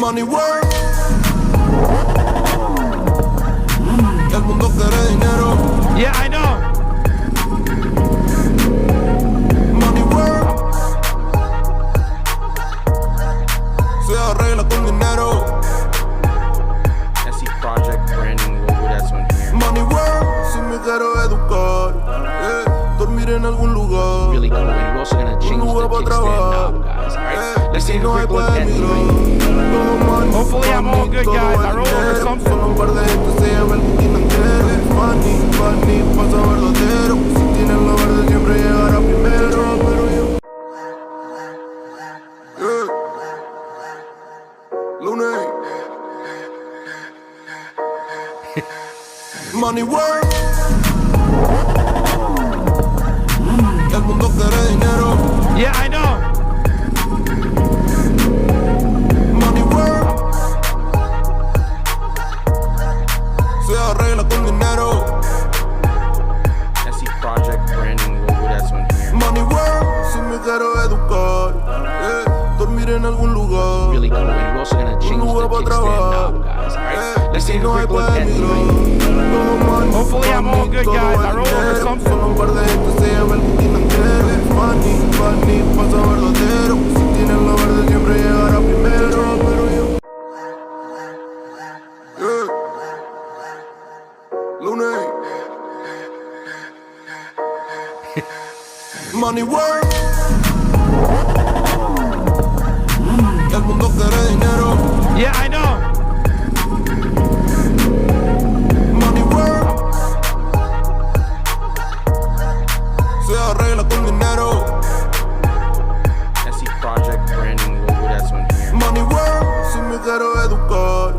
Money work. El mundo quiere dinero. Yeah, I know. Money work. Se arregla con dinero. SE Project branding logo, that's on here. Money work. Si me quiero educar, dormir en algún lugar. Really cool. And we're also gonna change the kickstand knob, guys. Alright, let's take a quick look at the Hopefully I'm all good, guys. I roll over something. Solo un par de gente se lleva el booking entero. Money, pasa verdadero. Si tienes lo verde siempre llegará primero. Pero yo Lunes. Money work. El mundo quiere dinero. Yeah, I know. Money work. Se arregla con dinero. SE Project branding logo, that's on here. Money work. Si me quiero educar, dormir en algún lugar. Really cool. And we're also gonna change the kickstand knob, guys. Alright, let's take a quick look at the Hopefully I'm all good, guys. I roll over something. Solo un par de gente se lleva el booking entero. Money, pasa verdadero. Si tienes lo verde siempre llegará primero. Pero yo Lunes. Money work. El mundo quiere dinero. Yeah, I know. Money work. Se arregla con dinero. SE Project branding logo, that's on here. Money work. Si me quiero educar,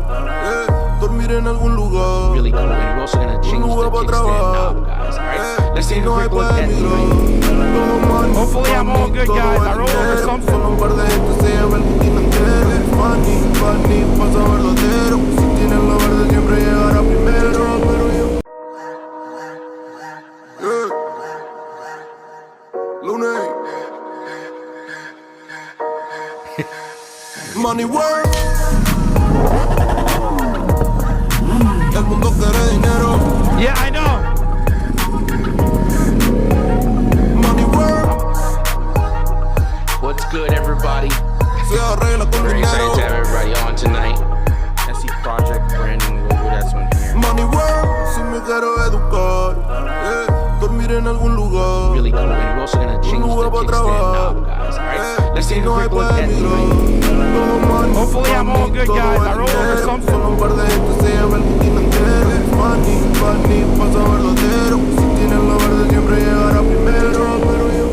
dormir en algún lugar. Really cool. And we're also gonna change the kickstand knob, guys. Alright, let's take a quick look at the Hopefully I'm all good, guys. I roll over something. Solo un par de gente se lleva el booking entero. Money, pasa verdadero. Si tienes lo verde siempre llegará primero. Pero yo Lunes. Money work. El mundo quiere dinero. Yeah, I know. Money work. What's good, everybody? Se arregla con Very excited dinero. to have everybody on tonight. SE Project branding logo, that's on here. Money work. Si me quiero educar, dormir en algún lugar. Really cool. And we're also gonna change the kickstand knob, guys. Alright, let's take a quick look at the Hopefully I'm all good, guys. I roll over something. Solo un par de gente se lleva el booking entero. Money, pasa verdadero. Si tienes lo verde siempre llegará primero. Pero yo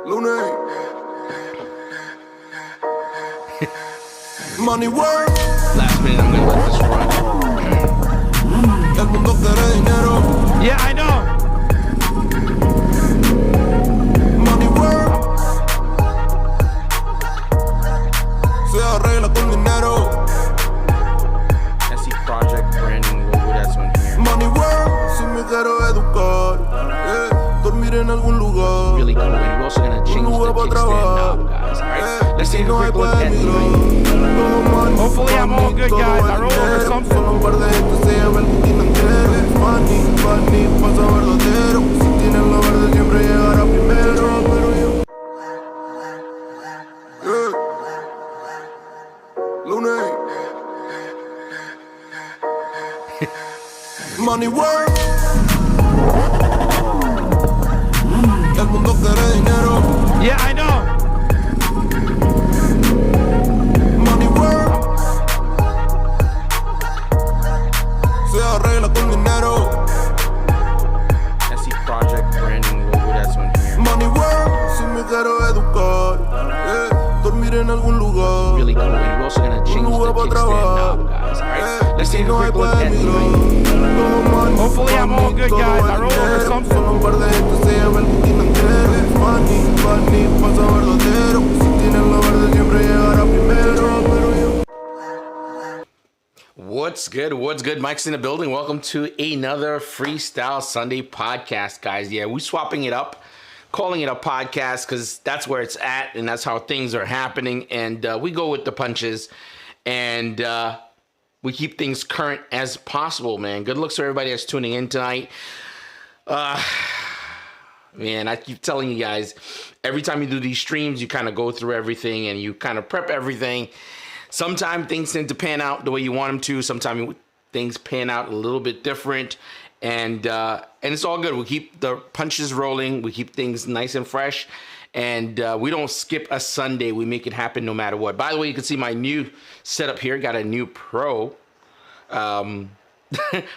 Lunes. Money work. last minute. I'm gonna let this run. El mundo quiere dinero. Yeah, I know. Money work. Se arregla con dinero. SE Project branding logo, that's on here. Money work. Si me quiero educar, dormir en algún lugar. Really cool. And we're also gonna change the kickstand knob, guys. Alright, let's take a quick look at the Hopefully I'm all good, guys. I roll over something. Solo un par de gente se lleva el booking entero. Money, pasa verdadero. Si tienes lo verde siempre llegará primero. Pero yo Lunes. Money work. El mundo quiere dinero. Yeah, I know. Money work. Se arregla con dinero. SE Project branding logo, that's on here. Money work. Si me quiero educar, dormir en algún lugar. Really cool. And we're also gonna change the kickstand knob, guys. Alright, let's take a quick look at the Hopefully I'm all good, guys. I roll over something. Solo un par de gente se lleva el booking entero. Money, pasa verdadero. Si tienes lo verde siempre llegará primero. Pero yo What's good? What's good? Mike's in the building. Welcome to another Freestyle Sunday podcast, guys. Yeah, we're swapping it up. calling it a podcast because that's where it's at and that's how things are happening. And we go with the punches and we keep things current as possible, man. Good looks to everybody that's tuning in tonight. Man, I keep telling you guys, every time you do these streams, you kind of go through everything and you kind of prep everything. Sometimes things tend to pan out the way you want them to. Sometimes things pan out a little bit different. And it's all good. We keep the punches rolling. We keep things nice and fresh. And we don't skip a Sunday. We make it happen no matter what. By the way, you can see my new setup here. Got a new Pro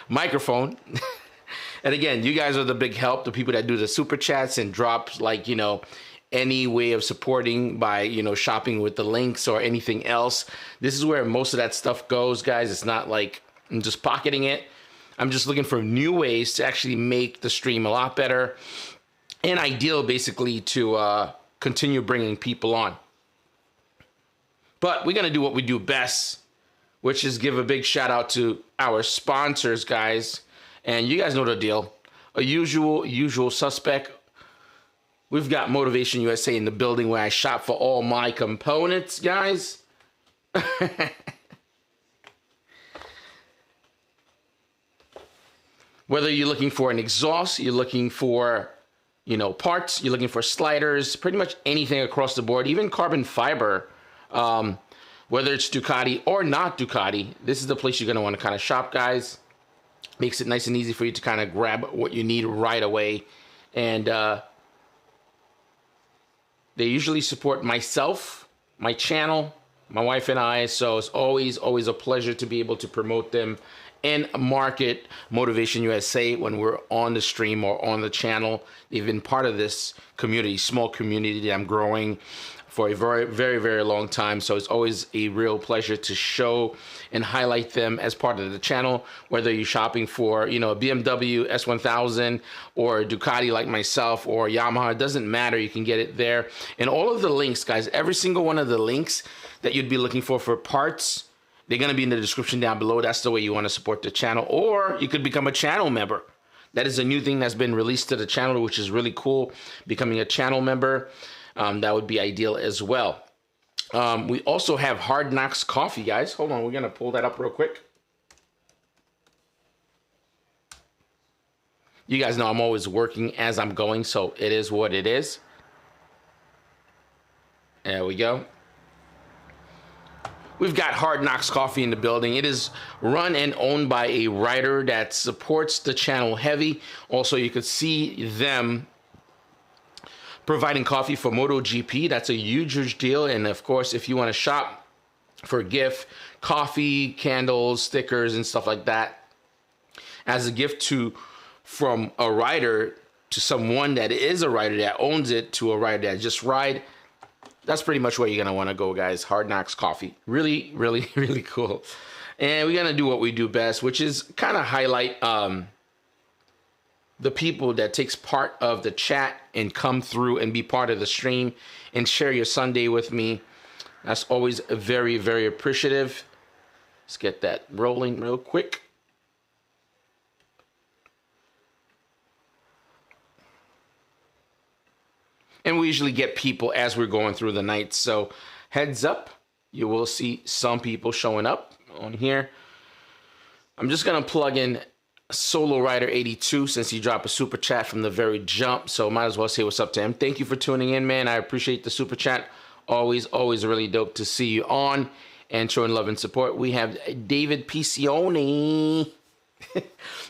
microphone. And again, you guys are the big help. The people that do the super chats and drops, like, you know, any way of supporting by, you know, shopping with the links or anything else. This is where most of that stuff goes, guys. It's not like I'm just pocketing it. I'm just looking for new ways to actually make the stream a lot better and ideal, basically, to continue bringing people on. But we're going to do what we do best, which is give a big shout out to our sponsors, guys. And you guys know the deal. A usual suspect. We've got Motivation USA in the building where I shop for all my components, guys. Whether you're looking for an exhaust, you're looking for, you know, parts, you're looking for sliders, pretty much anything across the board, even carbon fiber, whether it's Ducati or not Ducati, this is the place you're going to want to kind of shop, guys. Makes it nice and easy for you to kind of grab what you need right away. And they usually support myself, my channel, my wife and I. So it's always a pleasure to be able to promote them and market Motivation USA when we're on the stream or on the channel. They've been part of this community, small community that I'm growing for a very long time. So it's always a real pleasure to show and highlight them as part of the channel, whether you're shopping for, you know, a BMW S1000 or a Ducati like myself or Yamaha. It doesn't matter. You can get it there. And all of the links, guys, every single one of the links that you'd be looking for parts, they're going to be in the description down below. That's the way you want to support the channel. Or you could become a channel member. That is a new thing that's been released to the channel, which is really cool. Becoming a channel member. That would be ideal as well. We also have Hard Knocks Coffee, guys. Hold on, we're going to pull that up real quick. You guys know I'm always working as I'm going, so it is what it is. There we go. We've got Hard Knocks Coffee in the building. It is run and owned by a writer that supports the channel heavy. Also, you could see them providing coffee for MotoGP. That's a huge deal. And of course, if you want to shop for a gift, coffee, candles, stickers, and stuff like that, as a gift from a rider to someone that is a rider that owns it to a rider that just ride, that's pretty much where you're going to want to go, guys. Hard Knocks Coffee. Really cool. And we're going to do what we do best, which is kind of highlight the people that takes part of the chat and come through and be part of the stream and share your Sunday with me. That's always very appreciative. Let's get that rolling real quick. And we usually get people as we're going through the night. So heads up, you will see some people showing up on here. I'm just going to plug in Solo Rider 82 since he dropped a super chat from the very jump. So might as well say what's up to him. Thank you for tuning in, man. I appreciate the super chat. Always really dope to see you on and showing love and support. We have David Piccioni.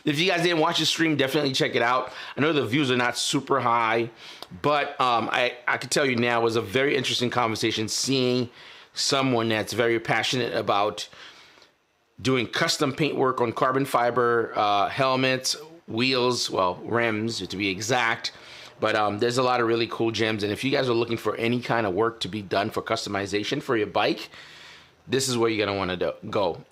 If you guys didn't watch the stream, definitely check it out. I know the views are not super high, but I can tell you now, it was a very interesting conversation seeing someone that's very passionate about doing custom paint work on carbon fiber helmets, wheels, well, rims to be exact. But there's a lot of really cool gems. And if you guys are looking for any kind of work to be done for customization for your bike, this is where you're going to want to go.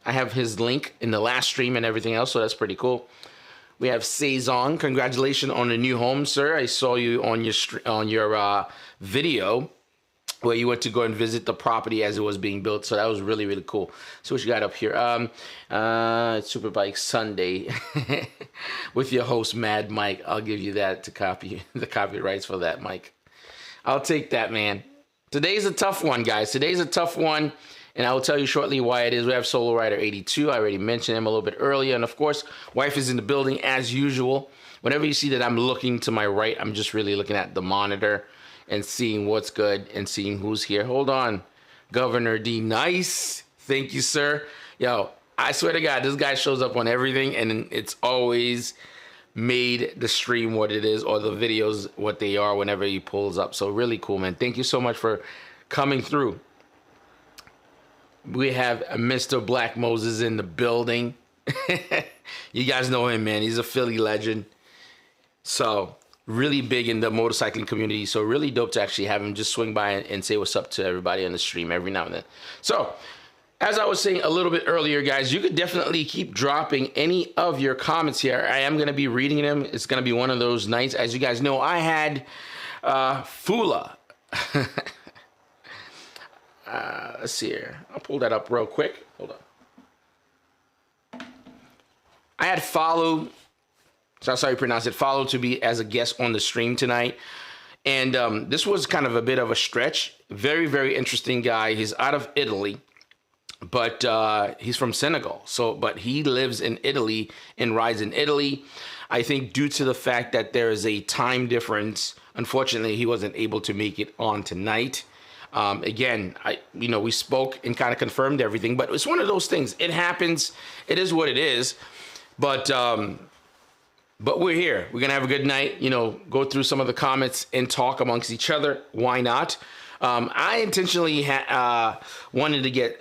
I have his link in the last stream and everything else, so that's pretty cool. We have Saison. Congratulations on the new home, sir. I saw you on your video. where you went to go and visit the property as it was being built. So that was really, really cool. So what you got up here? Superbike Sunday with your host, Mad Mike. I'll give you that to copy the copyrights for that, Mike. I'll take that, man. Today's a tough one, guys. Today's a tough one, and I will tell you shortly why it is. We have Solo Rider 82. I already mentioned him a little bit earlier. And, of course, wife is in the building as usual. Whenever you see that I'm looking to my right, I'm just really looking at the monitor and seeing what's good and seeing who's here. Hold on. Governor D. Nice. Thank you, sir. Yo, I swear to God, this guy shows up on everything, and it's always made the stream what it is or the videos what they are whenever he pulls up. So really cool, man. Thank you so much for coming through. We have Mr. Black Moses in the building. You guys know him, man. He's a Philly legend. So really big in the motorcycling community. So really dope to actually have him just swing by and say what's up to everybody on the stream every now and then. So as I was saying a little bit earlier, guys, you could definitely keep dropping any of your comments here. I am going to be reading them. It's going to be one of those nights. As you guys know, I had Fula. Let's see here. I'll pull that up real quick. Hold on. I had Follow. So that's how you pronounce it. Follow to be as a guest on the stream tonight. And this was kind of a bit of a stretch. Very, very interesting guy. He's out of Italy, but he's from Senegal. But he lives in Italy and rides in Italy. I think due to the fact that there is a time difference, unfortunately, he wasn't able to make it on tonight. Again, we spoke and kind of confirmed everything, but it's one of those things. It happens. It is what it is. But we're here. We're going to have a good night, go through some of the comments and talk amongst each other. Why not? I intentionally wanted to get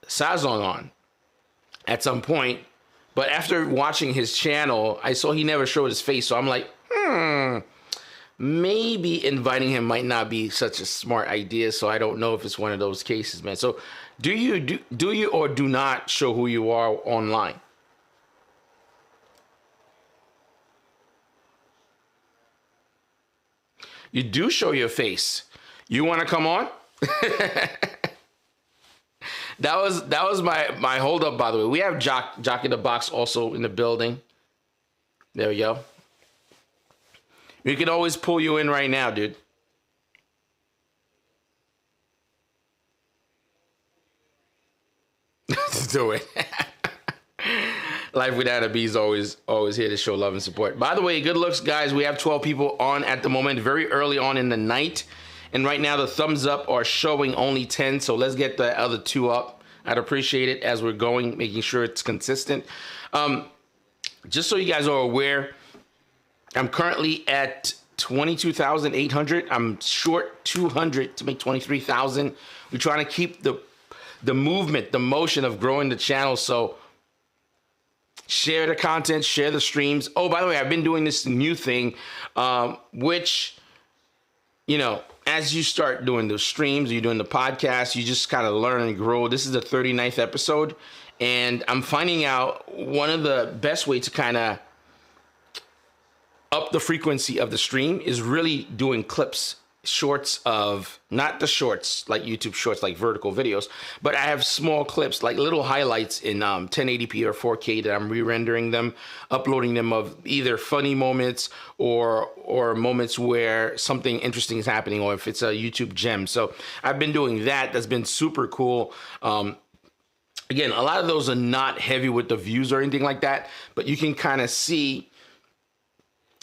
Sazong on at some point, but after watching his channel, I saw he never showed his face. So I'm like, maybe inviting him might not be such a smart idea. So I don't know if it's one of those cases, man. So do you or do not show who you are online? You do show your face. You want to come on? That was my hold up, by the way. We have Jock in the Box also in the building. There we go. We can always pull you in right now, dude. Do it. Life Without a B is always here to show love and support. By the way, good looks, guys. We have 12 people on at the moment, very early on in the night. And right now, the thumbs up are showing only 10. So let's get the other 2 up. I'd appreciate it as we're going, making sure it's consistent. Just so you guys are aware, I'm currently at 22,800. I'm short 200 to make 23,000. We're trying to keep the movement, the motion of growing the channel. So share the content, share the streams. Oh, by the way, I've been doing this new thing, which, as you start doing the streams, you're doing the podcast, you just kind of learn and grow. This is the 39th episode, and I'm finding out one of the best way to kind of up the frequency of the stream is really doing clips, shorts of, not the shorts like YouTube shorts, like vertical videos, but I have small clips, like little highlights in 1080p or 4K that I'm re-rendering them, uploading them of either funny moments or moments where something interesting is happening, or if it's a YouTube gem. So I've been doing that. That's been super cool. Again, a lot of those are not heavy with the views or anything like that, but you can kind of see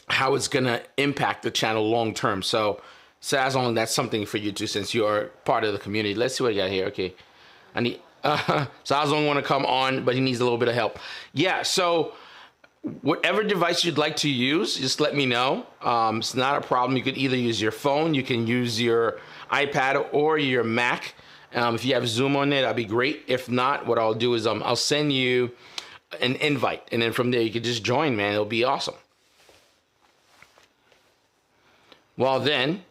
how it's going to impact the channel long term. So Sazong, that's something for you too, since you're part of the community. Let's see what I got here. Okay. I need Sazong want to come on, but he needs a little bit of help. Yeah, so whatever device you'd like to use, just let me know. It's not a problem. You could either use your phone, you can use your iPad or your Mac. If you have Zoom on it, that'd be great. If not, what I'll do is I'll send you an invite, and then from there you can just join, man. It'll be awesome. Well, then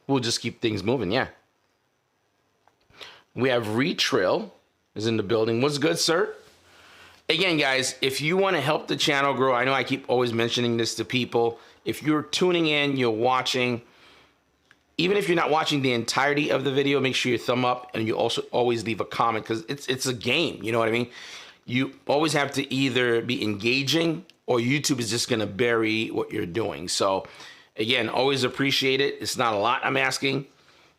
we'll just keep things moving. Yeah. We have Retrill is in the building. What's good, sir? Again, guys, if you want to help the channel grow, I know I keep always mentioning this to people. If you're tuning in, you're watching, even if you're not watching the entirety of the video, make sure you thumb up, and you also always leave a comment, because it's a game. You know what I mean? You always have to either be engaging, or YouTube is just gonna bury what you're doing. So again, always appreciate it. It's not a lot I'm asking,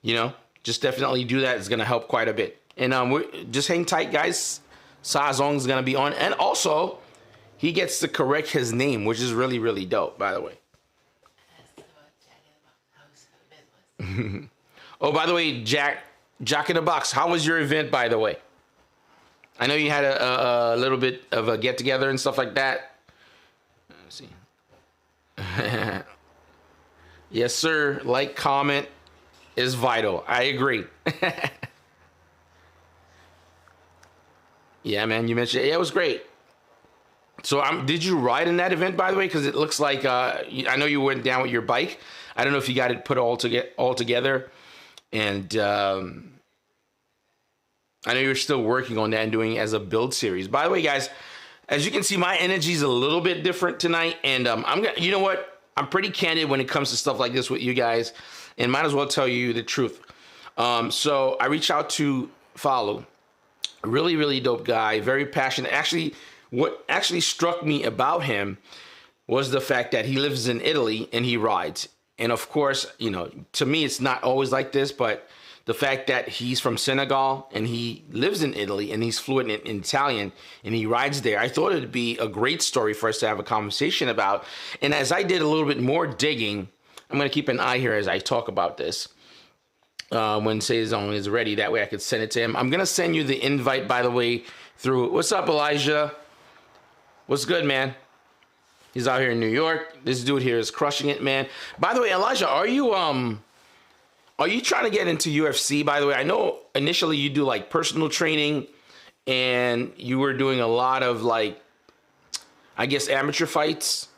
you know, just definitely do that. It's gonna help quite a bit. And we're just hang tight, guys. Sazong is gonna be on, and also he gets to correct his name, which is really, really dope, by the way. Oh, by the way, Jack in the Box, how was your event, by the way? I know you had a little bit of a get together and stuff like that. Let's see. Yes, sir. Like, comment is vital. I agree. Yeah, man, you mentioned it was great. So did you ride in that event, by the way? Because it looks like I know you went down with your bike. I don't know if you got it put all together, and I know you're still working on that and doing it as a build series. By the way, guys, as you can see, my energy is a little bit different tonight, and you know what? I'm pretty candid when it comes to stuff like this with you guys, and might as well tell you the truth. So I reached out to Follow, a really, really dope guy, very passionate. Actually, what actually struck me about him was the fact that he lives in Italy and he rides. And of course, you know, to me, it's not always like this, but the fact that he's from Senegal and he lives in Italy and he's fluent in Italian and he rides there, I thought it'd be a great story for us to have a conversation about. And as I did a little bit more digging, I'm going to keep an eye here as I talk about this. When Sazong is ready, that way I could send it to him. I'm going to send you the invite, by the way, through. What's up, Elijah? What's good, man? He's out here in New York. This dude here is crushing it, man. By the way, Elijah, are you trying to get into UFC, by the way? I know initially you do like personal training and you were doing a lot of like, I guess, amateur fights.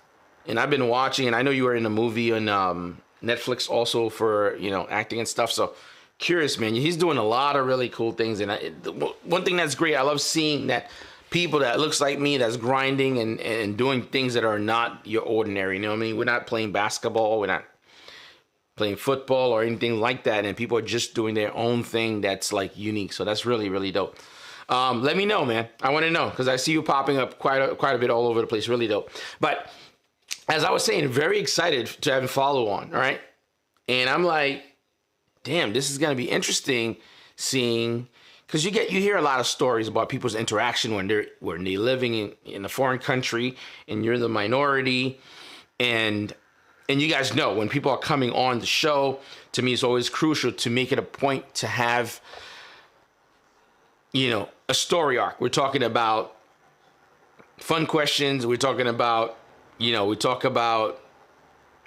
And I've been watching, and I know you were in a movie on Netflix also for, you know, acting and stuff. So curious, man. He's doing a lot of really cool things. And one thing that's great, I love seeing that people that looks like me, that's grinding and doing things that are not your ordinary. You know what I mean? We're not playing basketball. We're not playing football or anything like that. And people are just doing their own thing that's like unique. So that's really, really dope. Let me know, man. I want to know, because I see you popping up quite a bit all over the place. Really dope. But as I was saying, very excited to have him follow on. All right. And I'm like, damn, this is going to be interesting seeing, because you hear a lot of stories about people's interaction when they're living in a foreign country and you're the minority. And you guys know, when people are coming on the show, to me, it's always crucial to make it a point to have, you know, a story arc. We're talking about fun questions. We're talking about, you know, we talk about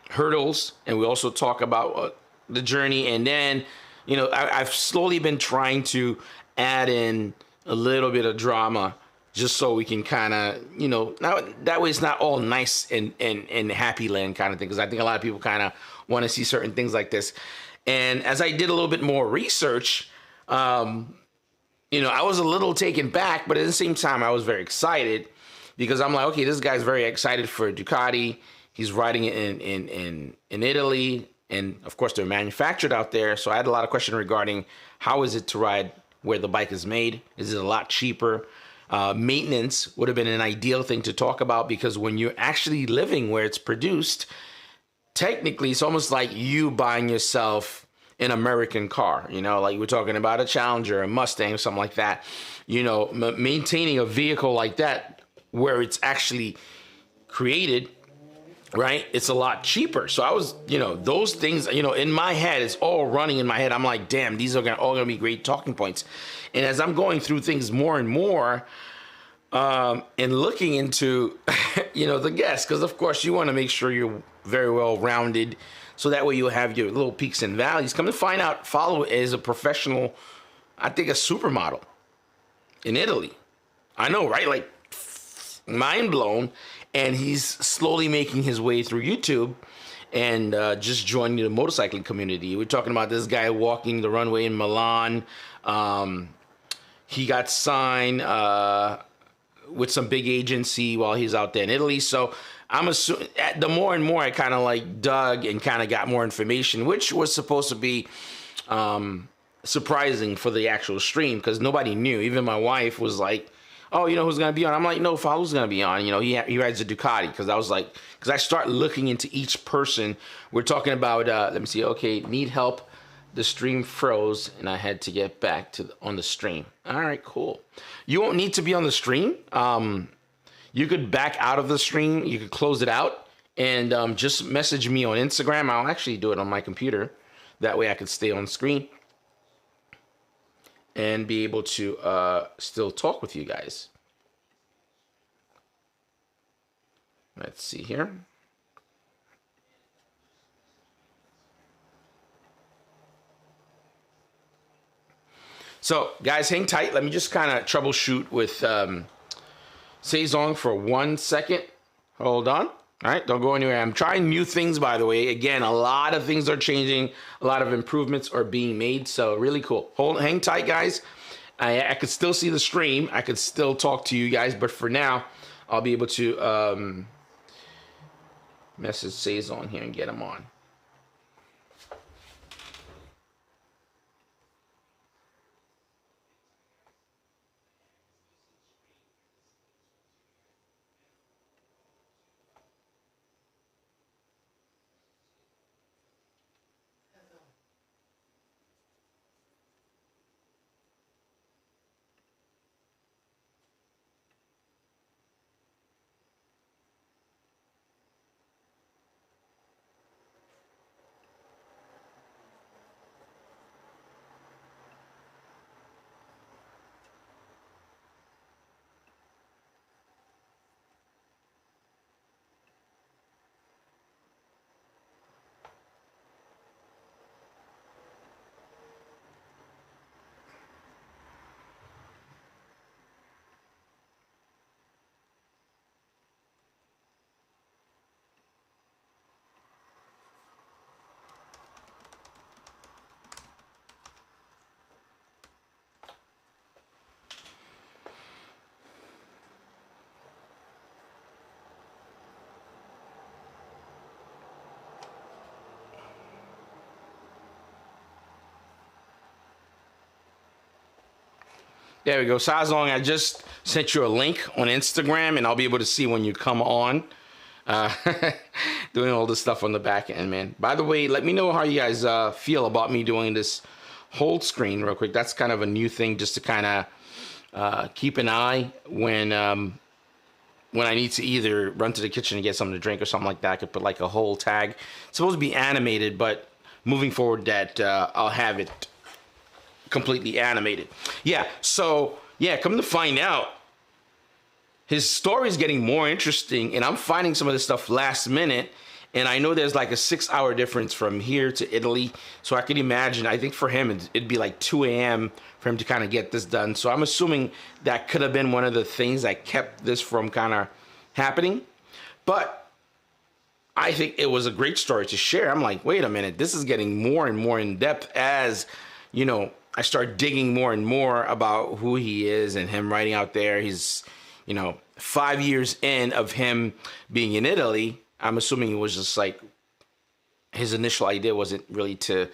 hurdles, and we also talk about the journey. And then, you know, I've slowly been trying to add in a little bit of drama, just so we can kind of, you know, now that way it's not all nice and happy land kind of thing, because I think a lot of people kind of want to see certain things like this. And as I did a little bit more research, you know, I was a little taken back, but at the same time, I was very excited, because I'm like, okay, this guy's very excited for Ducati. He's riding it in Italy, and of course they're manufactured out there. So I had a lot of questions regarding how is it to ride where the bike is made? Is it a lot cheaper? Maintenance would have been an ideal thing to talk about, because when you're actually living where it's produced, technically it's almost like you buying yourself an American car. You know, like we're talking about a Challenger, a Mustang, or something like that. You know, maintaining a vehicle like that where it's actually created, right? It's a lot cheaper. So I was, you know, those things, you know, in my head, it's all running in my head. I'm like, damn, these are all gonna be great talking points. And as I'm going through things more and more, and looking into, you know, the guests, because of course you want to make sure you're very well rounded, so that way you'll have your little peaks and valleys. Come to find out, Follow is a professional, I think a supermodel in Italy. I know, right? Like, mind blown. And he's slowly making his way through YouTube and just joining the motorcycling community. We're talking about this guy walking the runway in Milan. He got signed with some big agency while he's out there in Italy. So I'm assuming the more and more I kind of like dug and kind of got more information, which was supposed to be surprising for the actual stream because nobody knew. Even my wife was like, "Oh, you know who's gonna be on?" I'm like, "No, Falu's gonna be on." You know, he rides a Ducati because I was like, because I start looking into each person. We're talking about. Let me see. Okay, need help. The stream froze, and I had to get back to on the stream. All right, cool. You won't need to be on the stream. You could back out of the stream. You could close it out and just message me on Instagram. I'll actually do it on my computer. That way I could stay on screen and be able to still talk with you guys. Let's see here. So, guys, hang tight. Let me just kind of troubleshoot with Saison for 1 second. Hold on. All right, don't go anywhere. I'm trying new things, by the way. Again, a lot of things are changing. A lot of improvements are being made. So, really cool. Hang tight, guys. I could still see the stream. I could still talk to you guys. But for now, I'll be able to message Saison here and get him on. There we go. Sazong, I just sent you a link on Instagram, and I'll be able to see when you come on. Doing all this stuff on the back end, man. By the way, let me know how you guys feel about me doing this hold screen real quick. That's kind of a new thing just to kind of keep an eye when I need to either run to the kitchen and get something to drink or something like that. I could put like a hold tag. It's supposed to be animated, but moving forward that I'll have it completely animated. Yeah, so yeah, come to find out, his story is getting more interesting, and I'm finding some of this stuff last minute, and I know there's like a 6-hour difference from here to Italy, so I can imagine, I think for him it'd be like 2 a.m. for him to kind of get this done. So I'm assuming that could have been one of the things that kept this from kind of happening. But I think it was a great story to share. I'm like, wait a minute, this is getting more and more in depth as, you know, I start digging more and more about who he is and him writing out there. He's, you know, 5 years in of him being in Italy. I'm assuming it was just like his initial idea wasn't really to,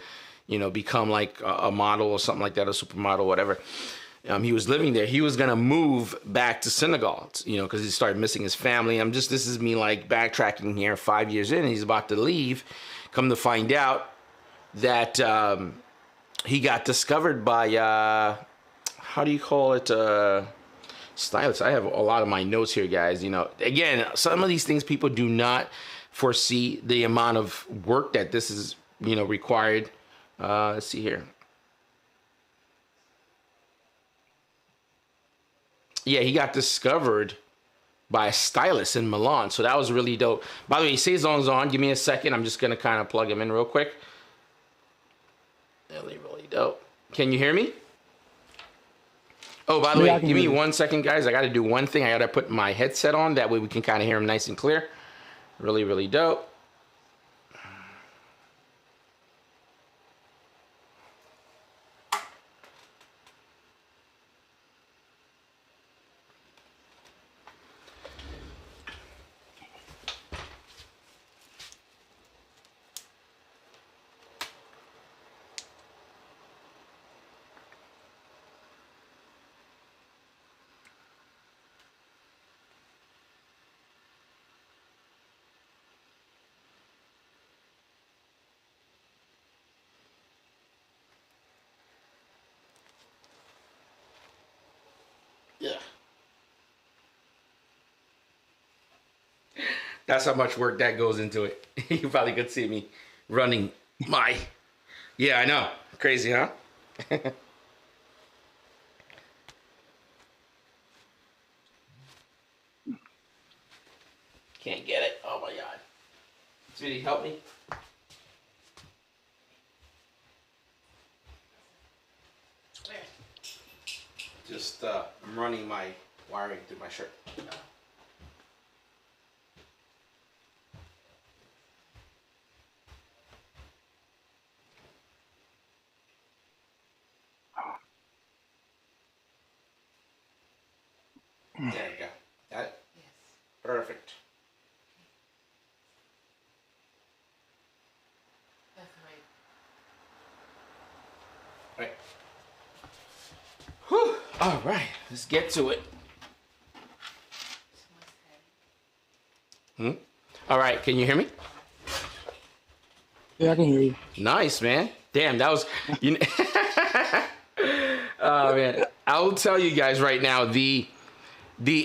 you know, become like a model or something like that, a supermodel, whatever. He was living there. He was going to move back to Senegal, you know, because he started missing his family. This is me like backtracking here 5 years in, and he's about to leave. Come to find out that, he got discovered by, how do you call it, stylist. I have a lot of my notes here, guys. You know, again, some of these things people do not foresee the amount of work that this is, you know, required. Let's see here. Yeah, he got discovered by a stylist in Milan. So that was really dope. By the way, Saison's on. Give me a second. I'm just going to kind of plug him in real quick. Really dope. Can you hear me? Oh, by the way, give me 1 second, guys. I got to do one thing. I got to put my headset on. That way we can kind of hear him nice and clear. Really dope. That's how much work that goes into it. You probably could see me running my. Yeah, I know. Crazy, huh? Can't get it. Oh my God. Sweetie, help me. Just I'm running my wiring through my shirt. There you go. Got it? Yes. Perfect. That's right. Right. Whew. All right. Let's get to it. All right. Can you hear me? Yeah, I can hear you. Nice, man. Damn, that was. You know, oh man, I will tell you guys right now the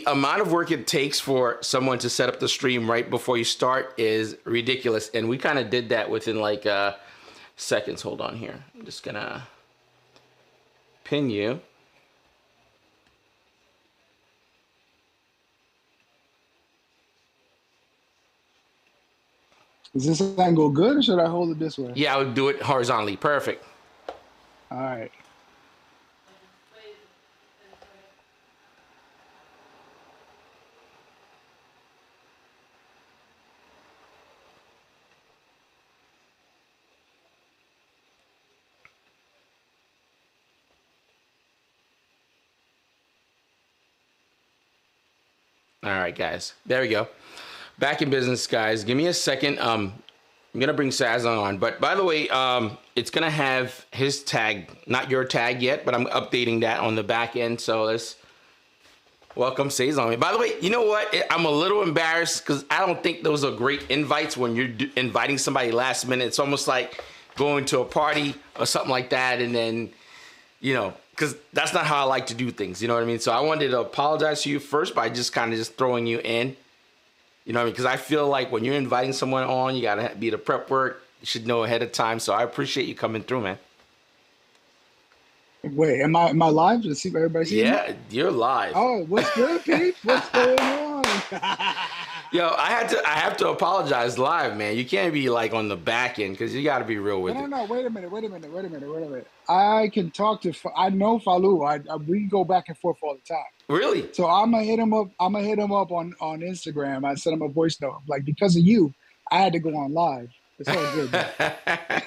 amount of work it takes for someone to set up the stream right before you start is ridiculous, and we kind of did that within like seconds. Hold on here. I'm just gonna pin you. Is this angle good or should I hold it this way? Yeah, I would do it horizontally. Perfect. All right. All right, guys. There we go. Back in business, guys. Give me a second. I'm gonna bring Saz on, but by the way, it's gonna have his tag, not your tag yet, but I'm updating that on the back end. So let's welcome Sazon. By the way, you know what? I'm a little embarrassed because I don't think those are great invites when you're inviting somebody last minute. It's almost like going to a party or something like that, and then, you know, because that's not how I like to do things. You know what I mean? So I wanted to apologize to you first by just kind of just throwing you in. You know what I mean? Because I feel like when you're inviting someone on, you got to be the prep work. You should know ahead of time. So I appreciate you coming through, man. Wait, am I live? Let's see if everybody sees me. Yeah, you're live. Oh, what's good, Pete? What's going on? Yo, I have to apologize live, man. You can't be like on the back end because you got to be real with it. No, wait a minute. I can talk to, I know Falou. We go back and forth all the time. Really? So I'm gonna hit him up. I'm gonna hit him up on Instagram. I sent him a voice note. Like, because of you, I had to go on live. It's all good.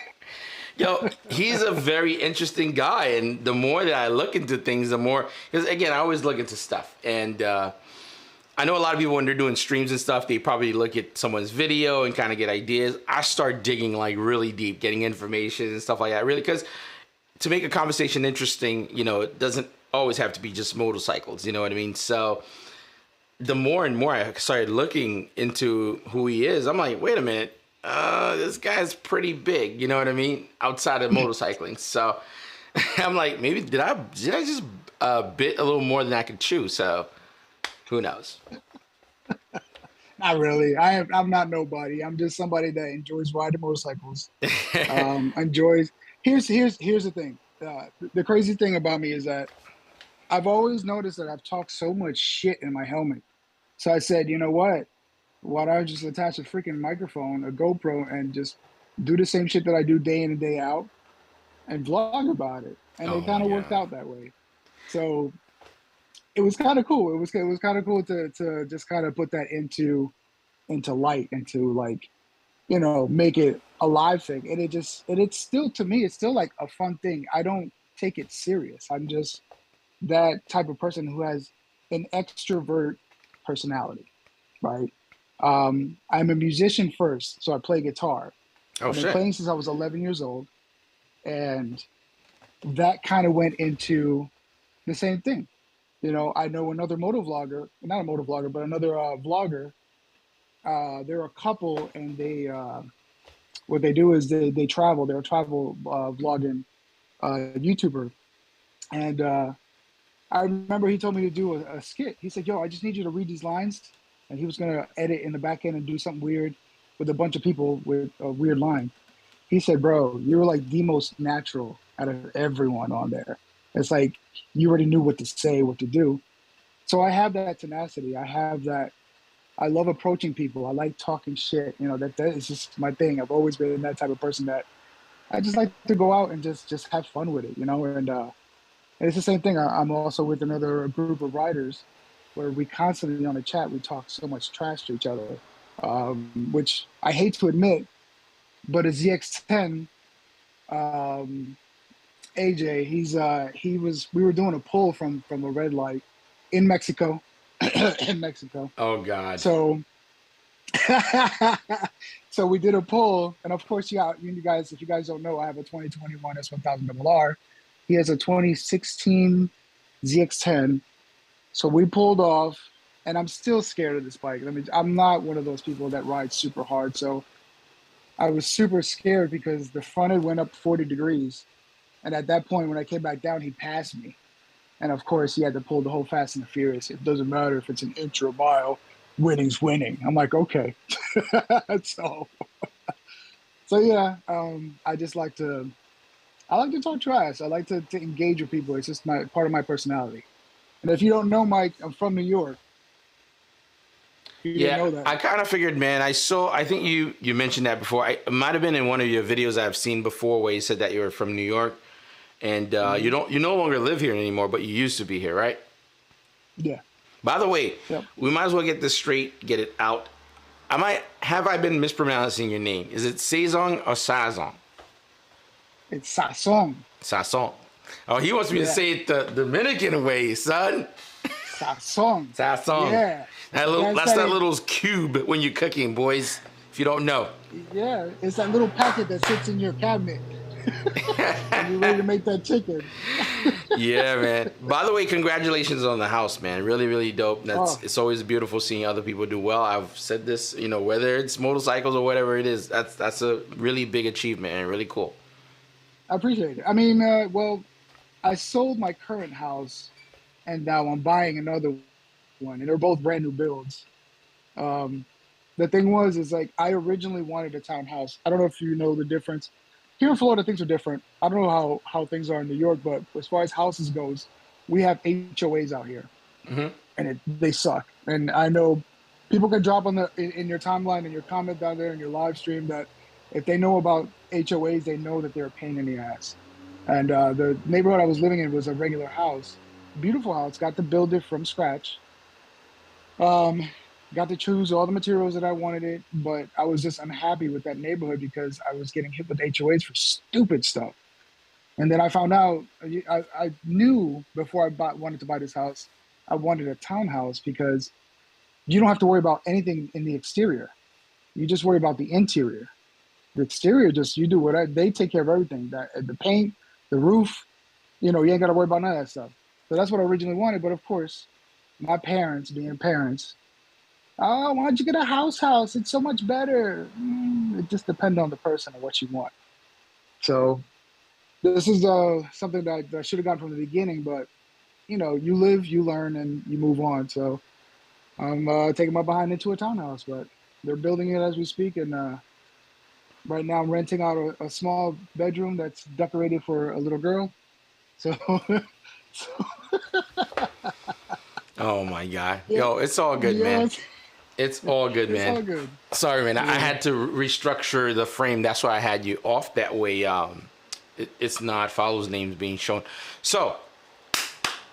Yo, he's a very interesting guy, and the more that I look into things, the more, because again, I always look into stuff, and I know a lot of people when they're doing streams and stuff, they probably look at someone's video and kind of get ideas. I start digging like really deep, getting information and stuff like that. Really, because to make a conversation interesting, you know, it doesn't always have to be just motorcycles. You know what I mean? So the more and more I started looking into who he is, I'm like, wait a minute. This guy's pretty big, you know what I mean? Outside of motorcycling. So I'm like, maybe did I just bit a little more than I could chew? So who knows? Not really. I'm not nobody. I'm just somebody that enjoys riding motorcycles. Enjoys. Here's the thing. The crazy thing about me is that I've always noticed that I've talked so much shit in my helmet. So I said, you know what? Why don't I just attach a freaking microphone, a GoPro, and just do the same shit that I do day in and day out and vlog about it? And it kind of worked out that way. So it was kind of cool. It was kind of cool to just kind of put that into light, into like, you know, make it a live thing. And it's still, to me, it's still like a fun thing. I don't take it serious. I'm just that type of person who has an extrovert personality, right? I'm a musician first, so I play guitar. I've been playing since I was 11 years old, and that kind of went into the same thing. You know, I know another motovlogger, not a motovlogger, but another vlogger. They're a couple, and they what they do is they travel. They're a travel vlogging YouTuber, and I remember he told me to do a skit. He said, "Yo, I just need you to read these lines and he was gonna edit in the back end and do something weird with a bunch of people with a weird line. He said, "Bro, you were like the most natural out of everyone on there. It's like you already knew what to say, what to do." So I have that tenacity. I have that. I love approaching people. I like talking shit. You know, that is just my thing. I've always been that type of person that I just like to go out and just have fun with it, you know. And it's the same thing. I'm also with another group of riders where we constantly on the chat we talk so much trash to each other, which I hate to admit, but a ZX10, AJ, we were doing a pull from a red light in Mexico, in Mexico. Oh God. So, so we did a pull, and of course, you guys, if you guys don't know, I have a 2021 S1000RR. He has a 2016 ZX10. So we pulled off, and I'm still scared of this bike. I mean, I'm not one of those people that ride super hard. So I was super scared because the front end went up 40 degrees. And at that point, when I came back down, he passed me. And of course, he had to pull the whole Fast and the Furious. It doesn't matter if it's an inch or a mile, winning's winning. I'm like, okay. so yeah, I like to talk trash. I like to engage with people. It's just part of my personality. And if you don't know, Mike, I'm from New York. You didn't know that. I kind of figured, man. I think you mentioned that before. It might have been in one of your videos I've seen before where you said that you were from New York, and you no longer live here anymore, but you used to be here, right? Yeah. By the way, we might as well get this straight, get it out. Have I been mispronouncing your name? Is it Saison or Sazon? It's Sazon. Sazon. Oh, he wants me to say it the Dominican way, son. Sazon. Sazon. Yeah. That's that little cube when you're cooking, boys. If you don't know. Yeah, it's that little packet that sits in your cabinet. And you're ready to make that chicken. Yeah, man. By the way, congratulations on the house, man. Really, really dope. It's always beautiful seeing other people do well. I've said this, you know, whether it's motorcycles or whatever it is, that's a really big achievement and really cool. I appreciate it. I mean, well, I sold my current house, and now I'm buying another one, and they're both brand new builds. The thing is like I originally wanted a townhouse. I don't know if you know the difference. Here in Florida, things are different. I don't know how things are in New York, but as far as houses goes, we have HOAs out here, and they suck. And I know people can drop in your timeline and your comment down there in your live stream that if they know about HOAs, they know that they're a pain in the ass. And the neighborhood I was living in was a regular house, beautiful house. Got to build it from scratch. Got to choose all the materials that I wanted it, but I was just unhappy with that neighborhood because I was getting hit with HOAs for stupid stuff. And then I found out, I knew before I wanted to buy this house, I wanted a townhouse because you don't have to worry about anything in the exterior. You just worry about the interior. The exterior, you do whatever. They take care of everything. The paint, the roof, you know, you ain't got to worry about none of that stuff. So that's what I originally wanted. But of course, my parents, being parents, oh, why don't you get a house? It's so much better. It just depends on the person and what you want. So this is something that I should have gone from the beginning, but you know, you live, you learn, and you move on. So I'm taking my behind into a townhouse, but they're building it as we speak. And right now I'm renting out a small bedroom that's decorated for a little girl. So, oh my God. Yo, it's all good, man. It's all good, man. It's all good. Sorry, man. I had to restructure the frame. That's why I had you off. That way it's not follows names being shown. So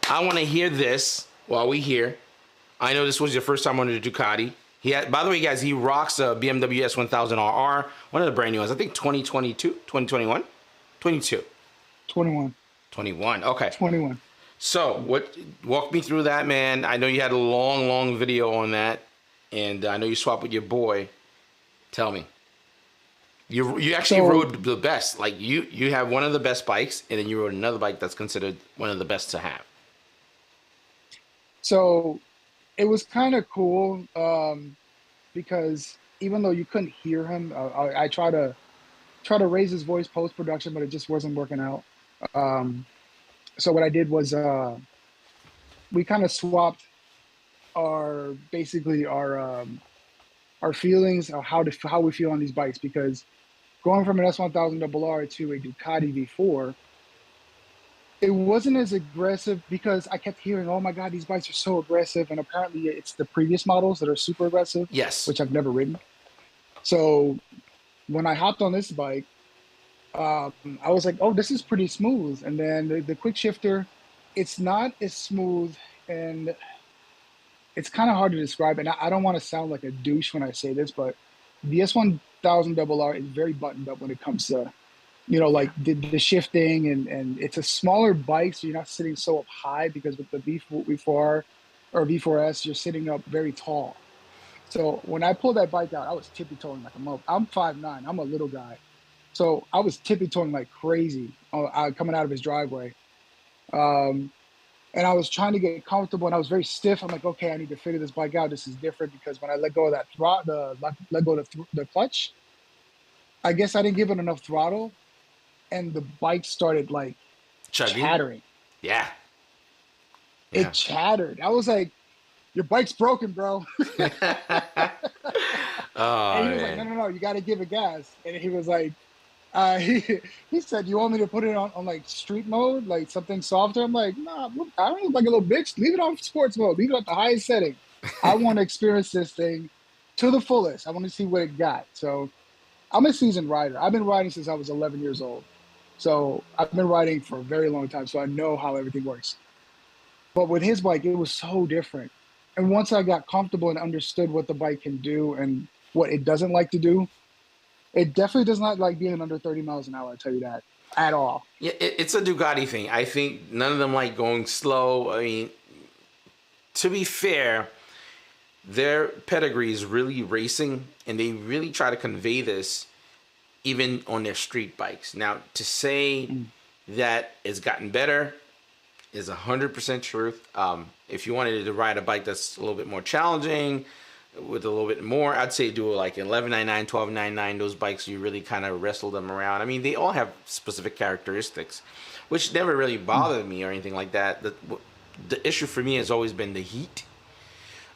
I want to hear this while we hear. I know this was your first time on the Ducati. By the way, guys, he rocks a BMW S1000RR, one of the brand new ones. I think 2022, 2021, 22. 21. 21. Okay. 21. So walk me through that, man. I know you had a long video on that. And I know you swapped with your boy. Tell me. You actually rode the best. Like you have one of the best bikes, and then you rode another bike that's considered one of the best to have. So it was kind of cool because even though you couldn't hear him, I try to raise his voice post-production, but it just wasn't working out. So what I did was we kind of swapped our basically our feelings of how we feel on these bikes, because going from an S1000RR to a Ducati V4, it wasn't as aggressive because I kept hearing, oh my God, these bikes are so aggressive. And apparently it's the previous models that are super aggressive, Yes. which I've never ridden. So when I hopped on this bike, I was like, oh, this is pretty smooth. And then the quick shifter, it's not as smooth, and it's kind of hard to describe. And I don't want to sound like a douche when I say this, but the S1000RR is very buttoned up when it comes to, you know, like the shifting, and it's a smaller bike, so you're not sitting so up high, because with the V4 or V4S, you're sitting up very tall. So when I pulled that bike out, I was tippy-toeing like I'm 5'9", I'm a little guy. So I was tippy-toeing like crazy coming out of his driveway. And I was trying to get comfortable, and I was very stiff. I'm like, okay, I need to figure this bike out. This is different, because when I let go of that let go of the clutch, I guess I didn't give it enough throttle, and the bike started like chattering. Yeah. It chattered. I was like, your bike's broken, bro. Oh, and he was man. like, no, you got to give it gas. And he was like, he said, you want me to put it on like street mode, like something softer? I'm like, nah, I don't look like a little bitch. Leave it on sports mode. Leave it at the highest setting. I want to experience this thing to the fullest. I want to see what it got. So I'm a seasoned rider. I've been riding since I was 11 years old. So I've been riding for a very long time. So I know how everything works. But with his bike, it was so different. And once I got comfortable and understood what the bike can do and what it doesn't like to do, it definitely does not like being under 30 miles an hour, I'll tell you that, at all. Yeah, it's a Ducati thing. I think none of them like going slow. I mean, to be fair, their pedigree is really racing, and they really try to convey this even on their street bikes. Now, to say that it's gotten better is 100% truth. If you wanted to ride a bike that's a little bit more challenging, with a little bit more, I'd say do like 1199, 1299. Those bikes, you really kind of wrestle them around. I mean, they all have specific characteristics, which never really bothered me or anything like that. The issue for me has always been the heat.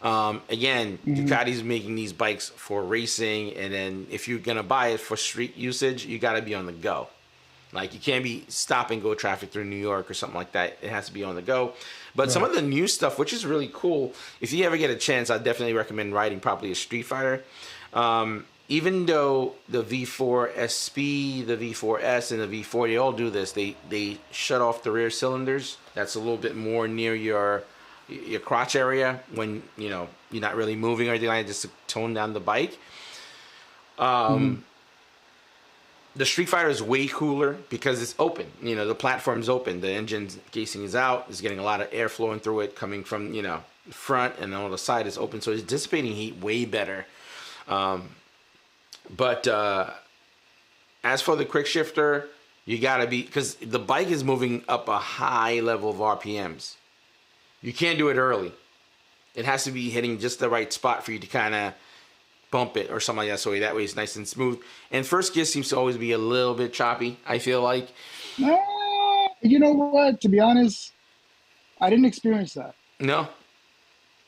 Again, Ducati's making these bikes for racing, and then if you're gonna buy it for street usage, you got to be on the go. Like, you can't be stop and go traffic through New York or something like that. It has to be on the go. But some of the new stuff, which is really cool, if you ever get a chance, I definitely recommend riding probably a Street Fighter. Even though the V4 SP, the V4S, and the V4, they all do this. They shut off the rear cylinders. That's a little bit more near your crotch area when, you know, you're not really moving or anything like that, just to tone down the bike. The Street Fighter is way cooler because it's open. You know, the platform's open. The engine casing is out. It's getting a lot of air flowing through it coming from, you know, the front, and on the side is open. So it's dissipating heat way better. But as for the quick shifter, you got to be, because the bike is moving up a high level of RPMs. You can't do it early. It has to be hitting just the right spot for you to kind of bump it or something like that, so that way it's nice and smooth. And first gear seems to always be a little bit choppy, I feel like. You know what? To be honest, I didn't experience that. No?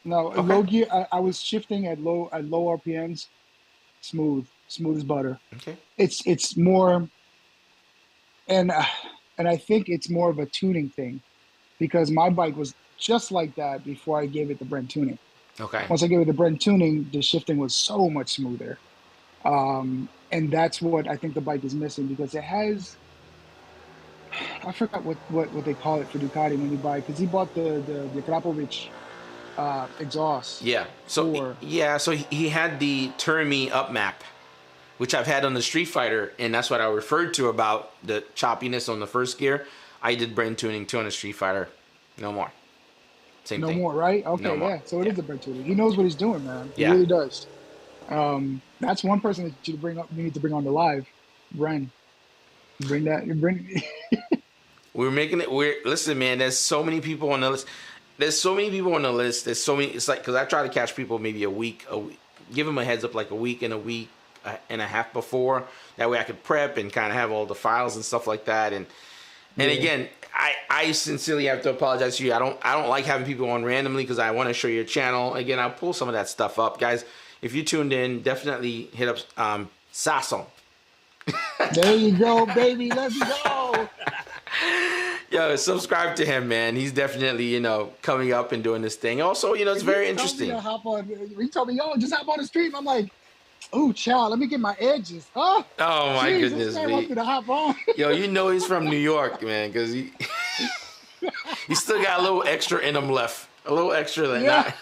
No, Okay. low gear, I was shifting at low RPMs, smooth as butter. Okay. It's more, and I think it's more of a tuning thing, because my bike was just like that before I gave it the Brent tuning. Okay. Once I gave it the Brent tuning, the shifting was so much smoother. And that's what I think the bike is missing, because it has, I forgot what they call it for Ducati when you buy it, because he bought the Krapovic exhaust. Yeah. So he had the Turn Me Up map, which I've had on the Street Fighter, and that's what I referred to about the choppiness on the first gear. I did Brent tuning too on the Street Fighter. No more. Same thing. No more, right? Okay, No more. yeah. So it is a Brent tuning. He knows what he's doing, man. He Yeah. really does. That's one person that you need to bring on the live. Bren. Bring that. We're making it. Listen, man. There's so many people on the list. There's so many. It's like, because I try to catch people maybe a week, give them a heads up like a week and a half before. That way I could prep and kind of have all the files and stuff like that. And again, I sincerely have to apologize to you. I don't like having people on randomly because I want to show your channel. Again, I'll pull some of that stuff up, guys. If you tuned in, definitely hit up Sasson. There you go, baby. Let's go. Yo, subscribe to him, man. He's definitely, you know, coming up and doing this thing. Also, you know, it's very interesting. He told me, yo, just hop on the stream. I'm like, oh, child, let me get my edges. Oh my goodness, man wants me to hop on. Yo, you know he's from New York, man, because he still got a little extra in him left. A little extra than that.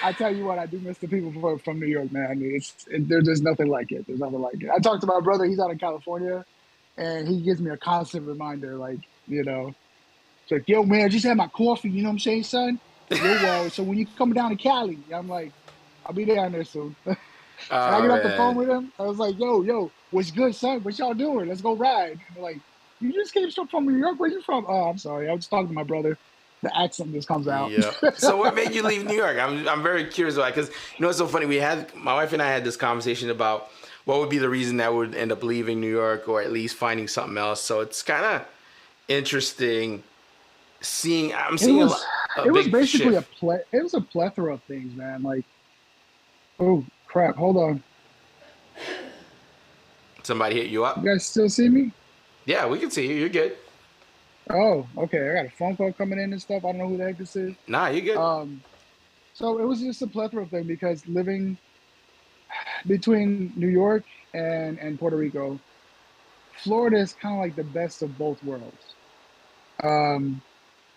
I tell you what, I do miss the people from New York, man. I mean, there's nothing like it. There's nothing like it. I talked to my brother. He's out in California, and he gives me a constant reminder, like, you know, it's like, yo, man, I just had my coffee. You know what I'm saying, son? Yo, so when you come down to Cali, I'm like, I'll be down there soon. And I get off the phone with him. I was like, yo, what's good, son? What y'all doing? Let's go ride. And they're like, you just came from New York? Where you from? Oh, I'm sorry. I was talking to my brother. The accent just comes out. Yeah. So what made you leave New York? I'm very curious about it because, you know, it's so funny. My wife and I had this conversation about what would be the reason that would end up leaving New York or at least finding something else. So it's kind of interesting seeing. I'm seeing it was basically it was a plethora of things, man. Like, oh crap! Hold on. Somebody hit you up. You guys still see me? Yeah, we can see you. You're good. Oh, okay. I got a phone call coming in and stuff. I don't know who the heck this is. Nah, you good. So it was just a plethora of things because living between New York and Puerto Rico, Florida is kind of like the best of both worlds.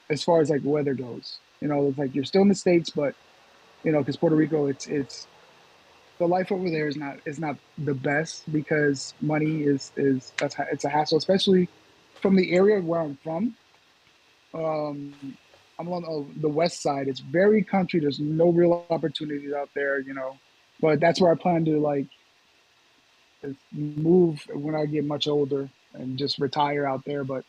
As far as like weather goes, you know, it's like you're still in the States, but you know, because Puerto Rico, it's the life over there is not the best because money it's a hassle, especially from the area where I'm from. I'm on the west side. It's very country. There's no real opportunities out there, you know. But that's where I plan to like move when I get much older and just retire out there. But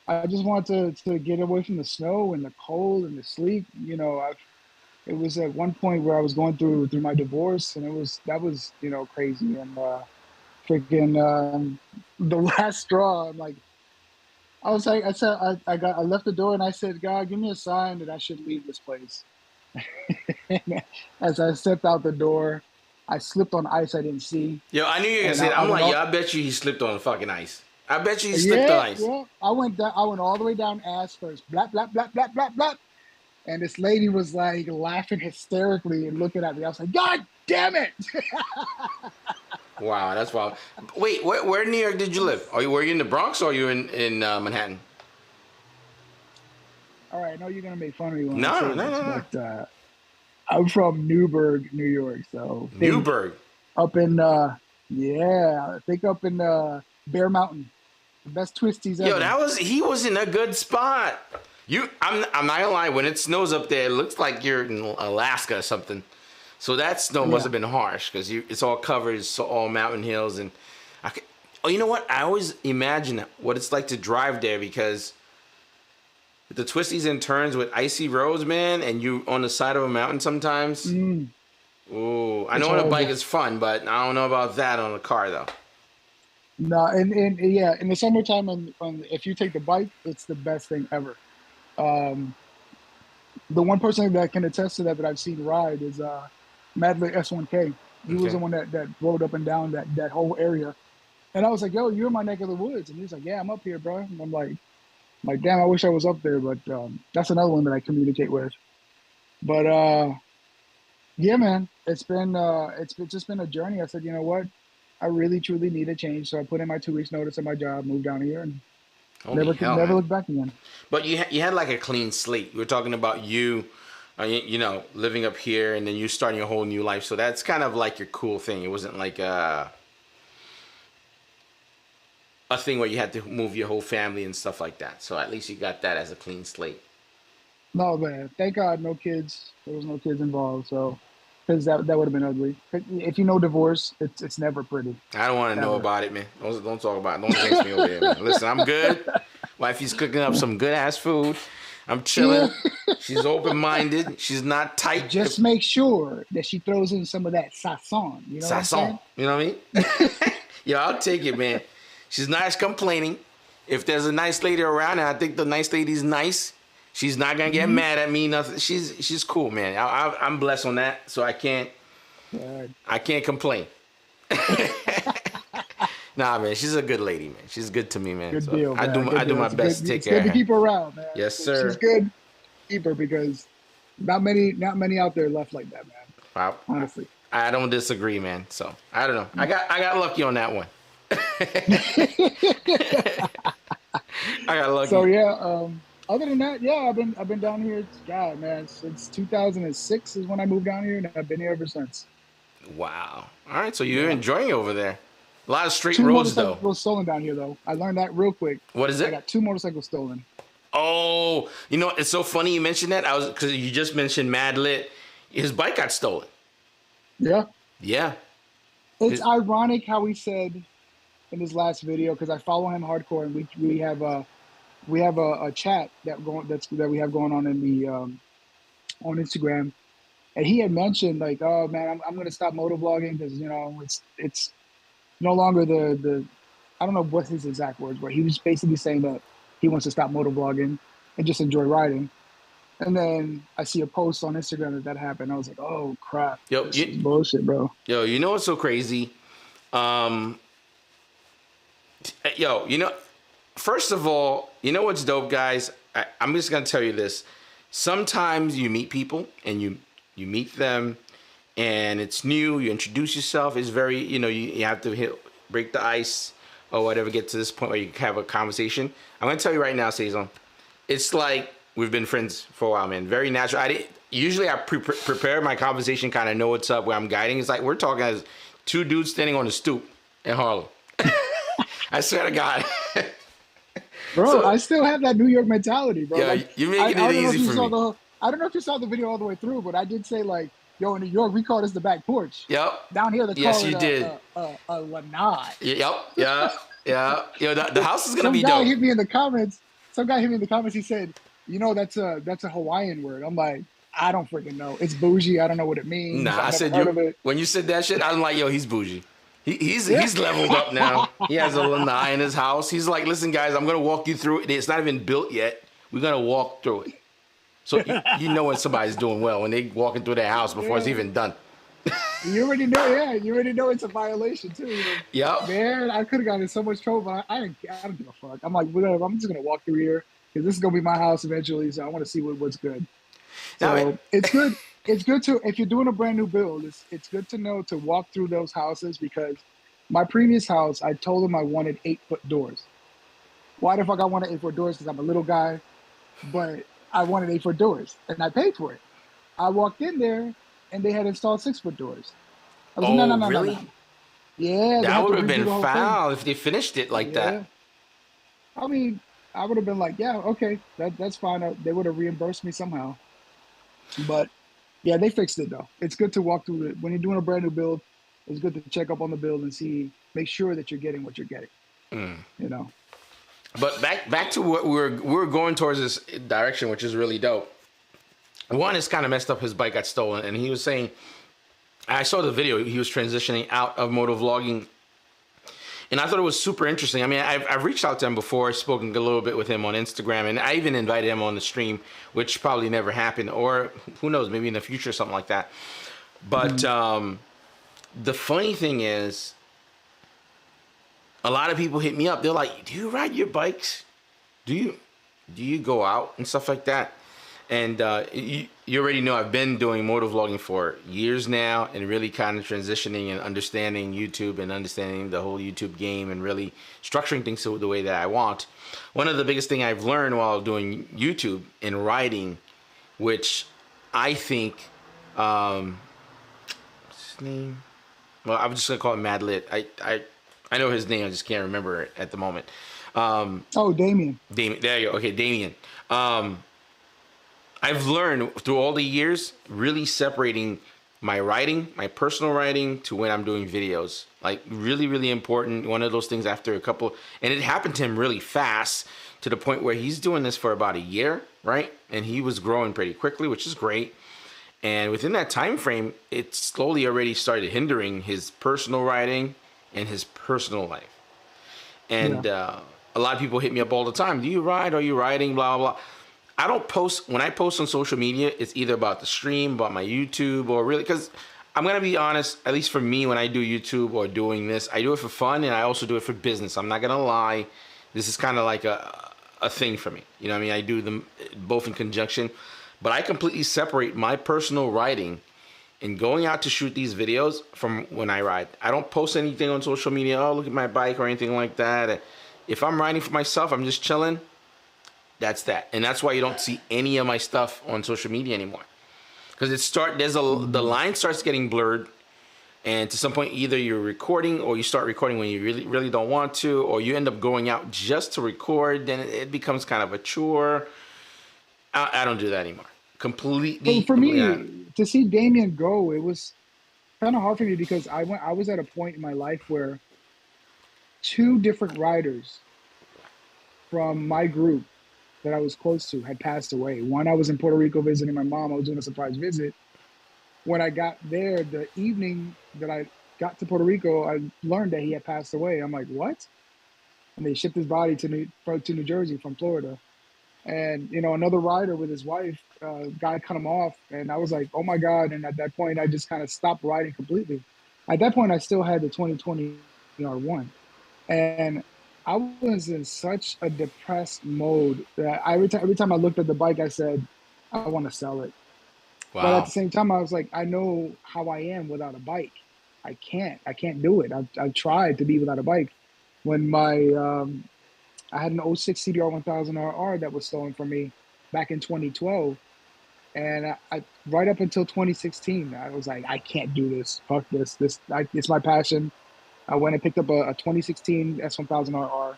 I just want to get away from the snow and the cold and the sleet. You know, it was at one point where I was going through my divorce, and that was you know crazy and freaking the last straw. I'm like. I was like, I left the door and I said, God, give me a sign that I should leave this place. As I stepped out the door, I slipped on ice I didn't see. Yo, I knew you were gonna say that. I'm like, yo, I bet you he slipped on fucking ice. I bet you he slipped on ice. Yeah, I went all the way down ass first. Blap, blap, blap, blap, blap, blap. And this lady was like laughing hysterically and looking at me. I was like, God damn it. Wow, that's wild. Wait, where in New York did you live? Were you in the Bronx or are you in Manhattan? All right, I know you're gonna make fun of me. No. But I'm from Newburgh, New York. So Newburgh. Up in I think up in Bear Mountain, the best twisties ever. Yo, he was in a good spot. I'm not gonna lie. When it snows up there, it looks like you're in Alaska or something. So that snow must have been harsh because it's all covered, it's all mountain hills, and you know what? I always imagine what it's like to drive there because the twisties and turns with icy roads, man, and you on the side of a mountain sometimes. Ooh, I know on a bike is fun, but I don't know about that on a car though. No, and in the summertime, if you take the bike, it's the best thing ever. The one person that can attest to that I've seen ride is Madley S1K. He was the one that rode up and down that whole area. And I was like, yo, you're in my neck of the woods. And he was like, yeah, I'm up here, bro. And I'm like, damn, I wish I was up there. But that's another one that I communicate with. But yeah, man, it's just been a journey. I said, you know what? I really, truly need a change. So I put in my 2 weeks notice at my job, moved down here, and never looked back again. But you had like a clean slate. You were talking about you know, living up here and then you starting a whole new life. So that's kind of like your cool thing. It wasn't like a thing where you had to move your whole family and stuff like that. So at least you got that as a clean slate. No, man. Thank God, no kids. There was no kids involved. So, because that would have been ugly. If you know divorce, it's never pretty. I don't want to know about it, man. Don't talk about it. Don't jinx me over here, man. Listen, I'm good. Wifey's cooking up some good ass food. I'm chilling. She's open-minded. She's not tight. Just make sure that she throws in some of that sazon. You know what I'm saying? You know what I mean? Yo, I'll take it, man. She's not complaining. if there's a nice lady around, and I think the nice lady's nice, she's not gonna get mad at me. Nothing. She's cool, man. I'm blessed on that, so I can't complain. Nah, man, she's a good lady, man. She's good to me, man. Good so deal, man. I do my best to take care of her. It's good to keep her around, man. Yes, sir. She's good. Keep her because not many out there left like that, man. Wow. Honestly, I don't disagree, man. So I don't know. I got lucky on that one. I got lucky. So yeah. Other than that, yeah, I've been down here. God, man, since 2006 is when I moved down here, and I've been here ever since. Wow. All right. So you're enjoying it over there. A lot of straight Two roads, though. motorcycles stolen down here, though. I learned that real quick. What is it? I got 2 motorcycles stolen. Oh, you know, it's so funny you mentioned that. Because you just mentioned Mad Lit. His bike got stolen. Yeah. Yeah. It's ironic how he said in his last video, because I follow him hardcore, and we have a chat that we have going on in the on Instagram, and he had mentioned like, oh man, I'm gonna stop motovlogging because you know it's no longer the I don't know what his exact words were. He was basically saying that he wants to stop motovlogging and just enjoy riding. And then I see a post on Instagram that happened. I was like, oh crap, this is bullshit, bro. Yo, you know what's so crazy? You know, first of all, you know what's dope, guys? I'm just gonna tell you this. Sometimes you meet people and you meet them and it's new, you introduce yourself, it's very, you know, you have to break the ice or whatever, get to this point where you can have a conversation. I'm gonna tell you right now, Cezanne, it's like we've been friends for a while, man. Very natural. Usually I prepare my conversation, kind of know what's up, where I'm guiding. It's like we're talking as 2 dudes standing on the stoop in Harlem. I swear to God. Bro, I still have that New York mentality, bro. Yeah, like, you're making it easy for me. I don't know if you saw the video all the way through, but I did say like, yo, in New York, we call this the back porch. Yep. Down here, they call it a lanai. Yep. Yeah. Yo, the house is gonna be dope. Some guy hit me in the comments. He said, you know, that's a Hawaiian word. I'm like, I don't freaking know. It's bougie. I don't know what it means. Nah, I said when you said that shit, I'm like, yo, he's bougie. He's leveled up now. He has a lanai in his house. He's like, listen, guys, I'm gonna walk you through it. It's not even built yet. We're gonna walk through it. So you know when somebody's doing well when they walking through their house before it's even done. You already know, yeah. You already know it's a violation too. You know? Yep. Man, I could have gotten in so much trouble, but I don't give a fuck. I'm like, whatever. I'm just gonna walk through here because this is gonna be my house eventually. So I want to see what's good. So it's good. It's good to, if you're doing a brand new build, it's good to know to walk through those houses, because my previous house, I told them I wanted 8-foot doors. Why the fuck I wanted 8-foot doors? Because I'm a little guy, but I wanted 8-foot doors, and I paid for it. I walked in there, and they had installed 6-foot doors. I was like, no, really? No. Yeah. That would have been foul if they finished it like that. I mean, I would have been like, yeah, okay, that's fine. They would have reimbursed me somehow. But yeah, they fixed it though. It's good to walk through it. When you're doing a brand new build, it's good to check up on the build and make sure that you're getting what you're getting. You know. But back to what we're going towards this direction, which is really dope. One is kind of messed up. His bike got stolen, and he was saying, I saw the video. He was transitioning out of motovlogging, and I thought it was super interesting. I mean, I've reached out to him before, spoken a little bit with him on Instagram, and I even invited him on the stream, which probably never happened, or who knows, maybe in the future, something like that. But the funny thing is, a lot of people hit me up. They're like, do you ride your bikes? Do you go out and stuff like that? And you already know I've been doing motovlogging for years now, and really kind of transitioning and understanding YouTube and understanding the whole YouTube game and really structuring things the way that I want. One of the biggest thing I've learned while doing YouTube and writing, which I think, what's his name? Well, I'm just gonna call him Mad Lit. I know his name, I just can't remember it at the moment. Damien. Damien, there you go. Okay, Damien. I've learned through all the years really separating my writing, my personal writing, to when I'm doing videos. Like really, really important. One of those things after a couple, and it happened to him really fast to the point where he's doing this for about a year, right? And he was growing pretty quickly, which is great. And within that time frame, it slowly already started hindering his personal writing and his personal life. And a lot of people hit me up all the time. Do you ride? Are you riding? Blah, blah, blah. I don't post, when I post on social media, it's either about the stream, about my YouTube, or really, because I'm going to be honest, at least for me, when I do YouTube or doing this, I do it for fun, and I also do it for business. I'm not going to lie. This is kind of like a thing for me. You know what I mean? I do them both in conjunction, but I completely separate my personal riding and going out to shoot these videos from when I ride. I don't post anything on social media, oh, look at my bike or anything like that. If I'm riding for myself, I'm just chilling. That's that. And that's why you don't see any of my stuff on social media anymore. Because the line starts getting blurred, and to some point either you're recording or you start recording when you really don't want to, or you end up going out just to record, then it becomes kind of a chore. I don't do that anymore. Completely. Well, for me, to see Damien go, it was kind of hard for me because I was at a point in my life where 2 different riders from my group that I was close to had passed away. One, I was in Puerto Rico visiting my mom. I was doing a surprise visit. When I got there, the evening that I got to Puerto Rico, I learned that he had passed away. I'm like, what? And they shipped his body to New Jersey from Florida. And, you know, another rider with his wife, guy cut him off. And I was like, oh my God. And at that point, I just kind of stopped riding completely. At that point, I still had the 2020 R1. And I was in such a depressed mode that every time I looked at the bike, I said, I want to sell it. Wow. But at the same time, I was like, I know how I am without a bike. I can't do it. I've tried to be without a bike. When I had an 06 CBR 1000RR that was stolen from me back in 2012. And I right up until 2016, I was like, I can't do this. Fuck this. It's my passion. I went and picked up a 2016 S1000RR,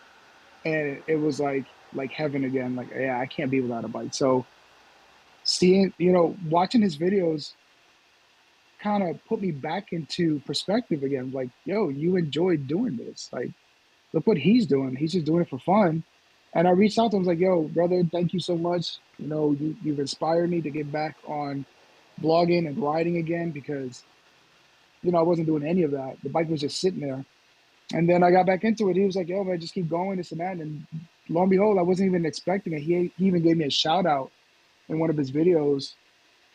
and it was like heaven again. Like, yeah, I can't be without a bike. So watching his videos kind of put me back into perspective again. Like, yo, you enjoyed doing this. Like, look what he's doing. He's just doing it for fun. And I reached out to him, I was like, yo, brother, thank you so much. You know, you've inspired me to get back on blogging and riding again because, you know, I wasn't doing any of that. The bike was just sitting there. And then I got back into it. He was like, yo, man, just keep going, this and that. And lo and behold, I wasn't even expecting it. He even gave me a shout out in one of his videos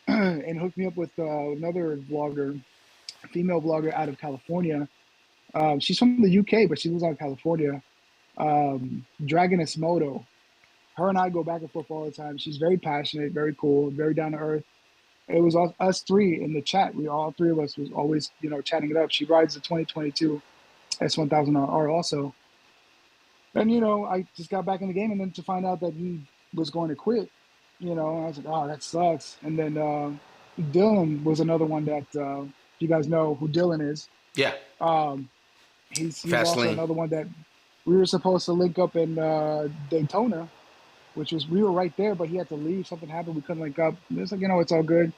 and hooked me up with another vlogger, a female vlogger out of California. She's from the UK, but she lives out in California. Dragoness Moto. Her and I go back and forth all the time. She's very passionate, very cool, very down to earth. It was us 3 in the chat. All 3 of us was always, you know, chatting it up. She rides the 2022 S1000RR also. And, you know, I just got back in the game, and then to find out that he was going to quit, you know, I was like, oh, that sucks. And then Dylan was another one that, you guys know who Dylan is. Yeah. He's also another one that we were supposed to link up in Daytona, we were right there, but he had to leave. Something happened. We couldn't link up. It's like, you know, it's all good.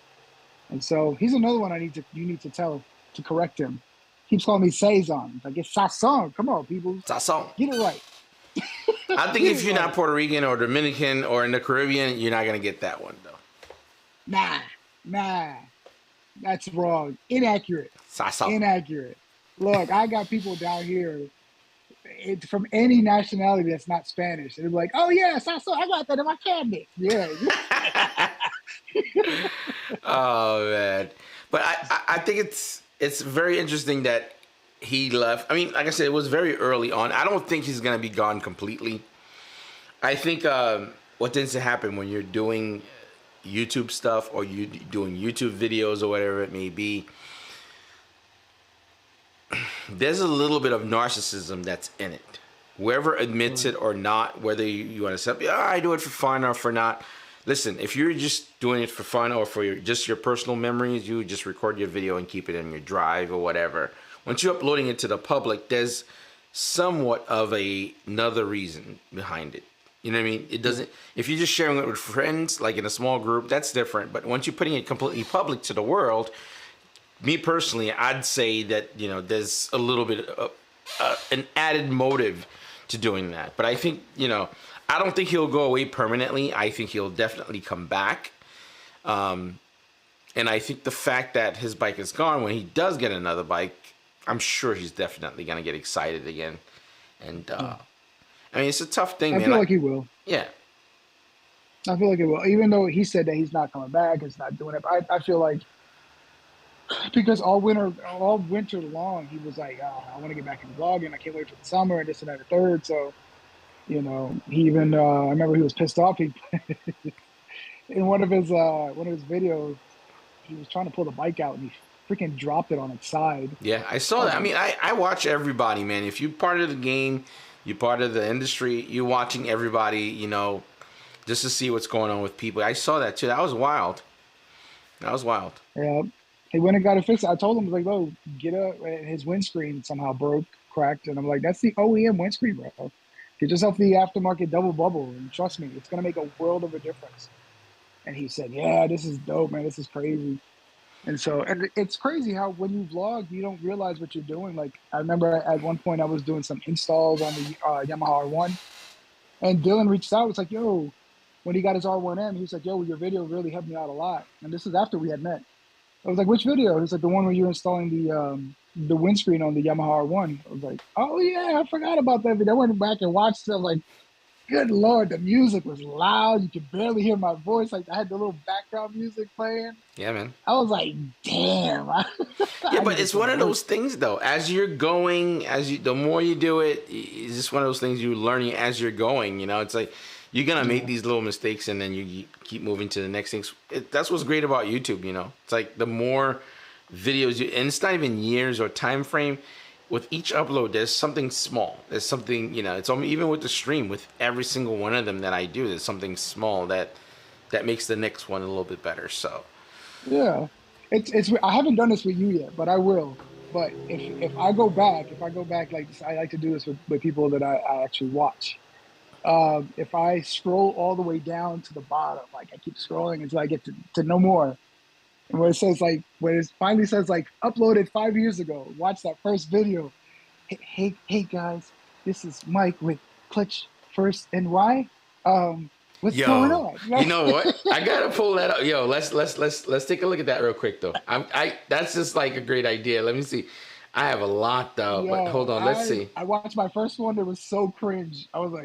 And so he's another one you need to tell to correct him. Keeps calling me Saison. Like, it's Sasson. Come on, people. Sasson. Get it right. I think if you're not Puerto Rican or Dominican or in the Caribbean, you're not going to get that one, though. Nah. That's wrong. Inaccurate. Sasson. Inaccurate. Look, I got people down here from any nationality that's not Spanish. And they're like, oh, yeah, Sasson, I got that in my cabinet. Yeah. Oh, man. But I think it's very interesting that he left. I mean, like I said, it was very early on. I don't think he's going to be gone completely. I think what tends to happen when you're doing YouTube stuff or you doing YouTube videos or whatever it may be, there's a little bit of narcissism that's in it. Whoever admits it or not, whether you want to say, I do it for fun or for not. Listen, if you're just doing it for fun or for just your personal memories, you just record your video and keep it in your drive or whatever. Once you're uploading it to the public, there's somewhat of another reason behind it. You know what I mean? It doesn't. If you're just sharing it with friends, like in a small group, that's different. But once you're putting it completely public to the world, me personally, I'd say that, you know, there's a little bit of an added motive to doing that. But I think, you know, I don't think he'll go away permanently. I think he'll definitely come back. And I think the fact that his bike is gone, when he does get another bike, I'm sure he's definitely going to get excited again. And I mean, it's a tough thing, I man. feel like he will. Yeah. I feel like it will. Even though he said that he's not coming back, it's not doing it. I feel like because all winter long, he was like, oh, I want to get back into vlogging. I can't wait for the summer and this and that and the third. So, you know, he even I remember he was pissed off. He in one of his videos, he was trying to pull the bike out and he freaking dropped it on its side. Yeah, I saw that. I mean, I watch everybody, man. If you're part of the game, you're part of the industry, you're watching everybody, you know, just to see what's going on with people. I saw that too. That was wild. That was wild. Yeah. He went and got it fixed. I told him, like, oh, get up. His windscreen somehow broke, cracked. And I'm like, that's the OEM windscreen, bro. Get yourself the aftermarket double bubble. And trust me, it's going to make a world of a difference. And he said, yeah, this is dope, man. This is crazy. And so, and it's crazy how when you vlog, you don't realize what you're doing. Like, I remember at one point I was doing some installs on the Yamaha R1. And Dylan reached out. It's like, yo, when he got his R1M, he was like, yo, your video really helped me out a lot. And this is after we had met. I was like, which video? He was like, the one where you were installing the windscreen on the Yamaha R1. I was like, oh, yeah, I forgot about that video. I went back and watched it. I was like, good Lord, the music was loud. You could barely hear my voice. Like, I had the little background music playing. Yeah, man. I was like, damn. Yeah, but it's one of those things, though. As you're going, the more you do it, it's just one of those things you're learning as you're going. You know, it's like, you're going to make these little mistakes and then you keep moving to the next things. That's what's great about YouTube, you know. It's like the more videos and it's not even years or time frame. With each upload, there's something small. There's something, you know, it's even with the stream, with every single one of them that I do, there's something small that makes the next one a little bit better. So, yeah. It's I haven't done this with you yet, but I will. But if I go back, like I like to do this with people that I actually watch. If I scroll all the way down to the bottom, like I keep scrolling until I get to no more. And when it says like, when it finally says like uploaded 5 years ago, watch that first video. Hey guys, this is Mike with clutchfirstny. What's going on? You know what? I gotta pull that up. Yo, let's take a look at that real quick though. That's just like a great idea. Let me see. I have a lot though, but hold on, let's see. I watched my first one. It was so cringe. I was like,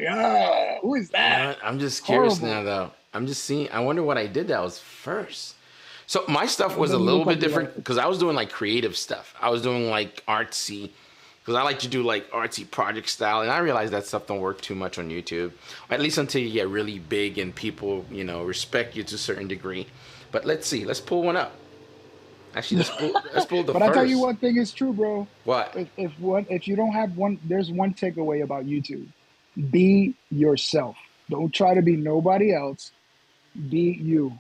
who is that? You know, I'm just curious now though. I'm just seeing. I wonder what I did that was first. So my stuff was a little bit different because I was doing like creative stuff. I was doing like artsy because I like to do like artsy project style. And I realized that stuff don't work too much on YouTube, at least until you get really big and people, you know, respect you to a certain degree. But let's see. Let's pull one up. Actually, let's pull the But first. I tell you one thing is true, bro. What? If you don't have one, there's one takeaway about YouTube. Be yourself. Don't try to be nobody else. Be you.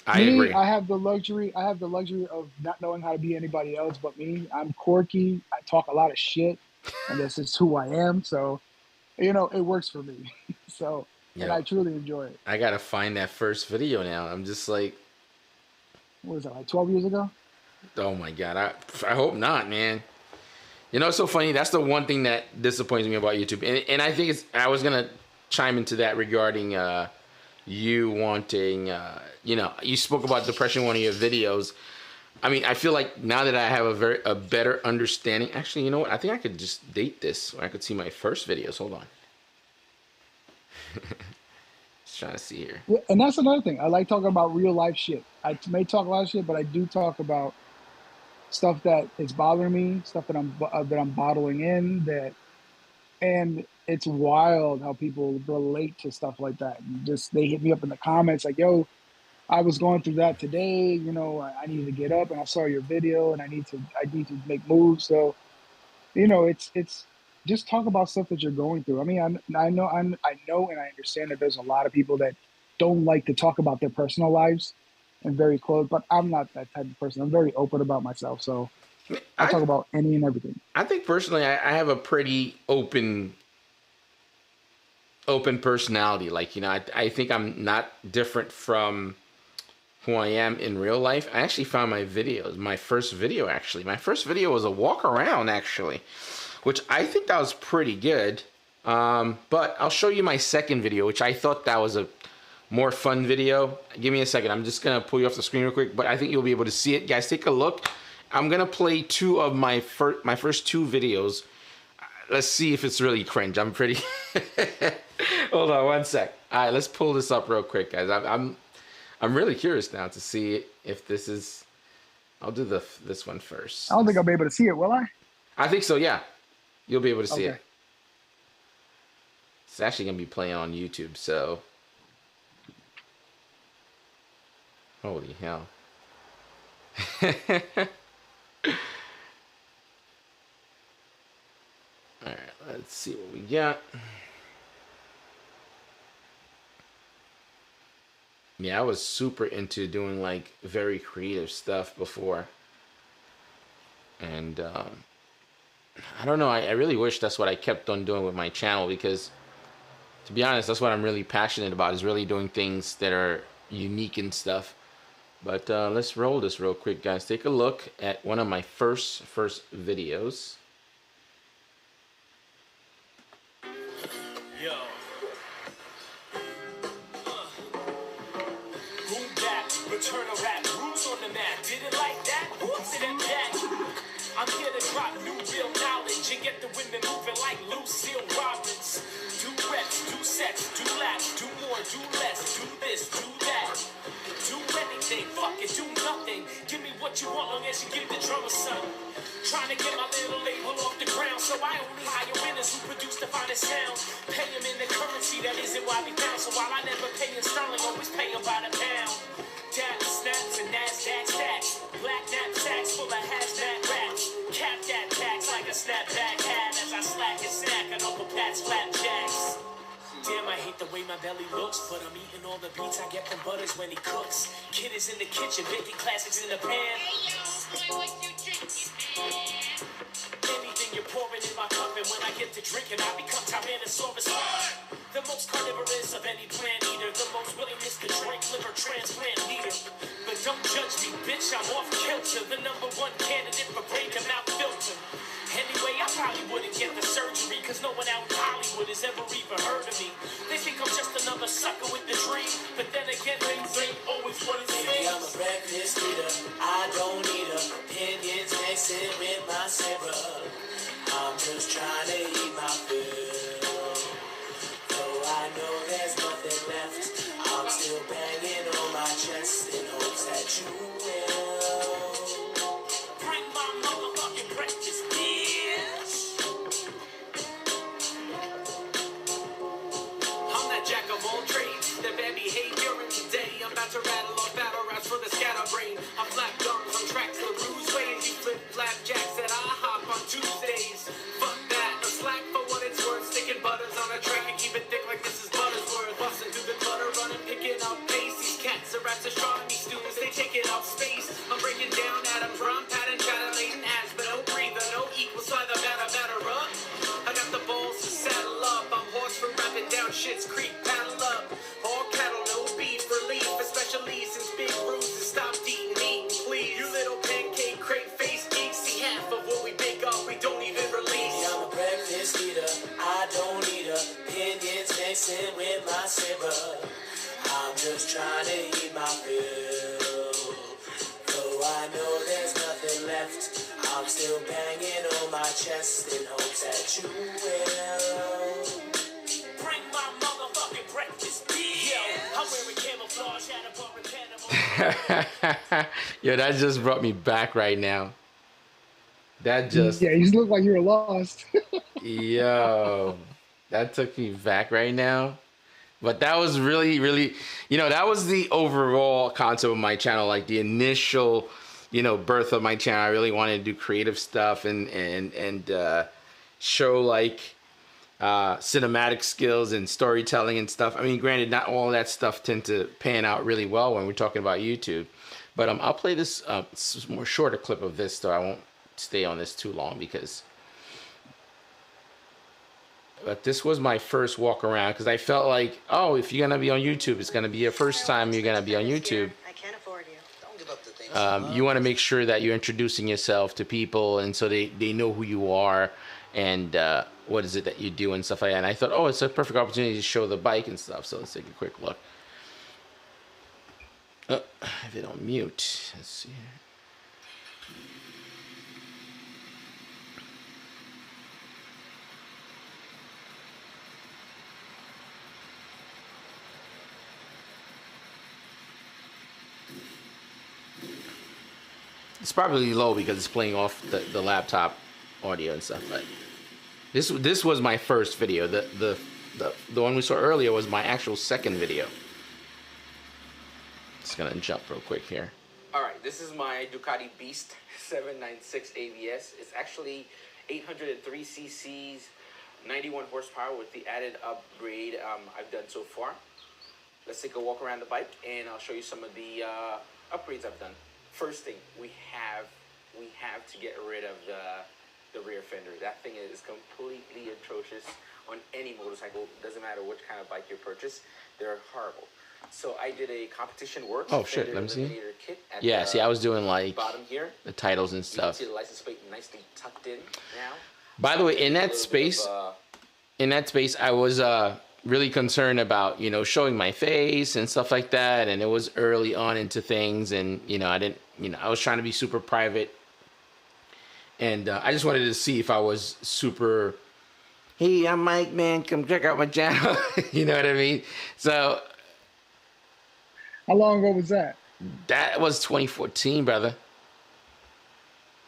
I agree. I have the luxury of not knowing how to be anybody else but me. I'm quirky. I talk a lot of shit, and this is who I am. So, you know, it works for me. So, and I truly enjoy it. I gotta find that first video now. I'm just like, what was that, like 12 years ago? Oh my God, I hope not, man. You know, it's so funny. That's the one thing that disappoints me about YouTube, and I think I was gonna chime into that regarding you wanting, you know, you spoke about depression in one of your videos. I mean, I feel like now that I have a better understanding. Actually, you know what? I think I could just date this. I could see my first videos. Hold on. Just trying to see here. Yeah, and that's another thing. I like talking about real life shit. I may talk a lot of shit, but I do talk about stuff that is bothering me, stuff that I'm bottling in. And it's wild how people relate to stuff like that. And just they hit me up in the comments like, "Yo, I was going through that today. You know, I need to get up, and I saw your video, and I need to make moves." So, you know, it's just talk about stuff that you're going through. I mean, I know and I understand that there's a lot of people that don't like to talk about their personal lives and very close, but I'm not that type of person. I'm very open about myself, so I talk about any and everything. I think personally, I have a pretty open personality. Like, you know, I think I'm not different from who I am in real life. I actually found my first video was a walk around, actually, which I think that was pretty good. But I'll show you my second video, which I thought that was a more fun video. Give me a second. I'm just going to pull you off the screen real quick, but I think you'll be able to see it. Guys, take a look. I'm going to play two of my first two videos. let's see if it's really cringe. I'm pretty. Hold on one sec. All right, let's pull this up real quick, guys. I'm really curious now to see if this is. I'll do this one first. I don't think I'll be able to see it, will I? I think so. Yeah, you'll be able to see Okay. it. It's actually gonna be playing on YouTube, so. Holy hell. All right, let's see what we got. Yeah, I was super into doing like very creative stuff before. And I don't know, I really wish that's what I kept on doing with my channel, because to be honest, that's what I'm really passionate about, is really doing things that are unique and stuff. But let's roll this real quick, guys. Take a look at one of my first videos. Yo. Boom back, return a rap, rules on the map. Didn't like that? Whoops, it and back. I'm here to drop new real knowledge and get the women moving like Lucille Roberts. Do reps, do sets, do laps, do more, do less, do this, do that. Do anything, fuck it, do nothing. Give me what you want, long as you give the drummer something. Trying to get my little label off the ground, so I only hire winners who produce the finest sound. Pay them in the currency that isn't widely found. So while I never pay in sterling, always pay them by the pound. Dap snaps and NASDAQ stacks. Black knapsacks full of hazmat rats. Cap that tax like a snapback hat as I slack and snack on Uncle Pat's flapjacks. Damn, I hate the way my belly looks, but I'm eating all the beats I get from Butters when he cooks. Kid is in the kitchen, baking classics in the pan. Hey yo, boy, what you drinking, man? Anything you're pouring in my cup, and when I get to drinking, I become Tyrannosaurus. The most carnivorous of any plant eater, the most willingness to drink liver transplant leader. But don't judge me, bitch, I'm off kilter. The #1 candidate for break and mouth filter. Anyway, I probably wouldn't get the surgery, cause no one out in Hollywood has ever even heard of me. They think I'm just another sucker with the dream, but then again, things ain't always what it seems. I'm a breakfast eater, I don't need opinions mixing with my syrup. I'm just trying to eat my food. Though I know there's nothing left, I'm still banging on my chest in hopes that you will. Bring my motherfucking breakfast, bitch. I'm that jack of all trades, the bad behavior in today. I'm about to rattle off battle raps for the scatterbrain. I'm flat gums on tracks the bruise ways. You flip flapjacks that I hop on Tuesdays. Fuck that, no slack for what it's worth. Sticking butters on a track and keep it thick like this is Buttersworth. Busting through the clutter, running, picking up pace. These cats are astronomy students, they taking up space. I'm breaking down atoms, rhyme pattern, chatter, latent asthma, no breather, no equals, either batter up. I got the balls to saddle up. I'm horse for rapping down Shit's Creek, paddle up. All cattle, no beef relief, especially since Big Bruises stopped eating meat. Please, you little pancake crate face geeks, see half of what we bake up, we don't even release. Yeah, I'm a breakfast eater, I don't need opinions mixing with my syrup. I'm just trying to eat my fill. Though I know there's nothing left, I'm still banging on my chest in hopes that you will. Bring my motherfucking breakfast, bitch. Yo, I'm wearing camouflage hat above a cannibal. Yo, that just brought me back right now. That just, Yeah, you just look like you were lost. yo, that took me back right now. But that was really, really, that was the overall concept of my channel, like the initial, birth of my channel. I really wanted to do creative stuff and show like cinematic skills and storytelling and stuff. I mean, granted, not all that stuff tend to pan out really well when we're talking about YouTube. But I'll play this more shorter clip of this, so I won't stay on this too long because. But this was my first walk around because I felt like, oh, if you're gonna be on YouTube, it's gonna be your first time you're gonna be on YouTube. I can't afford you. Don't give up the things You want to make sure that you're introducing yourself to people, and so they know who you are and what is it that you do and stuff like that. And I thought, oh, it's a perfect opportunity to show the bike and stuff. So let's take a quick look. Have it on mute. Let's see here. It's probably low because it's playing off the laptop audio and stuff. But this was my first video. The one we saw earlier was my actual second video. Just gonna jump real quick here. All right, this is my Ducati Beast 796 ABS. It's actually 803 cc's, 91 horsepower with the added upgrade I've done so far. Let's take a walk around the bike and I'll show you some of the upgrades I've done. First thing, we have to get rid of the rear fender. That thing is completely atrocious on any motorcycle. Doesn't matter which kind of bike you purchase, they're horrible. So I did a competition work. Oh shit, let me see. Kit at Yeah, see, I was doing like bottom here. the titles and You can stuff. see the license plate nicely tucked in now. By the way, in that A little space, I was really concerned about, you know, showing my face and stuff like that. And it was early on into things, and I was trying to be super private, and I just wanted to see if I was super. Hey, I'm Mike, man. Come check out my channel. You know what I mean? So How long ago was that? that was 2014, brother.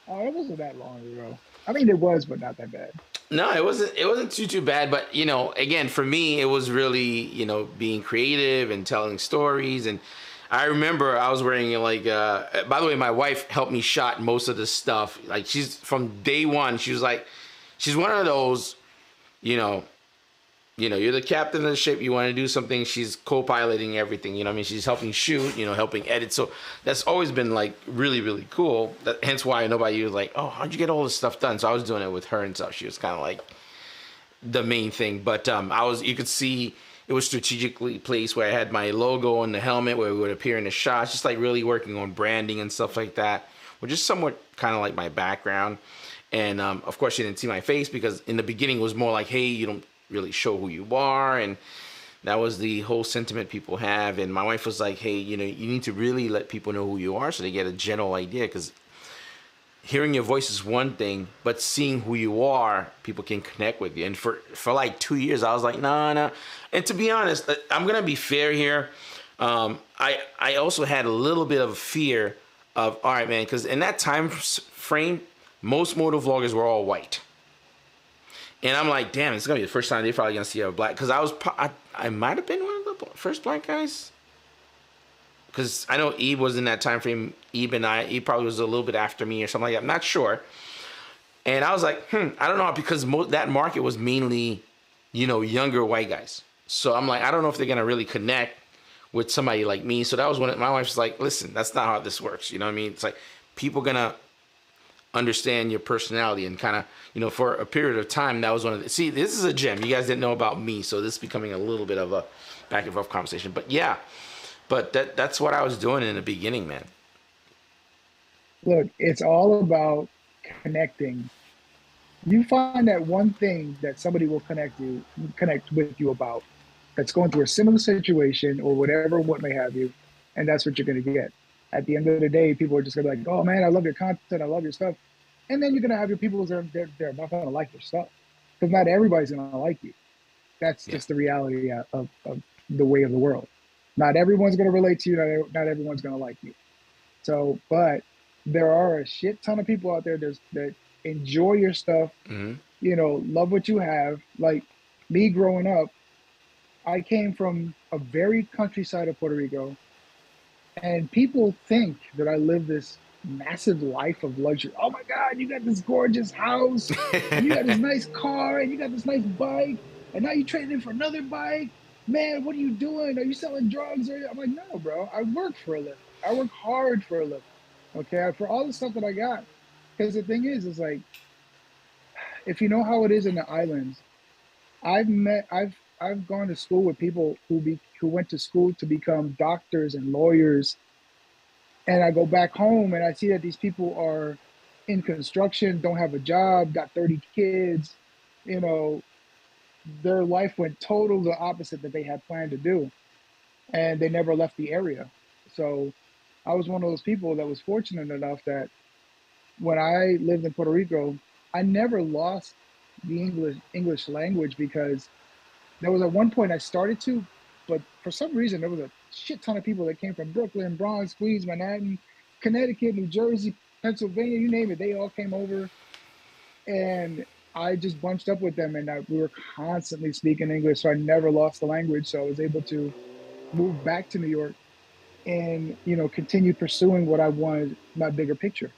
Oh, it wasn't that long ago. I mean, it was, but not that bad. No, it wasn't too bad, but you know, again, for me, it was really, you know, being creative and telling stories. And I remember I was wearing like, by the way, my wife helped me shot most of the stuff. Like, she's from day one, she was like, she's one of those, you know, you're the captain of the ship, you want to do something, she's co-piloting everything, you know what I mean? She's helping shoot, you know, helping edit. So that's always been like really, really cool. Hence why nobody was like, oh, how'd you get all this stuff done? So I was doing it with her and stuff. She was kind of like the main thing. But you could see it was strategically placed where I had my logo on the helmet where it would appear in the shots, just like really working on branding and stuff like that, which is somewhat kind of like my background. And of course, you didn't see my face because in the beginning it was more like, hey, you don't really show who you are, and that was the whole sentiment people have. And my wife was like, hey, you know, you need to really let people know who you are so they get a general idea, because hearing your voice is one thing, but seeing who you are, people can connect with you. And for like 2 years I was like, nah. And to be honest, I'm gonna be fair here, I also had a little bit of fear of, all right, man, because in that time frame most motor vloggers were all white. And I'm like, damn, it's gonna be the first time they're probably gonna see a black. Because I might have been one of the first black guys. Because I know Ebe was in that time frame. Ebe probably was a little bit after me or something like that. I'm not sure. And I was like, I don't know, because that market was mainly, you know, younger white guys. So I'm like, I don't know if they're gonna really connect with somebody like me. So that was when my wife's like, listen, that's not how this works. You know what I mean? It's like people gonna understand your personality, and kind of, you know, for a period of time, that was one of the, see, this is a gem. You guys didn't know about me, so this is becoming a little bit of a back and forth conversation. But yeah, but that's what I was doing in the beginning, man. Look, it's all about connecting. You find that one thing that somebody will connect with you about, that's going through a similar situation or whatever, what may have you, and that's what you're going to get. At the end of the day, people are just gonna be like, oh man, I love your content, I love your stuff. And then you're gonna have your people that they're not gonna like your stuff. Because not everybody's gonna like you. That's just the reality of the way of the world. Not everyone's gonna relate to you, not everyone's gonna like you. So, but there are a shit ton of people out there that enjoy your stuff, you know, love what you have. Like me growing up, I came from a very countryside of Puerto Rico. And people think that I live this massive life of luxury. Oh my God, you got this gorgeous house, and you got this nice car, and you got this nice bike, and now you trading in for another bike. Man, what are you doing? Are you selling drugs? I'm like, no, bro. I work for a living. I work hard for a living. Okay, for all the stuff that I got. Because the thing is like, if you know how it is in the islands, I've gone to school with people who went to school to become doctors and lawyers, and I go back home and I see that these people are in construction, don't have a job, got 30 kids, you know, their life went total the opposite that they had planned to do, and they never left the area. So I was one of those people that was fortunate enough that when I lived in Puerto Rico, I never lost the English language, because there was at one point I started to, but for some reason there was a shit ton of people that came from Brooklyn, Bronx, Queens, Manhattan, Connecticut, New Jersey, Pennsylvania, you name it. They all came over, and I just bunched up with them, and we were constantly speaking English, so I never lost the language. So I was able to move back to New York and continue pursuing what I wanted, my bigger picture.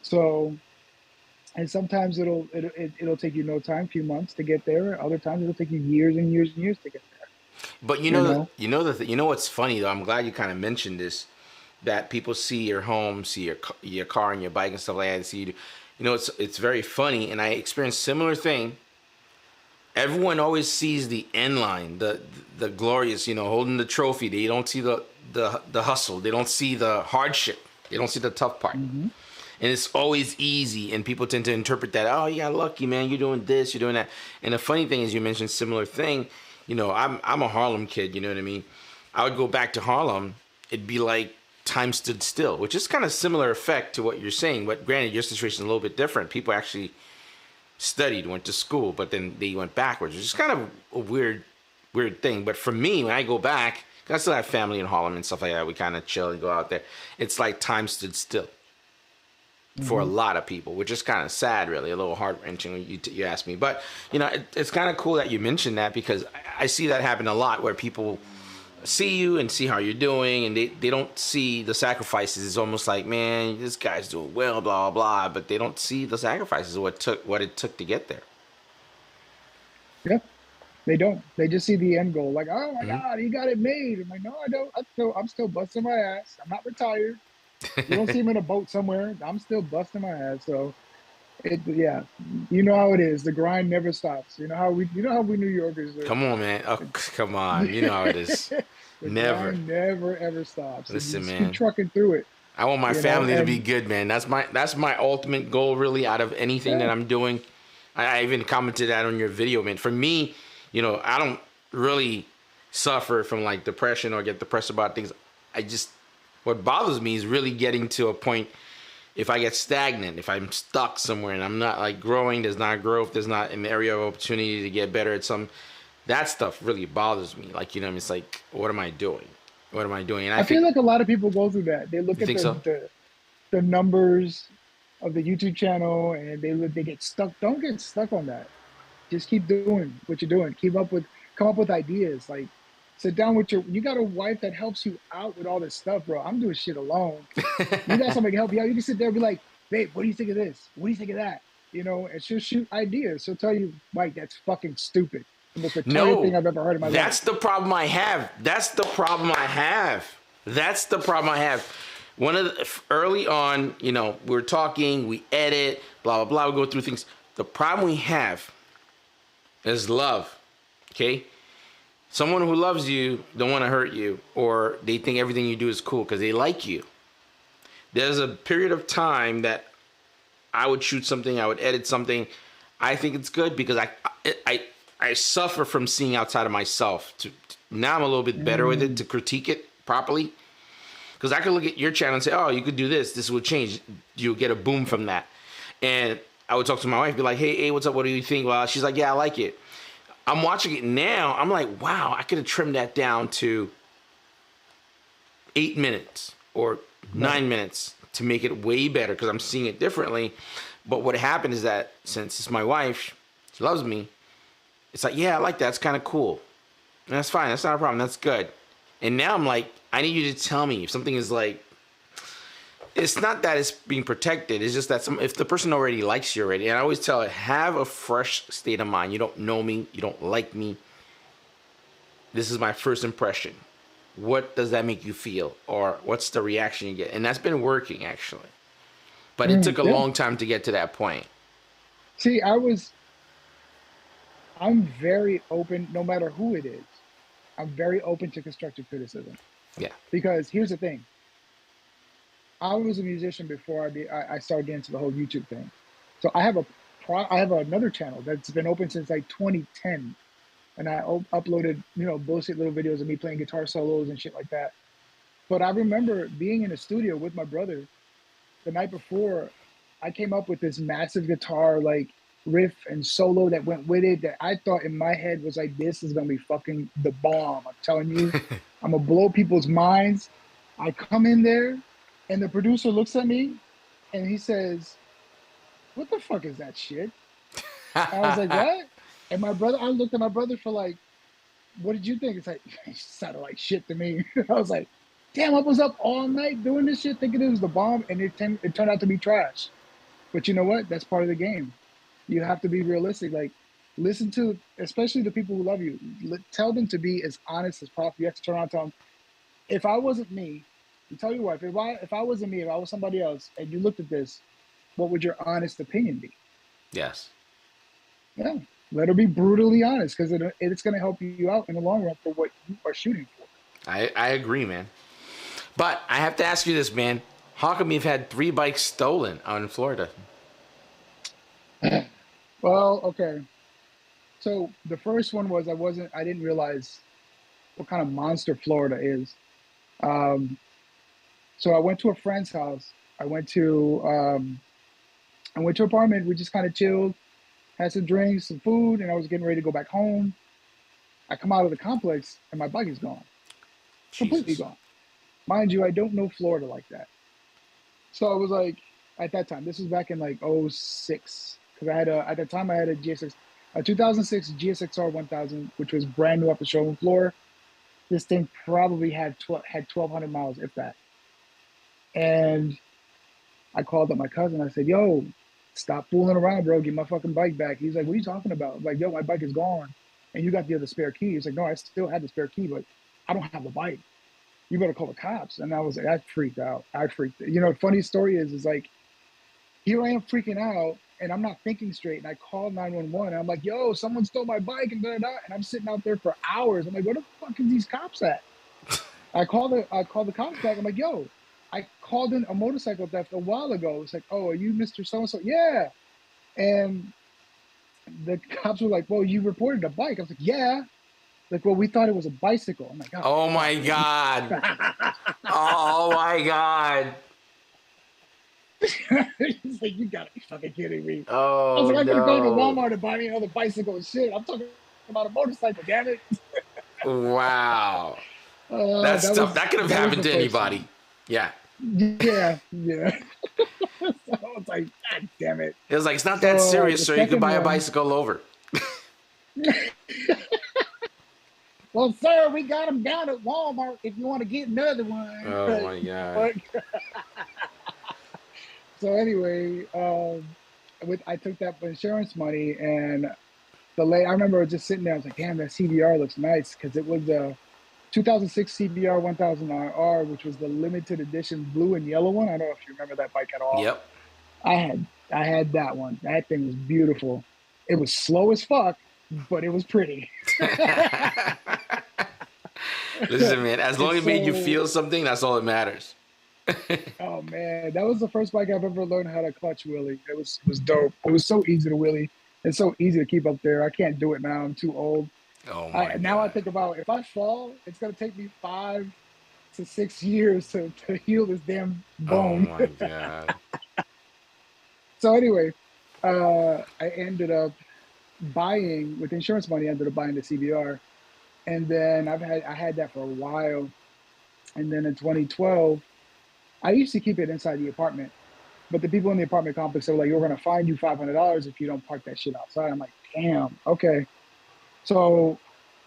So, and sometimes it'll take you no time, few months to get there. Other times it'll take you years and years and years to get there. But you know what's funny though. I'm glad you kind of mentioned this. That people see your home, see your car and your bike and stuff like that. And see it's very funny, and I experienced similar thing. Everyone always sees the end line, the glorious, holding the trophy. They don't see the hustle. They don't see the hardship. They don't see the tough part. Mm-hmm. And it's always easy, and people tend to interpret that, oh, you got lucky, man, you're doing this, you're doing that. And the funny thing is, you mentioned similar thing. I'm a Harlem kid, you know what I mean? I would go back to Harlem, it'd be like time stood still, which is kind of similar effect to what you're saying. But granted, your situation is a little bit different. People actually studied, went to school, but then they went backwards, which is kind of a weird thing. But for me, when I go back, 'cause I still have family in Harlem and stuff like that, we kind of chill and go out there. It's like time stood still. For a lot of people, which is kind of sad, really, a little heart-wrenching when you ask me. But, it's kind of cool that you mentioned that, because I see that happen a lot, where people see you and see how you're doing, and they don't see the sacrifices. It's almost like, man, this guy's doing well, blah, blah, blah, but they don't see the sacrifices of what it took to get there. Yeah, they don't. They just see the end goal, like, oh my God, he got it made. I'm like, no, I don't. I'm still busting my ass. I'm not retired. You don't see him in a boat somewhere. I'm still busting my ass. So, you know how it is. The grind never stops. You know how we New Yorkers are. Come on, man. Oh, come on. You know how it is. Never ever stops. Listen, man. man. Keep trucking through it. I want my family to be good, man. That's my ultimate goal, really, out of anything that I'm doing. I even commented that on your video, man. For me, I don't really suffer from like depression or get depressed about things. What bothers me is really getting to a point, if I get stagnant, if I'm stuck somewhere and I'm not like growing, there's not growth, there's not an area of opportunity to get better at that stuff really bothers me. Like, it's like, what am I doing? What am I doing? And I feel like a lot of people go through that. They look at the numbers of the YouTube channel and they get stuck. Don't get stuck on that. Just keep doing what you're doing. Come up with ideas. Like, sit down with you got a wife that helps you out with all this stuff, bro. I'm doing shit alone. You got somebody to help you out. You can sit there and be like, babe, what do you think of this? What do you think of that? And she'll shoot ideas. She'll tell you, Mike, that's fucking stupid. The most retarded thing I've ever heard in my life. That's the problem I have. Early on, we're talking, we edit, blah, blah, blah, we go through things. The problem we have is love, okay? Someone who loves you don't want to hurt you, or they think everything you do is cool because they like you. There's a period of time that I would shoot something, I would edit something. I think it's good because I suffer from seeing outside of myself. Now I'm a little bit better with it to critique it properly. Because I could look at your channel and say, oh, you could do this. This would change. You'll get a boom from that. And I would talk to my wife, be like, hey, what's up? What do you think? Well, she's like, yeah, I like it. I'm watching it now. I'm like, wow, I could have trimmed that down to 8 minutes or 9 minutes to make it way better because I'm seeing it differently. But what happened is that since it's my wife, she loves me, it's like, yeah, I like that. It's kind of cool. And that's fine. That's not a problem. That's good. And now I'm like, I need you to tell me if something is like, it's not that it's being protected. It's just that if the person already likes you already, and I always tell her, have a fresh state of mind. You don't know me. You don't like me. This is my first impression. What does that make you feel? Or what's the reaction you get? And that's been working, actually. But it took a long time to get to that point. See, I'm very open, no matter who it is. I'm very open to constructive criticism. Yeah. Because here's the thing. I was a musician before I started getting into the whole YouTube thing. So I have another channel that's been open since like 2010. And I uploaded, bullshit little videos of me playing guitar solos and shit like that. But I remember being in a studio with my brother the night before. I came up with this massive guitar like riff and solo that went with it that I thought in my head was like, this is gonna be fucking the bomb. I'm telling you, I'm gonna blow people's minds. I come in there and the producer looks at me And he says, "What the fuck is that shit?" I was like, "What?" And I looked at my brother for like, "What did you think?" It's like, it sounded like shit to me. I was like, "Damn, I was up all night doing this shit thinking it was the bomb, and it turned out to be trash." But you know what? That's part of the game. You have to be realistic. Like, listen to, especially the people who love you. Tell them to be as honest as possible. You have to turn around and tell them, if I wasn't me, and tell your wife, if I wasn't me, if I was somebody else, and you looked at this, what would your honest opinion be? Yes. Yeah, let her be brutally honest, because it's going to help you out in the long run for what you are shooting for. I agree, man. But I have to ask you this, man. How come you've had 3 bikes stolen out in Florida? Well, okay. So the first one was I didn't realize what kind of monster Florida is. So I went to a friend's house. I went to an apartment. We just kind of chilled, had some drinks, some food, and I was getting ready to go back home. I come out of the complex and my bike is gone, completely Jesus. gone. Mind you, I don't know Florida like that. So I was like, at that time, this was back in like '06, because at that time I had a 2006 GSXR 1000, which was brand new off the showroom floor. This thing probably had 1,200 miles, if that. And I called up my cousin. I said, "Yo, stop fooling around, bro. Get my fucking bike back." He's like, "What are you talking about?" I'm like, "Yo, my bike is gone, and you got the other spare key." He's like, "No, I still had the spare key, but I don't have the bike. You better call the cops." And I was like, I freaked out. You know, funny story is like, here I am freaking out, and I'm not thinking straight. And I called 911. And I'm like, "Yo, someone stole my bike," and da da. And I'm sitting out there for hours. I'm like, "Where the fuck is these cops at?" I called the cops back. I'm like, "Yo, I called in a motorcycle theft a while ago." It's like, "Oh, are you Mr. So and so?" "Yeah." And the cops were like, "Well, you reported a bike." I was like, "Yeah." Like, "Well, we thought it was a bicycle." I'm like, "Oh, Oh my God. Oh my God. He's like, "You gotta be fucking kidding me." I was Oh like, "I could have gone to no. Walmart and buy me another bicycle and shit. I'm talking about a motorcycle, damn it." Wow. That's tough. That could have that was happened the to first anybody. one. Yeah. Yeah, yeah. So I was like, "God damn it." It was like, it's not that So serious, the sir. You could second buy a one, bicycle over. "Well, sir, we got them down at Walmart if you want to get another one." Oh my God. But so anyway, I took that insurance money, and I remember just sitting there. I was like, "Damn, that CBR looks nice," because it was a 2006 CBR 1000RR, which was the limited edition blue and yellow one. I don't know if you remember that bike at all. Yep. I had that one. That thing was beautiful. It was slow as fuck, but it was pretty. Listen, man, as long as it made you feel something, that's all that matters. Oh man, that was the first bike I've ever learned how to clutch wheelie. It was dope. It was so easy to wheelie. It's so easy to keep up there. I can't do it now. I'm too old. Oh my Now I God. think about, if I fall, it's gonna take me 5 to 6 years to heal this damn Oh bone. my God. So anyway, I ended up buying, with insurance money. I ended up buying the CBR, and then I had that for a while, and then in 2012, I used to keep it inside the apartment, but the people in the apartment complex were like, "We're gonna fine you $500 if you don't park that shit outside." I'm like, "Damn, okay." So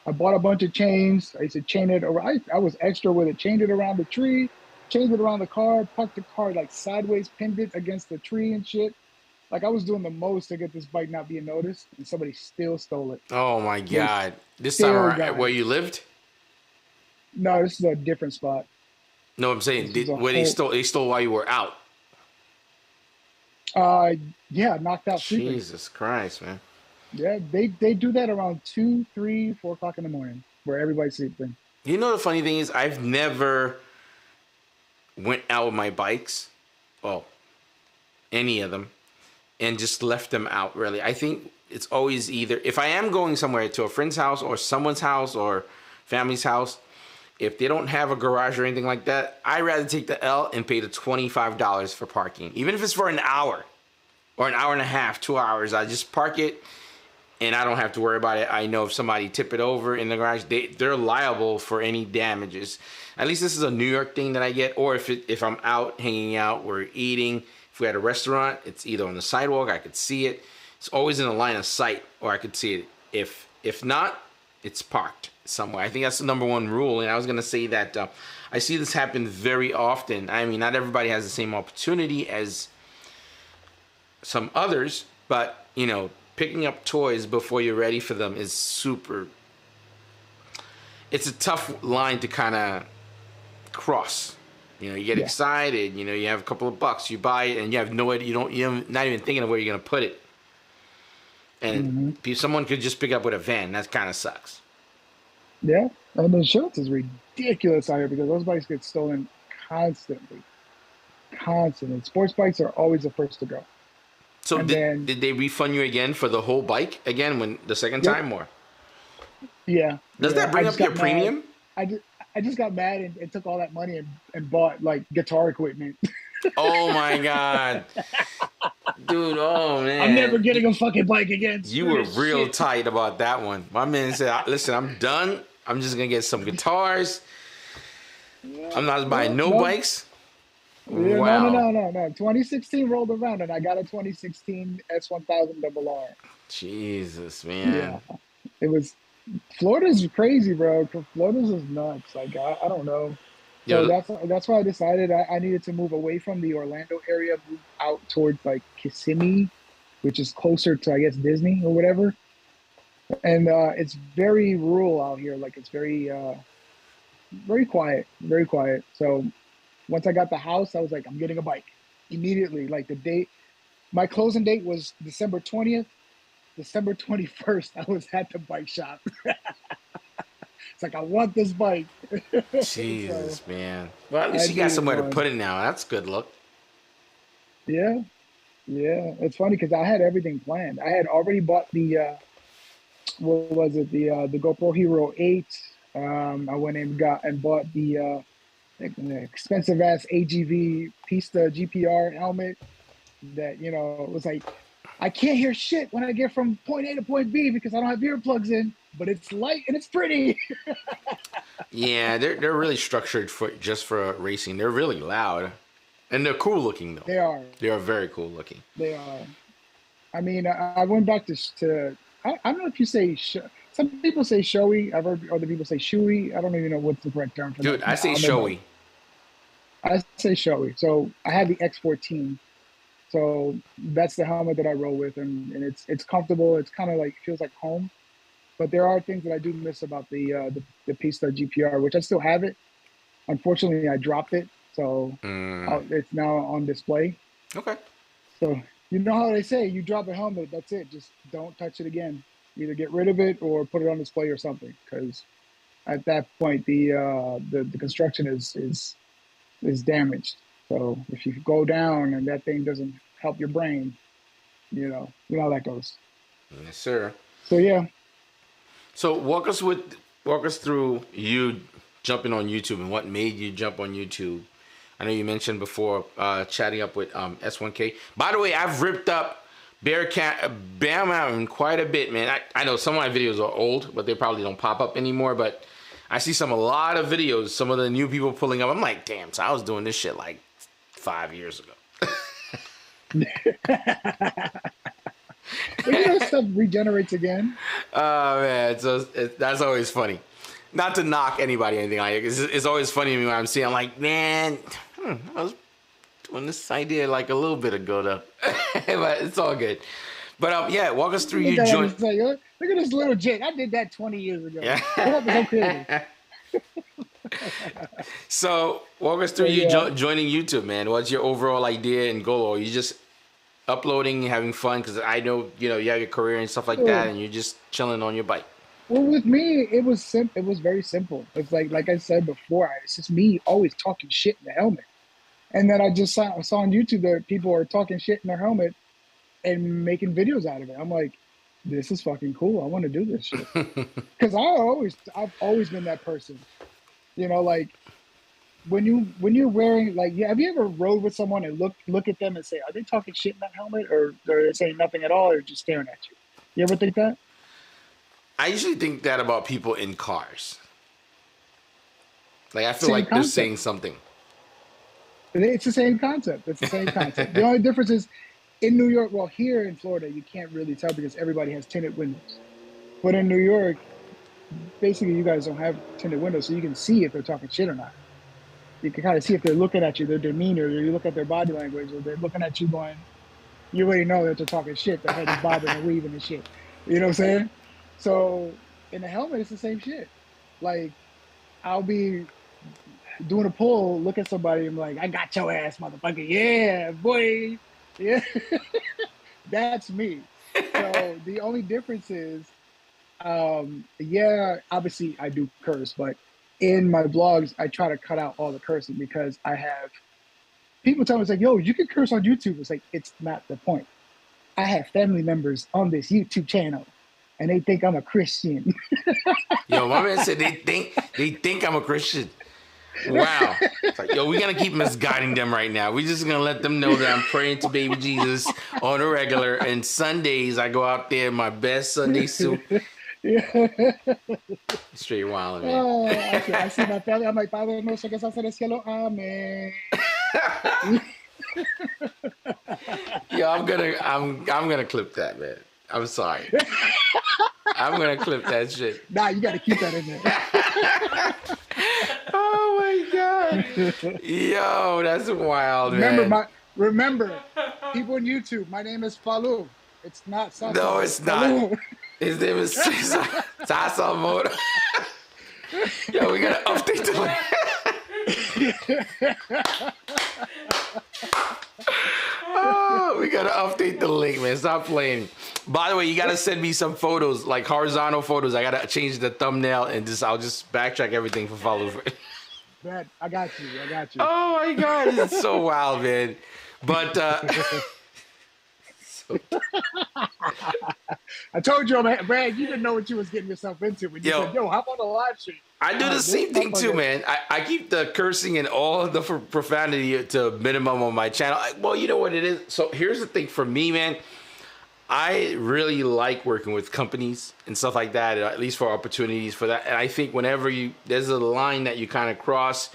I bought a bunch of chains. I used to chain it around. I was extra with it. Chained it around the tree, chained it around the car, parked the car like sideways, pinned it against the tree and shit. Like, I was doing the most to get this bike not being noticed, and somebody still stole it. Oh my They God. This time still around, got where it. you lived? No, this is a different spot. No, I'm saying, This is a where they whole. stole while you were out. Yeah, knocked out sleeping. Jesus Christ, man. Yeah, they do that around 2, 3, 4 o'clock in the morning, where everybody's sleeping. You know, the funny thing is, I've never went out with my bikes, well, any of them, and just left them out, really. I think it's always either, if I am going somewhere to a friend's house or someone's house or family's house, if they don't have a garage or anything like that, I'd rather take the L and pay the $25 for parking. Even if it's for an hour or an hour and a half, 2 hours, I just park it and I don't have to worry about it. I know if somebody tip it over in the garage, they're liable for any damages. At least this is a New York thing that I get. Or if I'm out hanging out, we're eating, If we had a restaurant, it's either on the sidewalk, I could see it. It's always in a line of sight, or I could see it. If not, it's parked somewhere. I think that's the number one rule. And I was gonna say that I see this happen very often. I mean, not everybody has the same opportunity as some others, but you know, picking up toys before you're ready for them is super. It's a tough line to kind of cross. You know, you get excited. You know, you have a couple of bucks, you buy it, and you have no idea. You're not even thinking of where you're gonna put it. And someone could just pick up with a van. That kind of sucks. Yeah, and the insurance is ridiculous out here because those bikes get stolen constantly. Constantly. Sports bikes are always the first to go. So did they refund you again for the whole bike again when the second time, or? Yeah. Does that bring up your premium? I just got mad and took all that money and bought like guitar equipment. Oh my god. Dude, oh man. I'm never getting a fucking bike again. You were real tight about that one. My man said, listen, I'm done. I'm just gonna get some guitars. I'm not buying no bikes. Yeah, Wow. No. 2016 rolled around and I got a 2016 S1000RR. Jesus, man. Yeah. It was Florida's crazy, bro. Florida's is nuts. Like I don't know. So that's why I decided I needed to move away from the Orlando area, move out towards like Kissimmee, which is closer to I guess Disney or whatever. And it's very rural out here. Like it's very quiet, very quiet. So once I got the house, I was like, I'm getting a bike immediately. Like the date, my closing date was December 20th. December 21st, I was at the bike shop. It's like, I want this bike. Jesus, so, man. Well, at least you got somewhere to put it now. That's good look. Yeah. Yeah. It's funny because I had everything planned. I had already bought the, what was it? The GoPro Hero 8. I went and bought the expensive ass AGV Pista GPR helmet that, you know, it was like, I can't hear shit when I get from point A to point B because I don't have earplugs in, but it's light and it's pretty. Yeah, they're really structured just for racing. They're really loud, and they're cool looking though. They are. They are very cool looking. They are. I mean, I went back to I don't know if you say some people say showy. I've heard other people say shoey. I don't even know what's the correct term for that. Dude, I say showy. I say showy. So I had the X14. So that's the helmet that I roll with, and it's comfortable. It's kind of like feels like home. But there are things that I do miss about the Pista GPR, which I still have it. Unfortunately, I dropped it, so it's now on display. Okay. So you know how they say, you drop a helmet, that's it. Just don't touch it again. Either get rid of it or put it on display or something, because at that point the construction is damaged. So if you go down and that thing doesn't help your brain, you know how that goes. Yes, sir. So yeah. So walk us through you jumping on YouTube and what made you jump on YouTube. I know you mentioned before chatting up with S1K. By the way, I've ripped up Bear Mountain quite a bit, man. I know some of my videos are old, but they probably don't pop up anymore. But I see a lot of videos, some of the new people pulling up. I'm like, damn, so I was doing this shit like 5 years ago. That stuff regenerates again. Oh man, so that's always funny. Not to knock anybody or anything like it. It's always funny to me when I'm seeing. I'm like, man, I was doing this idea like a little bit ago though, but it's all good. But yeah, walk us through you join. Like, look at this little jig. I did that 20 years ago. Yeah. So walk us through joining YouTube, man. What's your overall idea and goal? Or you just uploading, having fun? Because I know you have your career and stuff like that, and you're just chilling on your bike. Well, with me, it was very simple. It's like I said before, it's just me always talking shit in the helmet. And then I just saw on YouTube that people are talking shit in their helmet and making videos out of it. I'm like, this is fucking cool. I want to do this shit. Because I've always been that person. Like when you're wearing, like, have you ever rode with someone and look at them and say, are they talking shit in that helmet, or they're saying nothing at all, or just staring at you? You ever think that? I usually think that about people in cars. Like, I feel like they're saying something. It's the same concept. It's the same concept. The only difference is in New York, well, here in Florida, you can't really tell because everybody has tinted windows. But in New York, basically, you guys don't have tinted windows, so you can see if they're talking shit or not. You can kind of see if they're looking at you, their demeanor, or you look at their body language, or they're looking at you going, you already know that they're talking shit. Their head is bobbing and weaving and shit. You know what I'm saying? So in the helmet, it's the same shit. Like, I'll be doing a pull, look at somebody, and I'm like, I got your ass, motherfucker. Yeah, boy. Yeah. That's me. So the only difference is, yeah, obviously I do curse, but in my vlogs, I try to cut out all the cursing because I have people tell me, it's like, yo, you can curse on YouTube. It's like, it's not the point. I have family members on this YouTube channel and they think I'm a Christian. Yo, my man said they think I'm a Christian. Wow. It's like, yo, we're going to keep misguiding them right now. We're just going to let them know that I'm praying to baby Jesus on a regular. And Sundays, I go out there in my best Sunday suit. Yeah. Straight wild, man. Oh, I see my family. I'm like, Padre nuestro que estás en el cielo. Amen. Yo, I'm gonna clip that, man. I'm sorry. I'm gonna clip that shit. Nah, you got to keep that in there. Oh my god. Yo, that's wild, man. Remember, people on YouTube, my name is Falu. It's not Sasa. No, it's Falu. not. His name is Sasa Moto. Yo, we gotta update the Oh, we gotta update the link, man. Stop playing. By the way, you gotta send me some photos, like horizontal photos. I gotta change the thumbnail and I'll just backtrack everything for follow. Man, I got you. Oh my god, it's so wild, man. But I told you, man, Brad, you didn't know what you was getting yourself into when you said, yo, how about a live stream? I do the same thing too, man. I keep the cursing and all the profanity to minimum on my channel. Well, you know what it is? So here's the thing for me, man. I really like working with companies and stuff like that, at least for opportunities for that. And I think whenever there's a line that you kind of cross,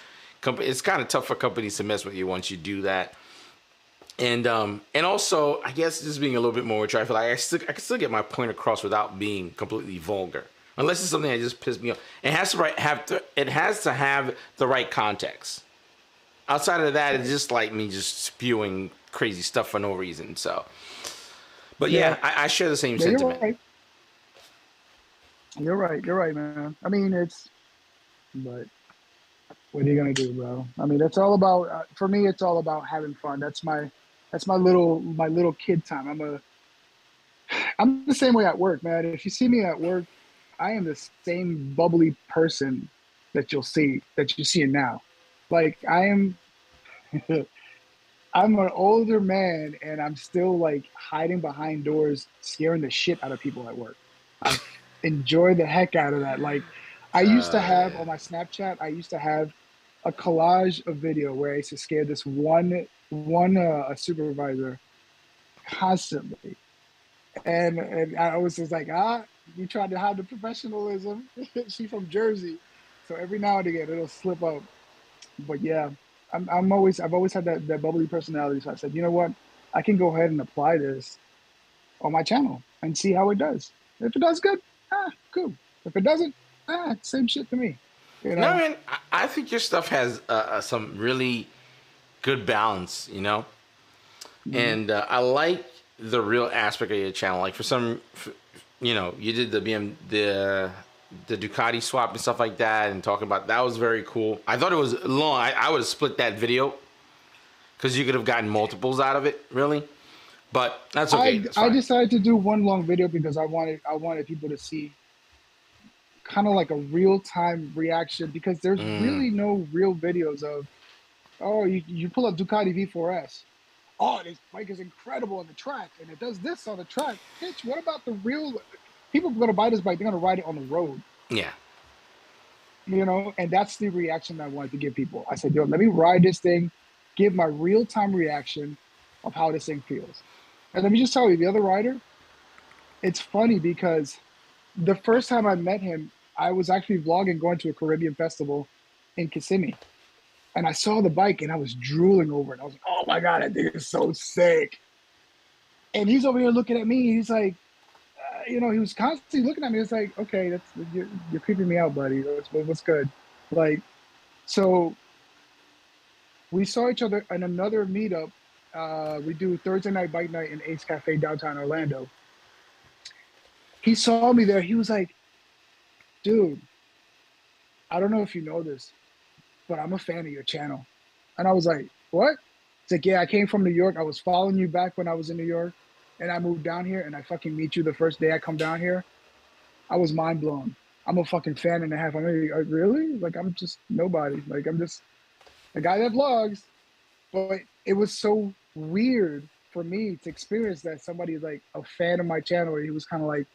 it's kind of tough for companies to mess with you once you do that. And also, I guess just being a little bit more trifling, like I can still get my point across without being completely vulgar, unless it's something that just pissed me off. It has to have the right context. Outside of that, it's just like me just spewing crazy stuff for no reason. So, but yeah, I share the same sentiment. You're right, man. I mean, but what are you gonna do, bro? I mean, it's all about for me. It's all about having fun. That's my little kid time. I'm the same way at work, man. If you see me at work, I am the same bubbly person that you see now. Like I'm an older man and I'm still like hiding behind doors, scaring the shit out of people at work. I enjoy the heck out of that. Like I used to have on my Snapchat, I used to have a collage of video where I used to scare this one supervisor constantly. And I was just like, you tried to hide the professionalism. She from Jersey. So every now and again it'll slip up. But yeah, I've always had that bubbly personality. So I said, you know what? I can go ahead and apply this on my channel and see how it does. If it does good, cool. If it doesn't, same shit to me. You know? No, man, I think your stuff has some really good balance, you know? Mm-hmm. And I like the real aspect of your channel. Like you did the Ducati swap and stuff like that and talking about that was very cool. I thought it was long. I would have split that video because you could have gotten multiples out of it, really. But that's okay. I decided to do one long video because I wanted people to see kind of like a real-time reaction, because there's really no real videos of, you pull up Ducati V4S. Oh, this bike is incredible on the track, and it does this on the track. Bitch, what about the real? People are going to buy this bike, they're going to ride it on the road. Yeah. You know, and that's the reaction I wanted to give people. I said, yo, let me ride this thing, give my real-time reaction of how this thing feels. And let me just tell you, the other rider, it's funny because the first time I met him, I was actually vlogging going to a Caribbean festival in Kissimmee. And I saw the bike and I was drooling over it. I was like, oh my God, that thing is so sick. And he's over here looking at me. He's like, he was constantly looking at me. It's like, okay, you're creeping me out, buddy. What's good? Like, so we saw each other in another meetup. We do Thursday night bike night in Ace Cafe downtown Orlando. He saw me there. He was like, dude, I don't know if you know this, but I'm a fan of your channel. And I was like, what? It's like, yeah, I came from New York. I was following you back when I was in New York. And I moved down here and I fucking meet you the first day I come down here. I was mind blown. I'm a fucking fan and a half. I'm like, really? Like, I'm just nobody. Like, I'm just a guy that vlogs. But it was so weird for me to experience that somebody like a fan of my channel. He was kind of like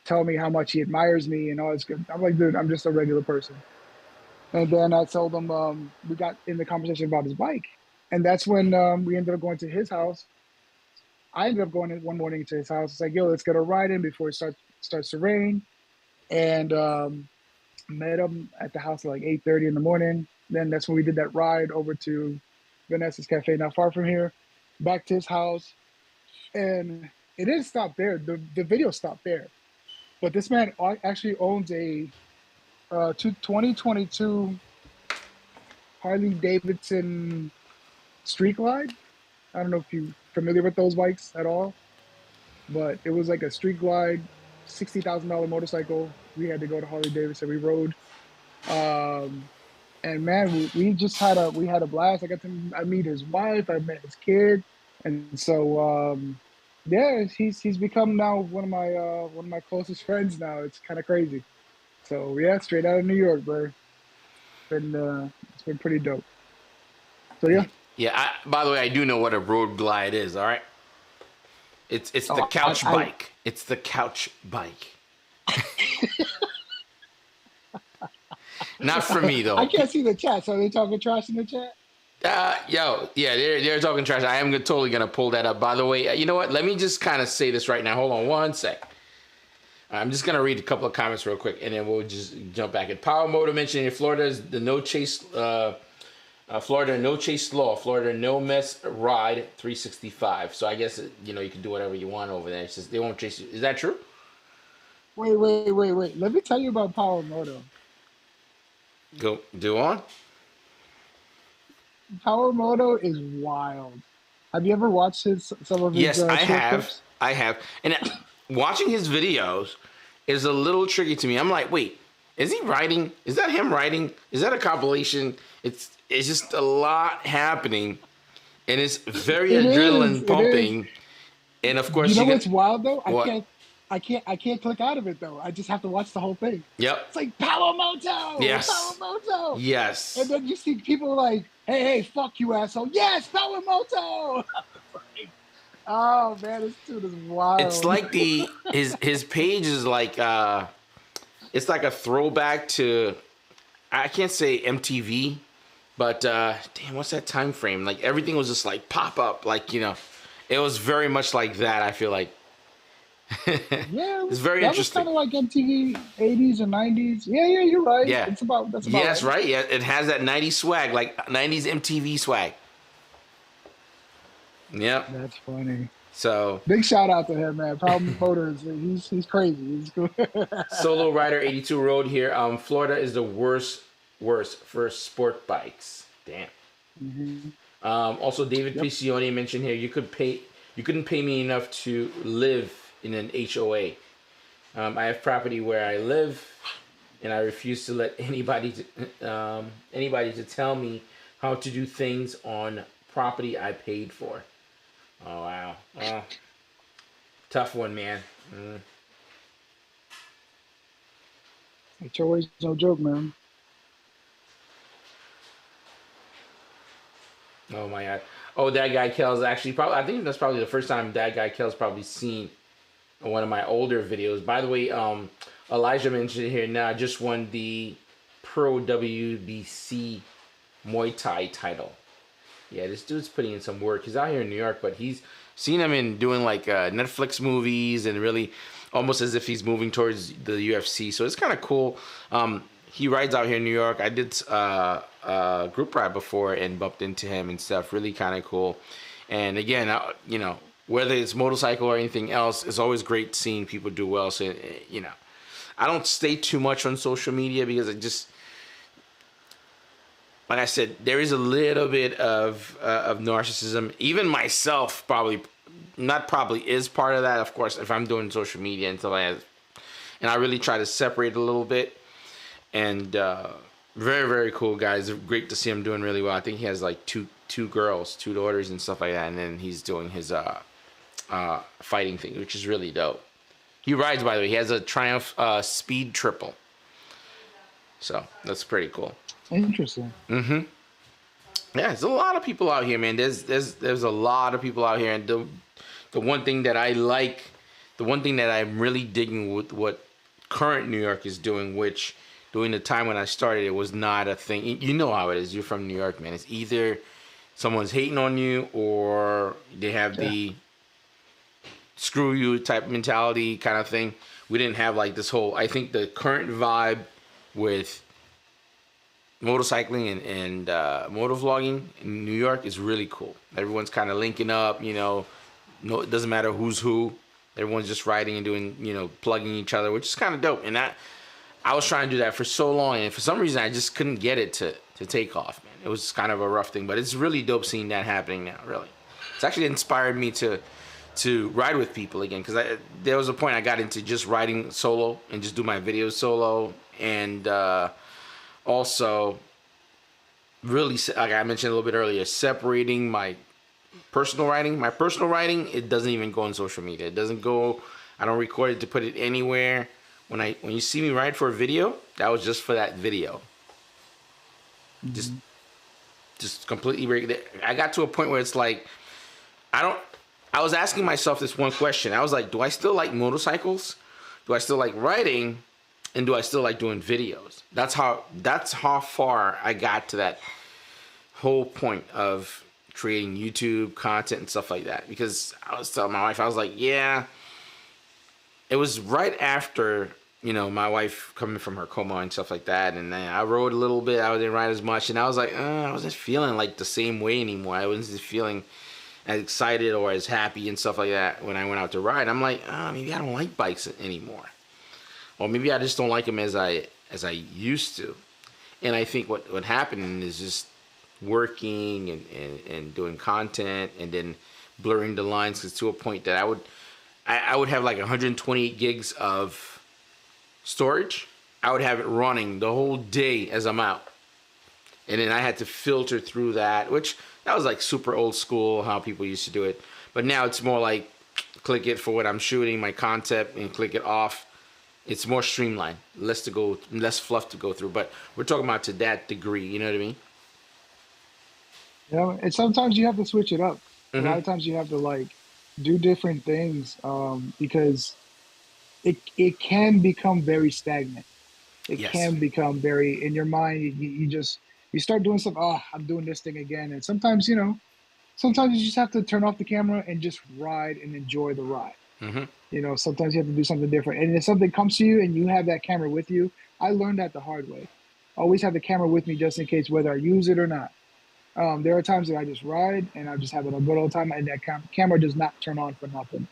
telling me how much he admires me and all this good. I'm like, dude, I'm just a regular person. And then I told him, we got in the conversation about his bike. And that's when we ended up going to his house. I ended up going in one morning to his house. It's like, yo, let's get a ride in before it starts to rain. And met him at the house at like 8:30 in the morning. Then that's when we did that ride over to Vanessa's Cafe, not far from here, back to his house. And it didn't stop there. The video stopped there. But this man actually owns a 2022 Harley Davidson Street Glide. I don't know if you're familiar with those bikes at all, but it was like a Street Glide, $60,000 motorcycle. We had to go to Harley Davidson. We rode, and man, we just had a blast. I meet his wife. I met his kid, and so yeah, he's become now one of my closest friends now. It's kind of crazy. So yeah, straight out of New York, bro. It's been pretty dope. So yeah. Yeah, by the way, I do know what a road glide is, all right? It's the couch bike. It's the couch bike. Not for me, though. I can't see the chat, so are they talking trash in the chat? Yeah, they're talking trash. I am totally going to pull that up. By the way, you know what? Let me just kind of say this right now. Hold on one sec. I'm just going to read a couple of comments real quick, and then we'll just jump back in. Power Motor mentioned in Florida is the no chase... Florida no chase law, Florida no mess ride 365. So I guess you can do whatever you want over there. It's just they won't chase you. Is that true? Wait. Let me tell you about Power Moto. Go on. Power Moto is wild. Have you ever watched some of his? Yes, I have. Clips? I have. And watching his videos is a little tricky to me. I'm like, wait, is he writing? Is that him writing? Is that a compilation? It's just a lot happening, and it's very adrenaline pumping. And of course, you know what's wild though? I can't click out of it though. I just have to watch the whole thing. Yep. It's like Power Moto. Yes. Power Moto. Yes. And then you see people like, hey, fuck you, asshole. Yes, Power Moto. Oh man, this dude is wild. It's like his page is like it's like a throwback to, I can't say MTV. But damn, what's that time frame? Like everything was just like pop up, like it was very much like that. I feel like. Yeah, it's very interesting. That was kind of like MTV 80s and 90s. Yeah, you're right. Yeah, that's about yes, right. Yeah, it has that 90s swag, like 90s MTV swag. Yep. That's funny. So big shout out to him, man. Power Motors, he's crazy. He's cool. Solo Rider 82 Road here. Florida is the worst for sport bikes. Damn. Mm-hmm. Also, David Piccioni mentioned here you couldn't pay me enough to live in an HOA. I have property where I live, and I refuse to let anybody to tell me how to do things on property I paid for. Oh wow, tough one, man. HOA's no joke, man. Oh my god. Oh, that guy Kel's actually I think that's probably the first time that guy Kel's probably seen one of my older videos. By the way, Elijah mentioned here now just won the Pro WBC Muay Thai title. Yeah, this dude's putting in some work. He's out here in New York, but he's seen him in doing like Netflix movies and really almost as if he's moving towards the UFC. So it's kind of cool. he rides out here in New York. I did a group ride before and bumped into him and stuff. Really kind of cool. And again, you know, whether it's motorcycle or anything else, it's always great seeing people do well. So, you know, I don't stay too much on social media because it just, like I said, there is a little bit of narcissism. Even myself is part of that. Of course, if I'm doing social media and I really try to separate a little bit. And very, very cool guys. Great to see him doing really well. I think he has like two daughters and stuff like that. And then he's doing his fighting thing, which is really dope. He rides, by the way. He has a Triumph Speed Triple. So that's pretty cool. Interesting. Mm-hmm. Yeah, there's a lot of people out here, man. There's a lot of people out here, and the one thing that I like, the one thing that I'm really digging with what current New York is doing, which during the time when I started, it was not a thing. You know how it is. You're from New York, man. It's either someone's hating on you or they have the screw you type mentality kind of thing. We didn't have like this whole, I think the current vibe with motorcycling and motovlogging in New York is really cool. Everyone's kind of linking up, you know, no, it doesn't matter who's who. Everyone's just riding and doing, you know, plugging each other, which is kind of dope. And I was trying to do that for so long, and for some reason I just couldn't get it to take off, man. It was kind of a rough thing, but it's really dope seeing that happening now, really. It's actually inspired me to ride with people again, because there was a point I got into just riding solo and just do my videos solo, and also really, like I mentioned a little bit earlier, separating my personal riding. My personal riding, it doesn't even go on social media. It doesn't go, I don't record it to put it anywhere. When you see me ride for a video, that was just for that video. Just completely break it. I got to a point where it's like, I was asking myself this one question. I was like, do I still like motorcycles? Do I still like riding? And do I still like doing videos? That's how far I got to that whole point of creating YouTube content and stuff like that. Because I was telling my wife, I was like, yeah. It was right after, you know, my wife coming from her coma and stuff like that. And then I rode a little bit. I didn't ride as much. And I was like, I wasn't feeling like the same way anymore. I wasn't feeling as excited or as happy and stuff like that when I went out to ride. I'm like, maybe I don't like bikes anymore. Or maybe I just don't like them as I used to. And I think what happened is just working and doing content and then blurring the lines, because to a point that I would have like 128 gigs of storage. I would have it running the whole day as I'm out. And then I had to filter through that, which that was like super old school, how people used to do it. But now it's more like click it for what I'm shooting, my concept, and click it off. It's more streamlined, less fluff to go through. But we're talking about to that degree, you know what I mean? Yeah, and sometimes you have to switch it up. A lot of times you have to like do different things because it can become very stagnant. It can become very, in your mind, you start doing stuff, I'm doing this thing again. And sometimes, you just have to turn off the camera and just ride and enjoy the ride. You know, sometimes you have to do something different. And if something comes to you and you have that camera with you, I learned that the hard way. Always have the camera with me just in case, whether I use it or not. There are times that I just ride and I'm just having a good old time, and that camera does not turn on for nothing.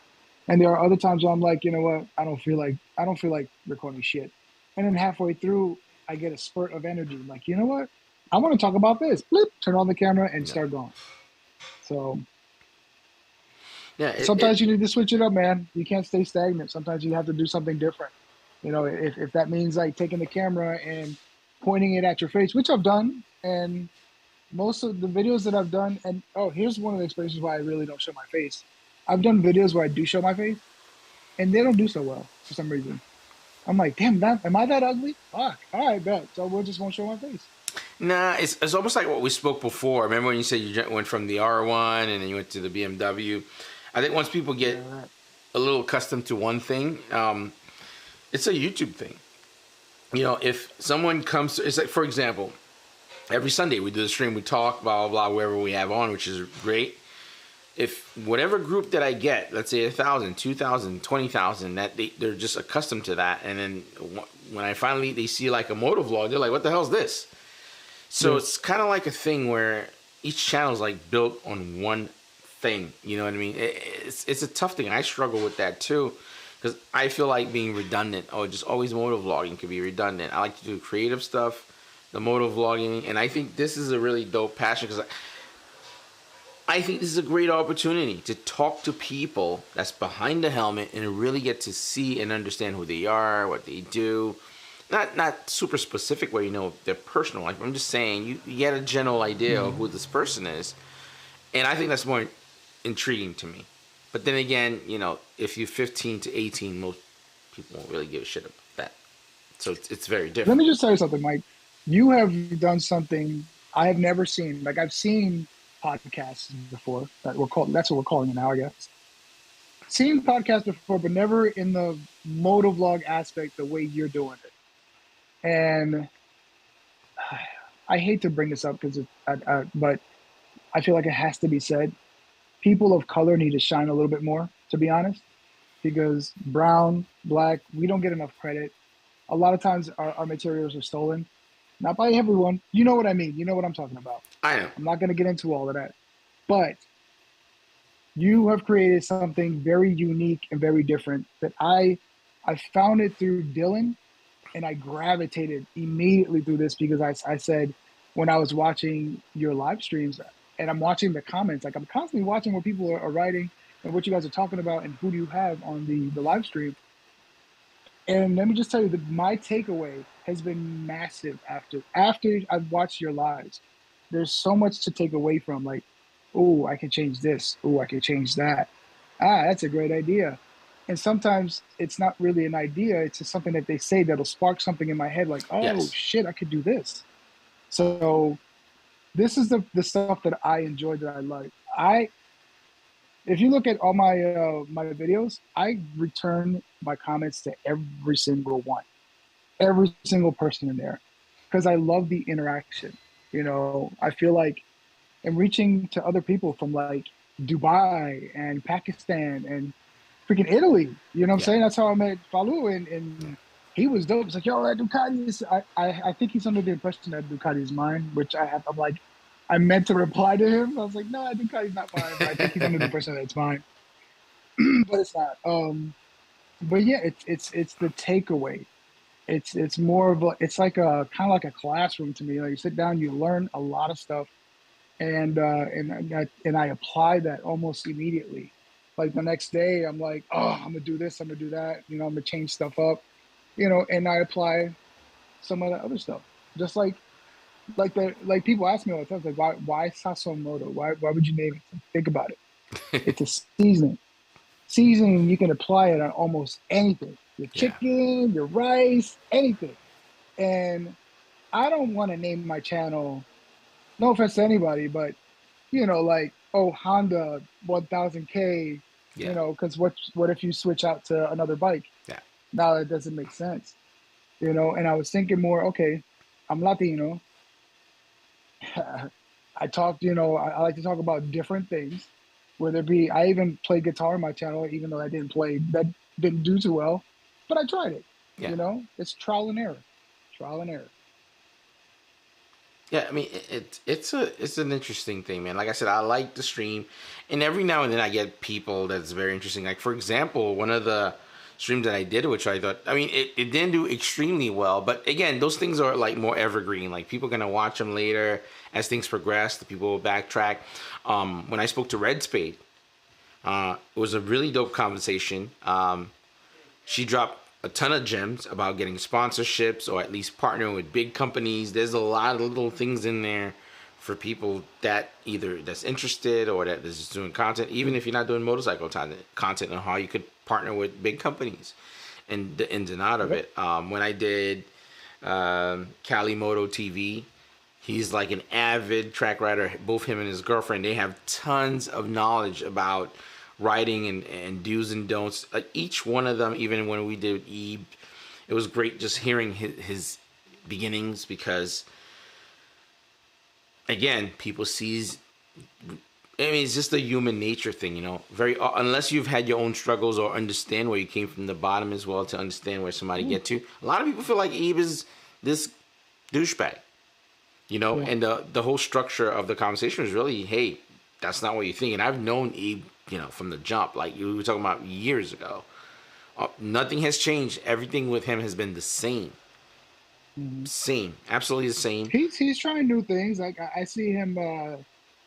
And there are other times where I'm like, you know what, I don't feel like recording shit. And then halfway through, I get a spurt of energy. I'm like, you know what, I want to talk about this. Bloop, turn on the camera and start going. So sometimes you need to switch it up, man. You can't stay stagnant. Sometimes you have to do something different. You know, if that means like taking the camera and pointing it at your face, which I've done, and most of the videos that I've done, and here's one of the explanations why I really don't show my face. I've done videos where I do show my face, and they don't do so well for some reason. I'm like, damn, am I that ugly? Fuck, all right, bet. So we just won't show my face. Nah, it's almost like what we spoke before. Remember when you said you went from the R1 and then you went to the BMW? I think once people get a little accustomed to one thing, it's a YouTube thing. You know, if someone comes to, it's like, for example, every Sunday we do the stream, we talk, blah, blah, blah, wherever we have on, which is great. if whatever group that I get, let's say 1,000, 2,000, 20,000, that they're just accustomed to that, and then when I finally they see like a moto vlog, they're like, "What the hell is this?" So it's kind of like a thing where each channel is like built on one thing. You know what I mean? It's a tough thing. I struggle with that too, because I feel like being redundant. Oh, just always moto vlogging can be redundant. I like to do creative stuff, the moto vlogging, and I think this is a really dope passion because I think this is a great opportunity to talk to people that's behind the helmet and really get to see and understand who they are, what they do. Not super specific where you know their personal life. I'm just saying you get a general idea of who this person is. And I think that's more intriguing to me. But then again, you know, if you're 15 to 18, most people won't really give a shit about that. So it's very different. Let me just tell you something, Mike. You have done something I have never seen. Like I've seen podcasts before that's what we're calling it now, I guess. Seen podcasts before, but never in the moto vlog aspect the way you're doing it. And I hate to bring this up because but I feel like it has to be said. People of color need to shine a little bit more, to be honest, because brown, black, we don't get enough credit. A lot of times our materials are stolen. Not by everyone. You know what I mean. You know what I'm talking about. I know. I'm not going to get into all of that. But you have created something very unique and very different that I found it through Dylan, and I gravitated immediately through this because I said when I was watching your live streams and I'm watching the comments, like I'm constantly watching what people are writing and what you guys are talking about and who do you have on the live stream. And let me just tell you that my takeaway has been massive after I've watched your lives. There's so much to take away from, like, oh, I can change this. Oh, I can change that. That's a great idea. And sometimes it's not really an idea. It's just something that they say that'll spark something in my head, like, oh, shit, I could do this. So this is the stuff that I enjoy, that I like. If you look at all my my videos, I return my comments to every single one, every single person in there, because I love the interaction. You know, I feel like I'm reaching to other people from like Dubai and Pakistan and freaking Italy. You know what I'm saying? That's how I met Falu, and he was dope. It's like, yo, that Ducati is. I think he's under the impression that Ducati is mine, which I'm like, I meant to reply to him. I was like, no, Ducati's not mine. But I think he's under the impression that it's mine, but it's not. But yeah, it's the takeaway. It's more of it's like a kind of like a classroom to me. Like you sit down, you learn a lot of stuff, and I apply that almost immediately. Like the next day, I'm like, oh, I'm gonna do this, I'm gonna do that. You know, I'm gonna change stuff up. You know, and I apply some of the other stuff. Just like people ask me all the time, like, why Sasomoto? Why would you name it? Think about it. It's a seasoning. Seasoning, you can apply it on almost anything. Your chicken, your rice, anything. And I don't want to name my channel, no offense to anybody, but you know, like, oh, Honda 1000K, you know, because what if you switch out to another bike? Yeah. Now that doesn't make sense, you know. And I was thinking more, okay, I'm Latino. I talk, you know, I like to talk about different things. Whether it be, I even play guitar on my channel, even though that didn't do too well, but I tried it. Yeah. You know, it's trial and error. Yeah, I mean, it's an interesting thing, man. Like I said, I like the stream, and every now and then I get people that's very interesting. Like, for example, one of the streams that I did, which I thought, I mean, it didn't do extremely well, but again, those things are like more evergreen. Like, people are gonna watch them later as things progress. The people will backtrack. When I spoke to Red Spade, it was a really dope conversation. She dropped a ton of gems about getting sponsorships or at least partnering with big companies. There's a lot of little things in there for people that either that's interested or that is just doing content, even if you're not doing motorcycle content, on how you could partner with big companies and the ins and out of it. When I did Cali Moto TV, he's like an avid track rider. Both him and his girlfriend, they have tons of knowledge about riding and do's and don'ts. Like each one of them, even when we did Ebe, it was great just hearing his beginnings, because again, people sees I mean, it's just a human nature thing, you know. Very unless you've had your own struggles or understand where you came from the bottom as well to understand where somebody get to. A lot of people feel like Abe is this douchebag, you know. Yeah. And the whole structure of the conversation was really, hey, that's not what you think. And I've known Abe, you know, from the jump. Like you were talking about years ago. Nothing has changed. Everything with him has been the same. Same, absolutely the same. He's trying new things. Like I see him.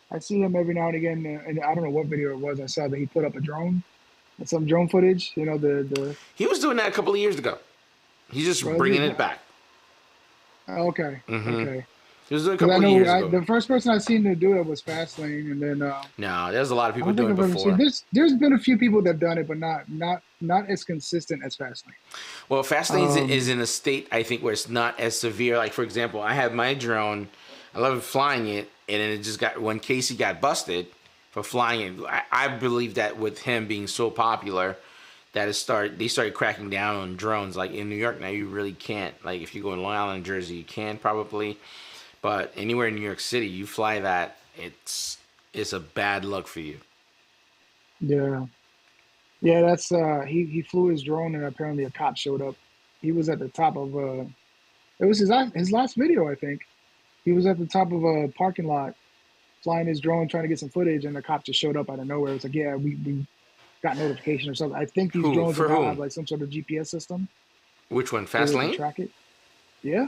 I see him every now and again, and I don't know what video it was. I saw that he put up a drone, some drone footage. You know, the He was doing that a couple of years ago. He's just bringing it back. Okay, okay. He was doing a 'Cause couple of years ago. the first person I seen to do it was Fastlane, and then No, there's a lot of I people don't think doing it I've ever before. seen. There's been a few people that've done it, but not as consistent as Fastlane. Well, Fastlane is in a state, I think, where it's not as severe. Like, for example, I have my drone. I love flying it, and then it just got, when Casey got busted for flying it, I believe that with him being so popular, that they started cracking down on drones. Like in New York now, you really can't. Like if you go in Long Island, Jersey, you can probably, but anywhere in New York City, you fly that, it's a bad luck for you. Yeah, yeah. That's he flew his drone, and apparently a cop showed up. He was at the top of it was his last video, I think. He was at the top of a parking lot, flying his drone, trying to get some footage, and the cop just showed up out of nowhere. It's like, yeah, we got notification or something. I think these drones For now whom? have like some sort of GPS system. Which one? where they can Fastlane? track it. Yeah.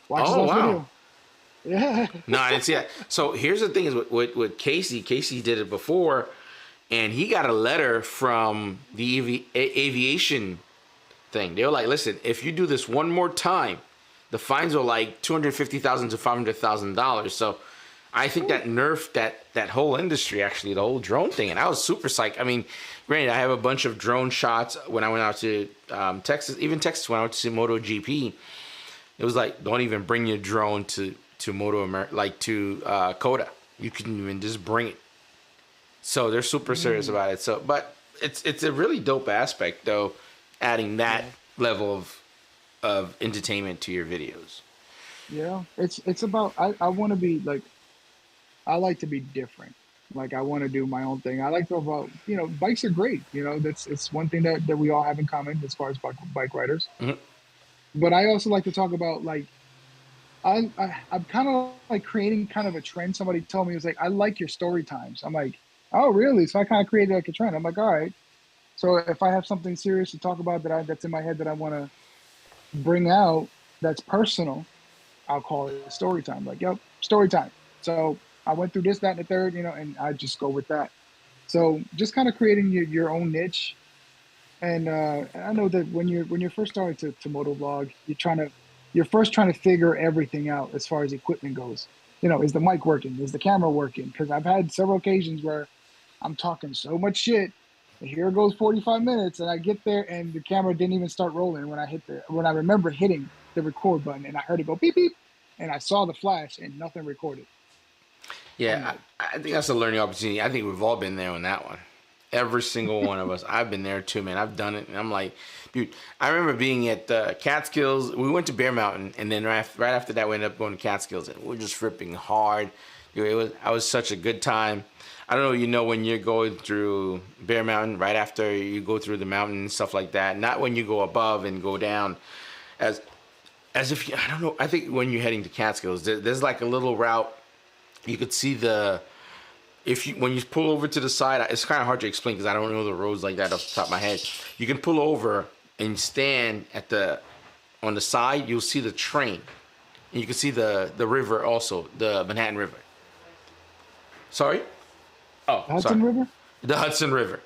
Watch his Oh, last wow. video. Yeah. No, I didn't see that. So here's the thing: is with Casey. Casey did it before, and he got a letter from the aviation thing. They were like, "Listen, if you do this one more time, the fines are like $250,000 to $500,000." So I think that nerfed that whole industry, actually, the whole drone thing. And I was super psyched. I mean, granted, I have a bunch of drone shots when I went out to Texas, even Texas when I went to see MotoGP. It was like, don't even bring your drone to Coda. You can even just bring it. So they're super serious about it. So, but it's a really dope aspect though, adding that level of entertainment to your videos. Yeah. It's about I want to be like, I like to be different. Like I want to do my own thing. I like to about, bikes are great. It's one thing that we all have in common as far as bike riders. Mhm. But I also like to talk about like I'm kind of like creating kind of a trend. Somebody told me, it was like, I like your story times. I'm like, oh really? So I kind of created like a trend. I'm like, all right. So if I have something serious to talk about that's in my head that I want to bring out that's personal, I'll call it a story time. Like, yep, story time. So I went through this, that, and the third, and I just go with that. So just kind of creating your own niche. And I know that when you're first starting to motovlog, you're first trying to figure everything out as far as equipment goes. Is the mic working? Is the camera working? Because I've had several occasions where I'm talking so much shit, and here goes 45 minutes, and I get there and the camera didn't even start rolling when I remember hitting the record button, and I heard it go beep beep, and I saw the flash and nothing recorded. Yeah, I think that's a learning opportunity. I think we've all been there on that one. Every single one of us. I've been there too, man. I've done it, and I'm like, dude. I remember being at Catskills. We went to Bear Mountain, and then right after that, we ended up going to Catskills, and we were just ripping hard. Dude, I was such a good time. I don't know, when you're going through Bear Mountain, right after you go through the mountain and stuff like that. Not when you go above and go down, as if I don't know. I think when you're heading to Catskills, there's like a little route. You could see when you pull over to the side, it's kind of hard to explain because I don't know the roads like that off the top of my head. You can pull over and stand on the side. You'll see the train, and you can see the river also, the Manhattan River. Sorry? Oh, Hudson River? The Hudson River.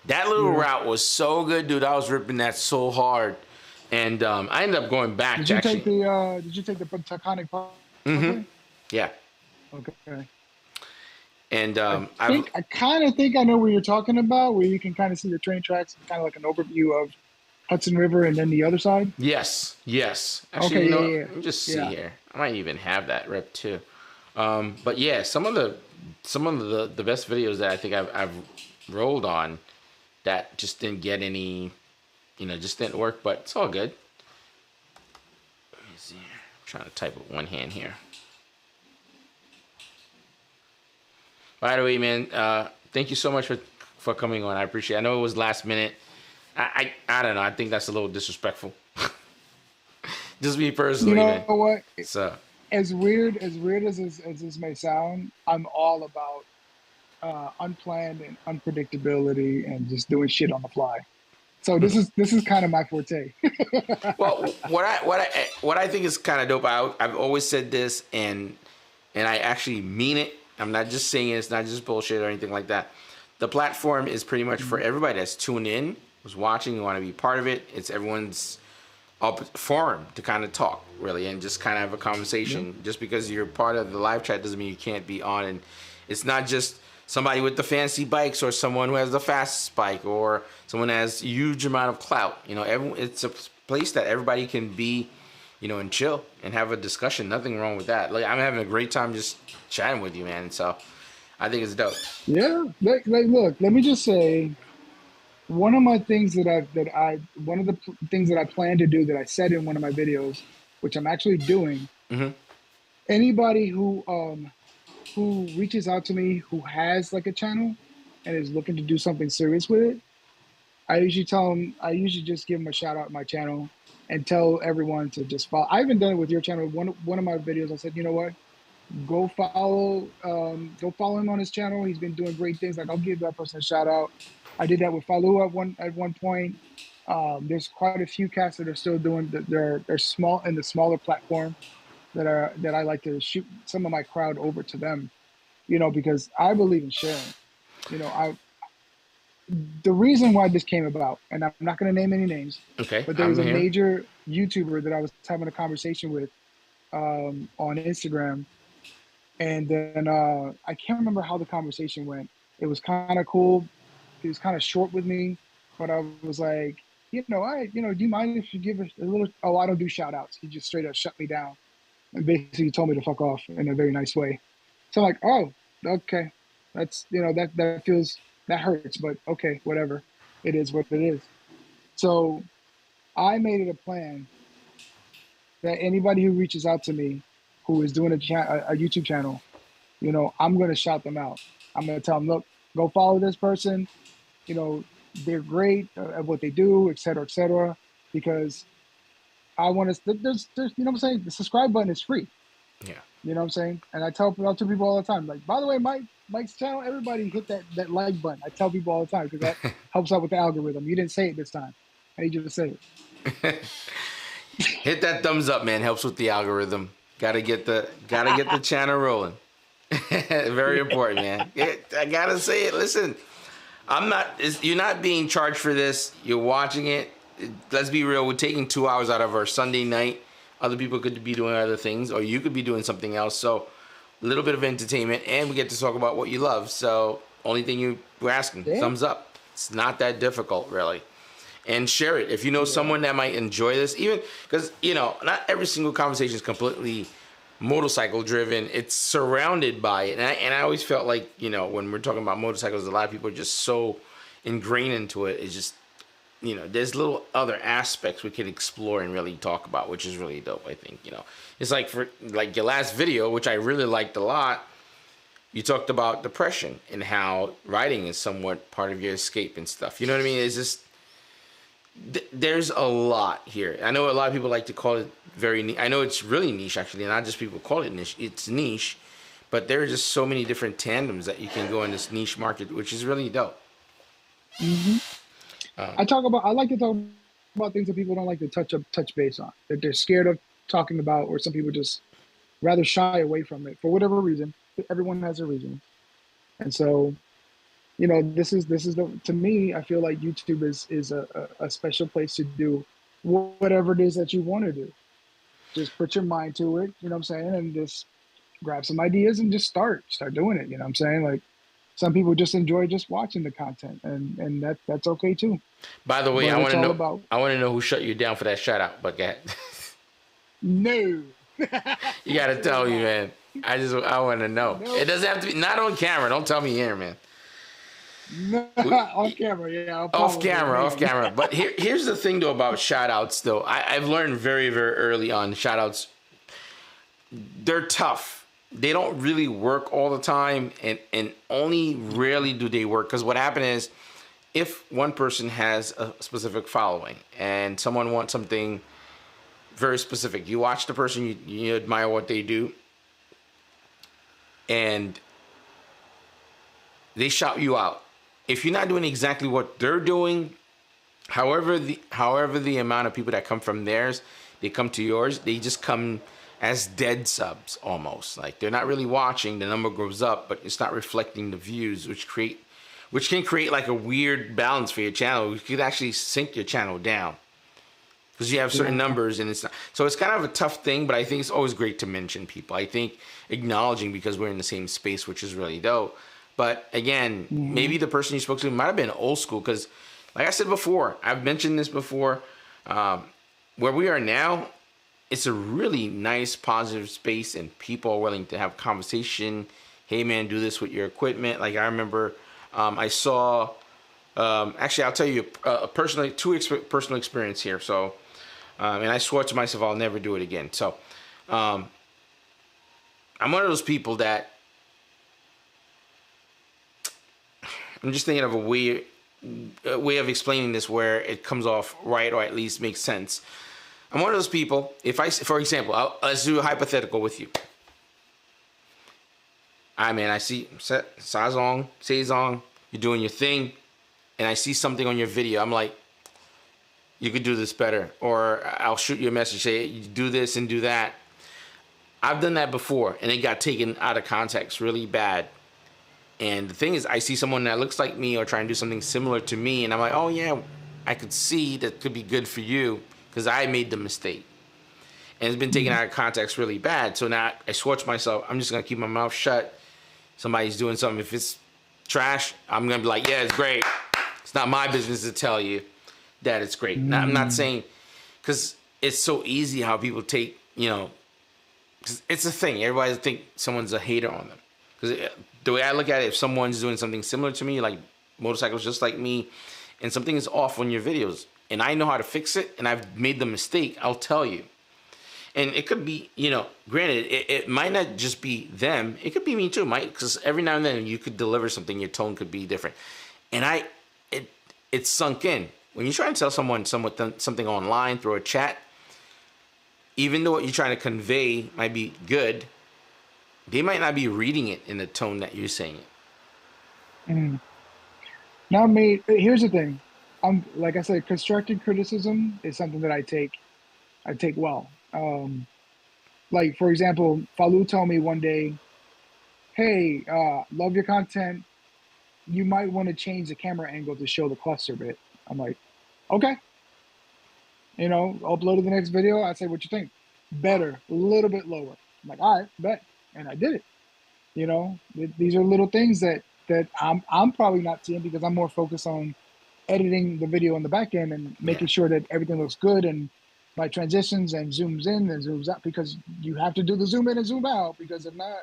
That little route was so good, dude. I was ripping that so hard, and I ended up going back. Did you take the Taconic Park? Mm-hmm. Yeah. Okay. And I kind of think I know what you're talking about, where you can kind of see the train tracks, kind of like an overview of Hudson River, and then the other side. Yes. Okay, Actually, yeah. Let me just see here. I might even have that rep too. But yeah, some of the best videos that I think I've rolled on that just didn't get any, just didn't work. But it's all good. Let me see. I'm trying to type with one hand here. By the way, man, thank you so much for coming on. I appreciate it. I know it was last minute. I don't know. I think that's a little disrespectful. Just me personally, You know man. what? So As weird as this may sound, I'm all about unplanned and unpredictability and just doing shit on the fly. So this is kind of my forte. well, what I think is kind of dope. I've always said this, and I actually mean it. I'm not just saying it. It's not just bullshit or anything like that. The platform is pretty much for everybody that's tuned in, who's watching, who want to be part of it. It's everyone's forum to kind of talk, really, and just kind of have a conversation. Yeah. Just because you're part of the live chat doesn't mean you can't be on. And it's not just somebody with the fancy bikes or someone who has the fastest bike or someone that has huge amount of clout. You know, it's a place that everybody can be, you know, and chill and have a discussion. Nothing wrong with that. Like, I'm having a great time just chatting with you, man. So I think it's dope. Yeah, like look, let me just say, one of my things one of the things that I plan to do that I said in one of my videos, which I'm actually doing. Mm-hmm. Anybody who reaches out to me who has like a channel and is looking to do something serious with it, I usually just give them a shout out on my channel and tell everyone to just follow. I haven't done it with your channel. One of my videos, I said, you know what? Go follow him on his channel. He's been doing great things. Like, I'll give that person a shout out. I did that with Falu at one point. There's quite a few cats that are still doing they're small in the smaller platform that I like to shoot some of my crowd over to them, you know, because I believe in sharing. You know, the reason why this came about, and I'm not going to name any names, Okay. but there was a major YouTuber that I was having a conversation with on Instagram. And then I can't remember how the conversation went. It was kind of cool. He was kind of short with me, but I was like, do you mind if you give a little? Oh, I don't do shout outs. He just straight up shut me down and basically told me to fuck off in a very nice way. So I'm like, oh, okay, that's that hurts, but okay, whatever. It is what it is. So I made it a plan that anybody who reaches out to me who is doing a YouTube channel, you know, I'm going to shout them out. I'm going to tell them, look, go follow this person. You know, they're great at what they do, et cetera, because I want to, there's, you know what I'm saying? The subscribe button is free. Yeah. You know what I'm saying? And I tell people all the time, like, by the way, Mike's channel, everybody hit that like button. I tell people all the time because that helps out with the algorithm. You didn't say it this time. I need you to say it. Hit that thumbs up, man. Helps with the algorithm. Gotta get the channel rolling. Very important, man. I gotta say it. Listen, you're not being charged for this. You're watching it. Let's be real. We're taking 2 hours out of our Sunday night. Other people could be doing other things, or you could be doing something else. So a little bit of entertainment, and we get to talk about what you love. So only thing we're asking, thumbs up. It's not that difficult, really. And share it. If you know someone that might enjoy this, even because, you know, not every single conversation is completely motorcycle driven. It's surrounded by it. And I always felt like, you know, when we're talking about motorcycles, a lot of people are just so ingrained into it. It's just, you know, there's little other aspects we could explore and really talk about, which is really dope, I think, you know. It's like your last video, which I really liked a lot, you talked about depression and how riding is somewhat part of your escape and stuff. You know what I mean? It's just, there's a lot here. I know a lot of people like to call it I know it's really niche, actually. Not just people call it niche. It's niche. But there are just so many different tandems that you can go in this niche market, which is really dope. Mm-hmm. I like to talk about things that people don't like to touch base on, that they're scared of talking about, or some people just rather shy away from it for whatever reason. Everyone has a reason. And so, you know, this is to me, I feel like YouTube is a special place to do whatever it is that you want to do. Just put your mind to it, you know what I'm saying, and just grab some ideas and just start doing it. You know what I'm saying? Like, some people just enjoy just watching the content, and that's okay too. By the way, I want to know who shut you down for that shout out, but go ahead. No. You gotta tell me, man. I want to know. No. It doesn't have to be not on camera. Don't tell me here, man. No, on camera, yeah. Off camera. But here's the thing, though, about shout outs, though. I've learned very, very early on, shout outs, they're tough. they don't really work all the time, and only rarely do they work. Because what happened is, if one person has a specific following and someone wants something very specific, you watch the person, you admire what they do, and they shout you out. If you're not doing exactly what they're doing, however the amount of people that come from theirs, they come to yours, they just come as dead subs almost. Like they're not really watching, the number goes up, but it's not reflecting the views, which can create like a weird balance for your channel. You could actually sink your channel down because you have certain numbers, and it's not. So it's kind of a tough thing, but I think it's always great to mention people. I think acknowledging, because we're in the same space, which is really dope. But again, maybe the person you spoke to might have been old school, because like I said before, I've mentioned this before, where we are now, it's a really nice, positive space, and people are willing to have conversation. Hey man, do this with your equipment. Like I remember, I saw, actually I'll tell you personally, personal experience here. So, and I swore to myself I'll never do it again. So, I'm one of those people that, I'm just thinking of a way of explaining this where it comes off right, or at least makes sense. I'm one of those people, if I, for example, let's do a hypothetical with you. I see Sazong, you're doing your thing, and I see something on your video. I'm like, you could do this better. Or I'll shoot you a message, say, you do this and do that. I've done that before, and it got taken out of context really bad. And the thing is, I see someone that looks like me or trying to do something similar to me, and I'm like, oh yeah, I could see that could be good for you because I made the mistake. And it's been taken out of context really bad. So now I swore to myself, I'm just going to keep my mouth shut. Somebody's doing something. If it's trash, I'm going to be like, yeah, it's great. It's not my business to tell you that it's great. Now, I'm not saying, because it's so easy how people take, because it's a thing. Everybody think someone's a hater on them. Because the way I look at it, if someone's doing something similar to me, like motorcycles just like me, and something is off on your videos, and I know how to fix it, and I've made the mistake, I'll tell you. And it could be, granted, it might not just be them. It could be me too, because every now and then you could deliver something, your tone could be different. And it's sunk in. When you try and tell someone something online through a chat, even though what you're trying to convey might be good, they might not be reading it in the tone that you're saying it. Now, here's the thing. Like I said, constructive criticism is something that I take well. Like for example, Falu told me one day, hey, love your content. You might want to change the camera angle to show the cluster a bit. I'm like, okay. Uploaded the next video. I say, what you think? Better, a little bit lower. I'm like, all right, bet. And I did it. These are little things that I'm probably not seeing because I'm more focused on editing the video on the back end and making sure that everything looks good and my transitions and zooms in and zooms out, because you have to do the zoom in and zoom out, because if not,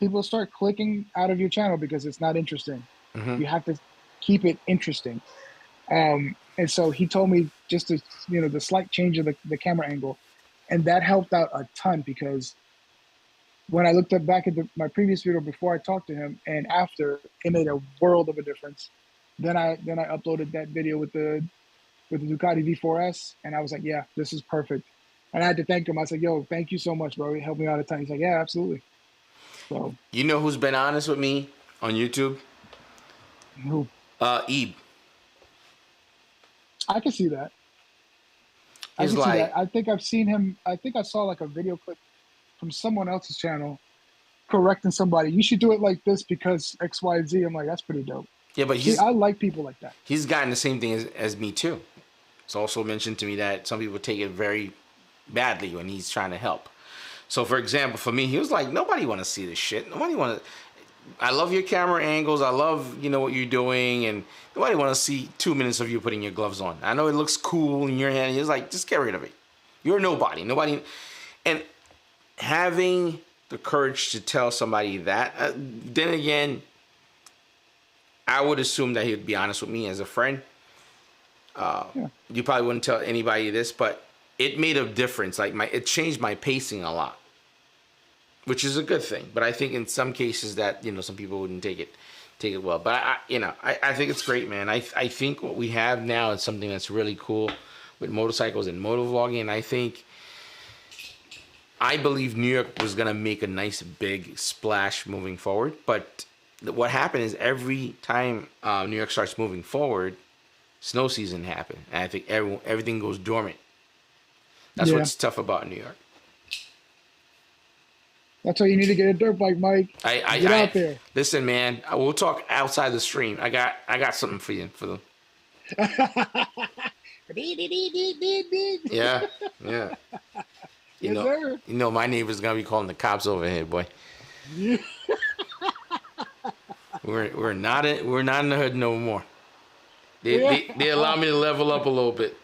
people start clicking out of your channel because it's not interesting. You have to keep it interesting. And so he told me just to, the slight change of the camera angle, and that helped out a ton, because when I looked back at my previous video before I talked to him and after, it made a world of a difference. Then I uploaded that video with the Ducati V4S, and I was like, yeah, this is perfect. And I had to thank him. I said, yo, thank you so much, bro. You helped me out a ton. He's like, yeah, absolutely. So, you know who's been honest with me on YouTube? Who? Ebe. I can see that. I think I've seen him. I think I saw like a video clip from someone else's channel correcting somebody. You should do it like this because X, Y, and Z. I'm like, that's pretty dope. Yeah, but I like people like that. He's gotten the same thing as me too. It's also mentioned to me that some people take it very badly when he's trying to help. So for example, for me, he was like, nobody want to see this shit. Nobody want to. I love your camera angles. I love, what you're doing, and nobody want to see 2 minutes of you putting your gloves on. I know it looks cool in your hand. He's like, just get rid of it. You're nobody. Nobody. And having the courage to tell somebody that, then again, I would assume that he would be honest with me as a friend. You probably wouldn't tell anybody this, but it made a difference. Like it changed my pacing a lot. which is a good thing. But I think in some cases that some people wouldn't take it well. But I think it's great, man. I think what we have now is something that's really cool with motorcycles and motovlogging, and I believe New York was gonna make a nice big splash moving forward. But what happened is every time New York starts moving forward, snow season happened, and I think everything goes dormant. That's what's tough about New York. That's why you need to get a dirt bike, Mike. Get out there. Listen, man. We'll talk outside the stream. I got something for you for them. Yeah. Yes, sir. My neighbor's gonna be calling the cops over here, boy. we're not in the hood no more. They allow me to level up a little bit.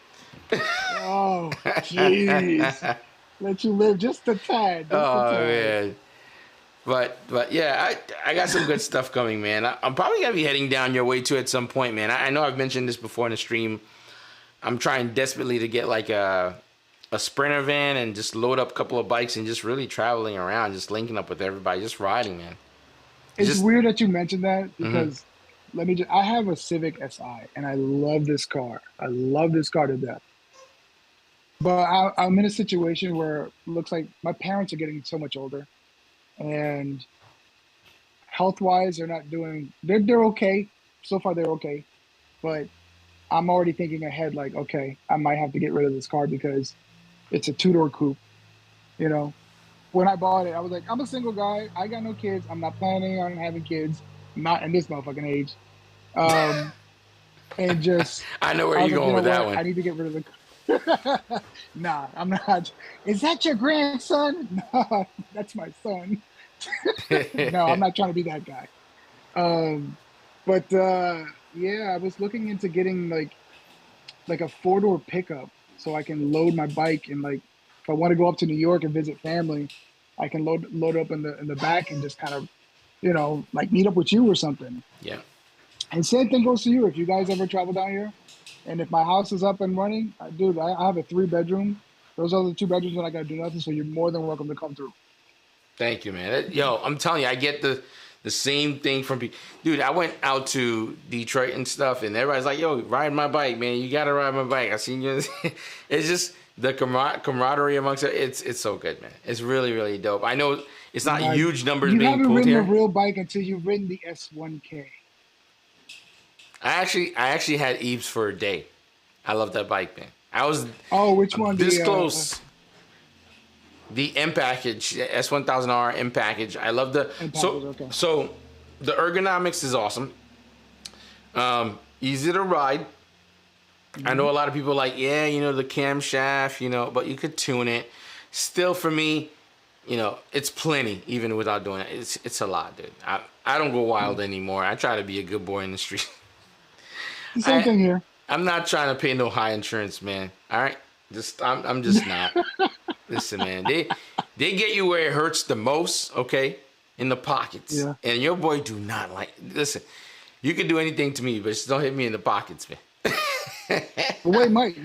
Oh, jeez. Let you live just a tad. Man. But yeah, I got some good stuff coming, man. I'm probably gonna be heading down your way too at some point, man. I know I've mentioned this before in the stream. I'm trying desperately to get like a Sprinter van and just load up a couple of bikes and just really traveling around, just linking up with everybody, just riding, man. It's weird that you mentioned that because I have a Civic Si and I love this car. I love this car to death. But I'm in a situation where it looks like my parents are getting so much older, and health-wise, they're okay. So far, they're okay. But I'm already thinking ahead, like, okay, I might have to get rid of this car because it's a two-door coupe. When I bought it, I was like, I'm a single guy. I got no kids. I'm not planning on having kids. Not in this motherfucking age. And just... I know where you're going with that one. I need to get rid of the car. Nah, I'm not. Is that your grandson? No, that's my son. No, I'm not trying to be that guy. Yeah, I was looking into getting like a 4-door pickup so I can load my bike and if I want to go up to New York and visit family, I can load up in the back and just kind of meet up with you or something. Yeah. And same thing goes to you if you guys ever travel down here. And if my house is up and running, dude, I have a 3-bedroom. Those are the 2 bedrooms when I got to do nothing, so you're more than welcome to come through. Thank you, man. Yo, I'm telling you, I get the same thing from people. Dude, I went out to Detroit and stuff, and everybody's like, yo, ride my bike, man. You got to ride my bike. I seen you. It's just the camaraderie amongst it. It's so good, man. It's really, really dope. I know it's not huge numbers being pulled here. You haven't ridden a real bike until you've ridden the S1K. I actually had Eves for a day. I love that bike, man. I was which one? This close. The M package, S1000RR M package. I love the so the ergonomics is awesome. Easy to ride. I know a lot of people are like, yeah, the camshaft, but you could tune it. Still, for me, it's plenty even without doing it. It's a lot, dude. I don't go wild anymore. I try to be a good boy in the street. Same thing here. I'm not trying to pay no high insurance, man. All right, I'm just not. Listen, man, they get you where it hurts the most, okay, in the pockets. Yeah. And your boy do not like. Listen, you can do anything to me, but just don't hit me in the pockets, man. Wait, Mike.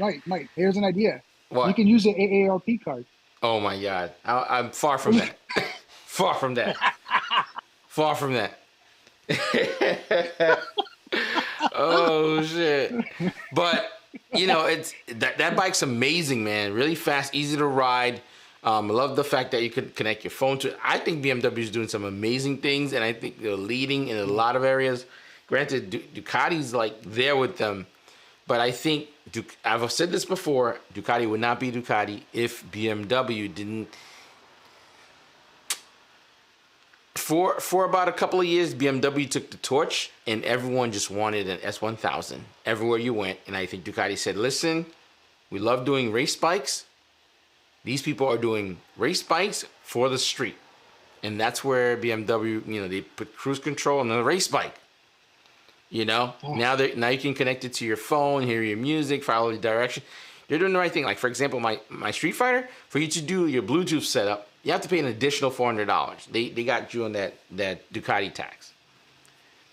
Here's an idea. What? You can use the AARP card. Oh my God, I'm far from that. Far from that. Far from that. Oh shit! But it's that bike's amazing, man. Really fast, easy to ride. I love the fact that you can connect your phone to it. I think BMW is doing some amazing things, and I think they're leading in a lot of areas. Granted, Ducati's there with them, but I think I've said this before. Ducati would not be Ducati if BMW didn't. For about a couple of years, BMW took the torch, and everyone just wanted an S1000 everywhere you went. And I think Ducati said, listen, we love doing race bikes. These people are doing race bikes for the street. And that's where BMW, they put cruise control on the race bike. Now you can connect it to your phone, hear your music, follow the direction. They're doing the right thing. Like, for example, my Street Fighter, for you to do your Bluetooth setup, you have to pay an additional $400. They got you on that Ducati tax.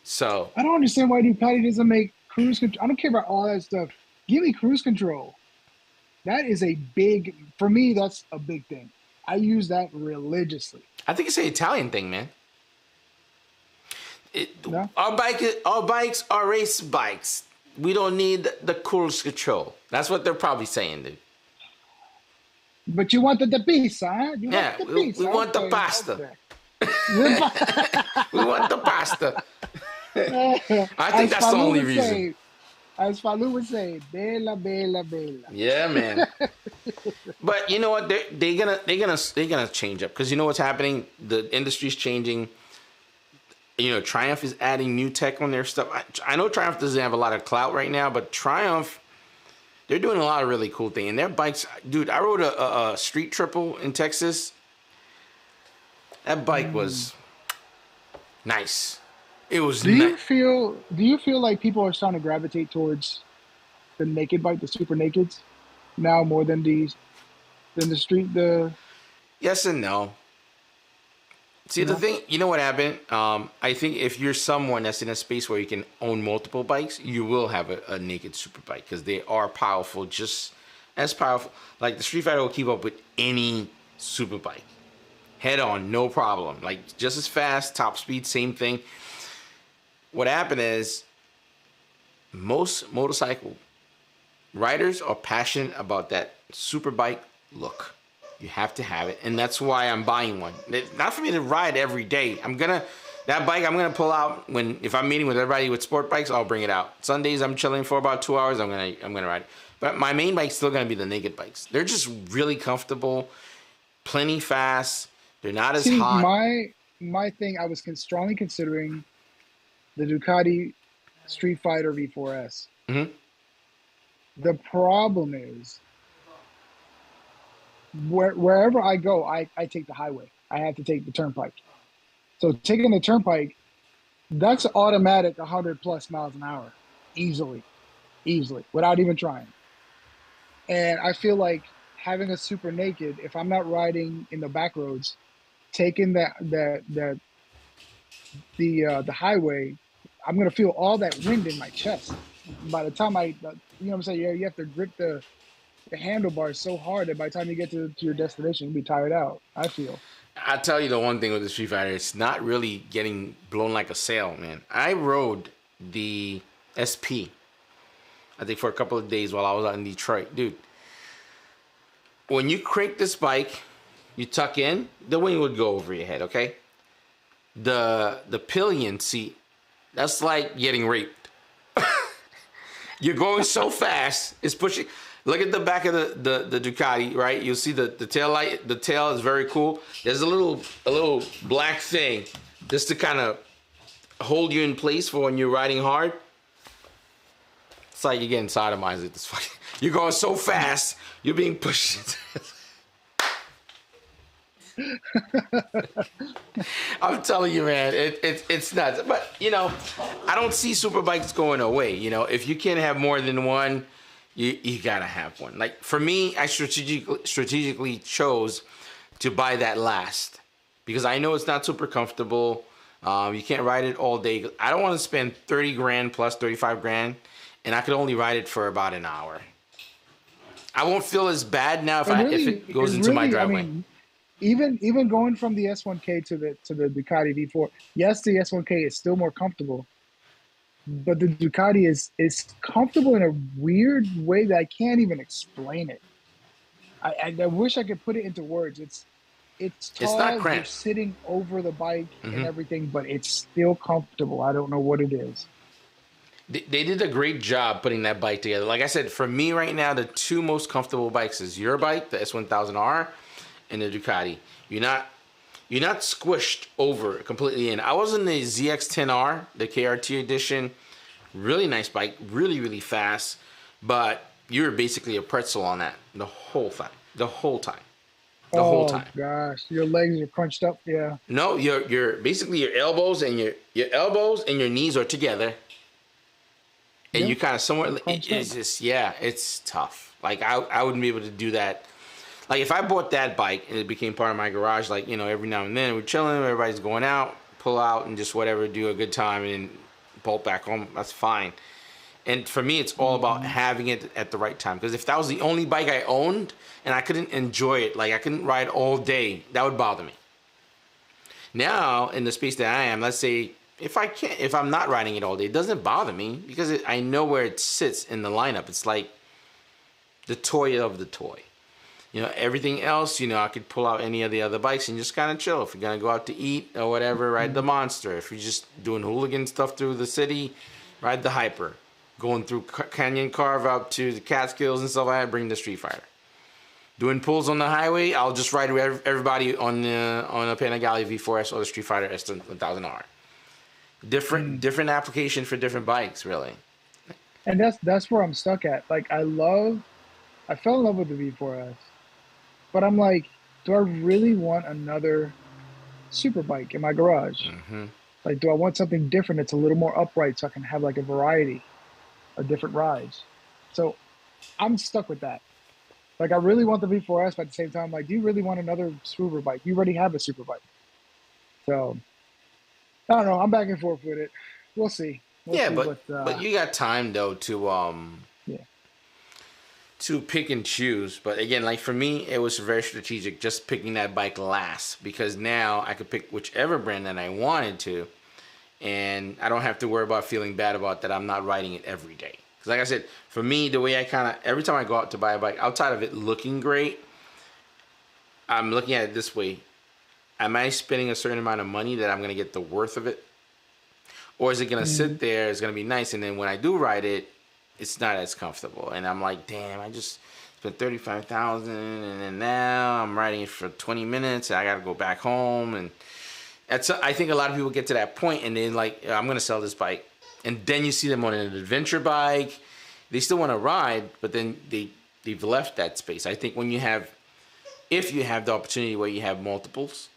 So I don't understand why Ducati doesn't make cruise control. I don't care about all that stuff. Give me cruise control. That is for me, that's a big thing. I use that religiously. I think it's an Italian thing, man. No? Our bikes are race bikes. We don't need the cruise control. That's what they're probably saying, dude. But you wanted the pizza, huh? You Yeah, want the we pizza. want the Okay, pasta. okay. We want the pasta. I think As that's the Falou only would reason. say- As Falou would say, bella, bella, bella. Yeah, man. But you know what? They're gonna change up because you know what's happening. The industry's changing. You know, Triumph is adding new tech on their stuff. I know Triumph doesn't have a lot of clout right now, but Triumph, they're doing a lot of really cool things. And their bikes, dude, I rode a street triple in Texas. That bike was nice. It was Do you nice. feel like people are starting to gravitate towards the naked bike, the super nakeds, now more than the street Yes and no. See, the thing, you know what happened? I think if you're someone that's in a space where you can own multiple bikes, you will have a naked super bike because they are powerful, just as powerful. Like the Street Fighter will keep up with any super bike. Head on, no problem. Like just as fast, top speed, same thing. What happened is most motorcycle riders are passionate about that super bike look. You have to have it, and that's why I'm buying one. Not for me to ride every day. That bike I'm gonna pull out if I'm meeting with everybody with sport bikes. I'll bring it out. Sundays I'm chilling for about 2 hours. I'm gonna ride it. But my main bike's still gonna be the naked bikes. They're just really comfortable, plenty fast. They're not as hot. My thing, I was strongly considering the Ducati Street Fighter V4S. Mhm. The problem is, wherever I go, I take the highway. I have to take the turnpike. So taking the turnpike, that's automatic 100 plus miles an hour, easily, without even trying. And I feel like having a super naked, if I'm not riding in the back roads, taking the highway, I'm gonna feel all that wind in my chest. By the time you know what I'm saying, you have to grip the handlebars so hard that by the time you get to your destination, you'll be tired out, I feel. I'll tell you the one thing with the Street Fighter, it's not really getting blown like a sail, man. I rode the SP, I think for a couple of days while I was out in Detroit. Dude, when you crank this bike, you tuck in, the wind would go over your head, okay? The pillion seat, that's like getting raped. You're going so fast, it's pushing. Look at the back of the Ducati, right? You'll see the tail light. The tail is very cool. There's a little black thing just to kind of hold you in place for when you're riding hard. It's like you're getting sodomized at this fucking. You're going so fast, you're being pushed. I'm telling you, man, it's nuts. But you know, I don't see super bikes going away. You know, if you can't have more than one, you gotta have one. Like for me, I strategically chose to buy that last because I know it's not super comfortable. You can't ride it all day. I don't want to spend 30 grand plus 35 grand, and I could only ride it for about an hour. I won't feel as bad now if it goes into my driveway. I mean, even going from the S1K to the Ducati V4, yes, the S1K is still more comfortable, but the Ducati is comfortable in a weird way that I can't even explain it. I wish I could put it into words. It's tall, not you're cramped. sitting over the bike and everything, but it's still comfortable. I don't know what it is. They did a great job putting that bike together. Like I said, for me right now, the two most comfortable bikes is your bike, the S1000RR, and the Ducati. You're not squished over completely in. I was in the ZX10R, the KRT edition. Really nice bike, really, really fast. But you're basically a pretzel on that the whole time. Oh gosh, your legs are crunched up. Yeah. No, you're basically your elbows and your knees are together. And you kind of somewhere, it's just, it's tough. Like I wouldn't be able to do that. Like if I bought that bike and it became part of my garage, like, you know, every now and then we're chilling, everybody's going out, pull out and just whatever, do a good time and then bolt back home. That's fine. And for me, it's all about having it at the right time. Because if that was the only bike I owned and I couldn't enjoy it, like I couldn't ride all day, that would bother me. Now, in the space that I am, let's say if I'm not riding it all day, it doesn't bother me because I know where it sits in the lineup. It's like the toy of the toy. You know, everything else, you know, I could pull out any of the other bikes and just kind of chill. If you're going to go out to eat or whatever, ride the Monster. If you're just doing hooligan stuff through the city, ride the Hyper. Going through Canyon Carve out to the Catskills and stuff like that, bring the Street Fighter. Doing pulls on the highway, I'll just ride with everybody on a Panigale V4S or the Street Fighter S1000RR. Different application for different bikes, really. And that's where I'm stuck at. Like I fell in love with the V4S, but I'm like, do I really want another super bike in my garage? Like, do I want something different that's a little more upright so I can have like a variety of different rides? So I'm stuck with that. Like, I really want the V4S, but at the same time, like, do you really want another super bike? You already have a super bike. So, I don't know. I'm back and forth with it. We'll see. But you got time, though, to pick and choose. But again, like for me, it was very strategic just picking that bike last because now I could pick whichever brand that I wanted to, and I don't have to worry about feeling bad about that I'm not riding it every day. Because like I said, for me, the way I kind of, every time I go out to buy a bike, outside of it looking great, I'm looking at it this way. Am I spending a certain amount of money that I'm going to get the worth of it? Or is it going to sit there, it's going to be nice, and then when I do ride it, it's not as comfortable. And I'm like, damn, I just spent $35,000, and then now I'm riding it for 20 minutes, and I got to go back home. And I think a lot of people get to that point, and then like, I'm going to sell this bike. And then you see them on an adventure bike. They still want to ride, but then they've left that space. I think if you have the opportunity where you have multiples,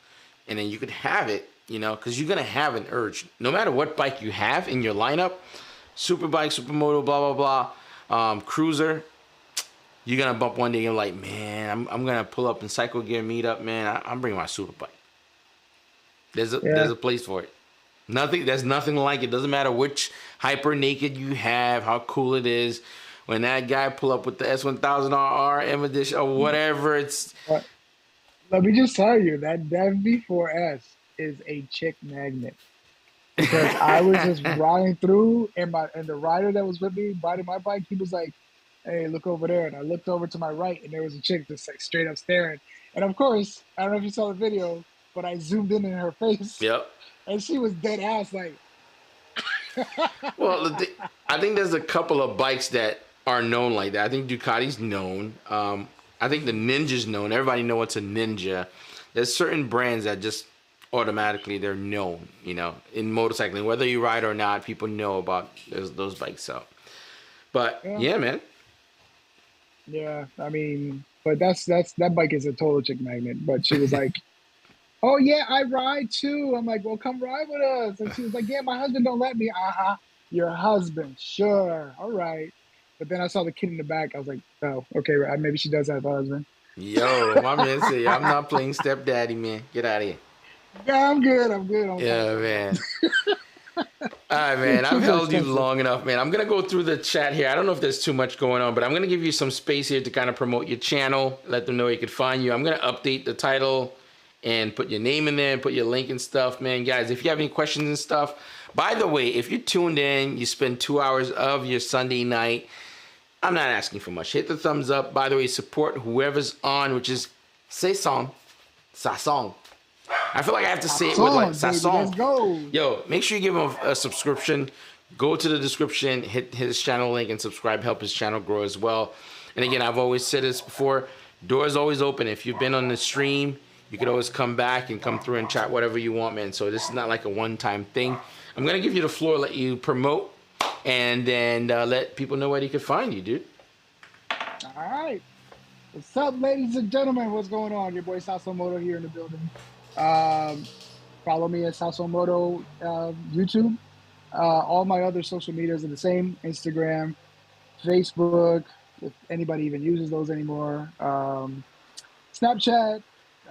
and then you could have it, you know, because you're going to have an urge. No matter what bike you have in your lineup, super bike, supermoto, blah, blah, blah, cruiser, you're going to bump one day and you're like, man, I'm going to pull up and cycle gear meet up, man. I'm bringing my super bike. There's a place for it. There's nothing like it. Doesn't matter which hyper naked you have, how cool it is. When that guy pull up with the S1000RR M edition or whatever, it's. Let me just tell you that V4S is a chick magnet. Because I was just riding through, and the rider that was with me riding my bike, he was like, "Hey, look over there." And I looked over to my right, and there was a chick just like straight up staring. And of course, I don't know if you saw the video, but I zoomed in her face. Yep. And she was dead ass like. Well, I think there's a couple of bikes that are known like that. I think Ducati's known. I think the Ninja's known. Everybody knows what's a Ninja. There's certain brands that just automatically they're known, you know, in motorcycling. Whether you ride or not, people know about those bikes. So, but yeah, man. Yeah, I mean, but that bike is a total chick magnet. But she was like, "Oh yeah, I ride too." I'm like, "Well, come ride with us." And she was like, "Yeah, my husband don't let me." Your husband, sure, all right. But then I saw the kid in the back. I was like, "Oh, okay, maybe she does have a husband." Yo, my man said, "I'm not playing stepdaddy, man. Get out of here." Yeah, I'm good. Yeah, man. All right, man. I've held you long enough, man. I'm going to go through the chat here. I don't know if there's too much going on, but I'm going to give you some space here to kind of promote your channel, let them know where you could find you. I'm going to update the title and put your name in there and put your link and stuff, man. Guys, if you have any questions and stuff, by the way, if you tuned in, you spend 2 hours of your Sunday night, I'm not asking for much. Hit the thumbs up. By the way, support whoever's on, which is Sasong. I feel like I have to say it with like Sasong. Let's go. Yo, make sure you give him a subscription. Go to the description, hit his channel link, and subscribe. Help his channel grow as well. And again, I've always said this before. Doors always open. If you've been on the stream, you could always come back and come through and chat whatever you want, man. So this is not like a one-time thing. I'm going to give you the floor, let you promote, and then let people know where they can find you, dude. All right. What's up, ladies and gentlemen? What's going on? Your boy Sasomoto here in the building. Follow me at Sasomoto YouTube. All my other social medias are the same. Instagram, Facebook, if anybody even uses those anymore. Snapchat.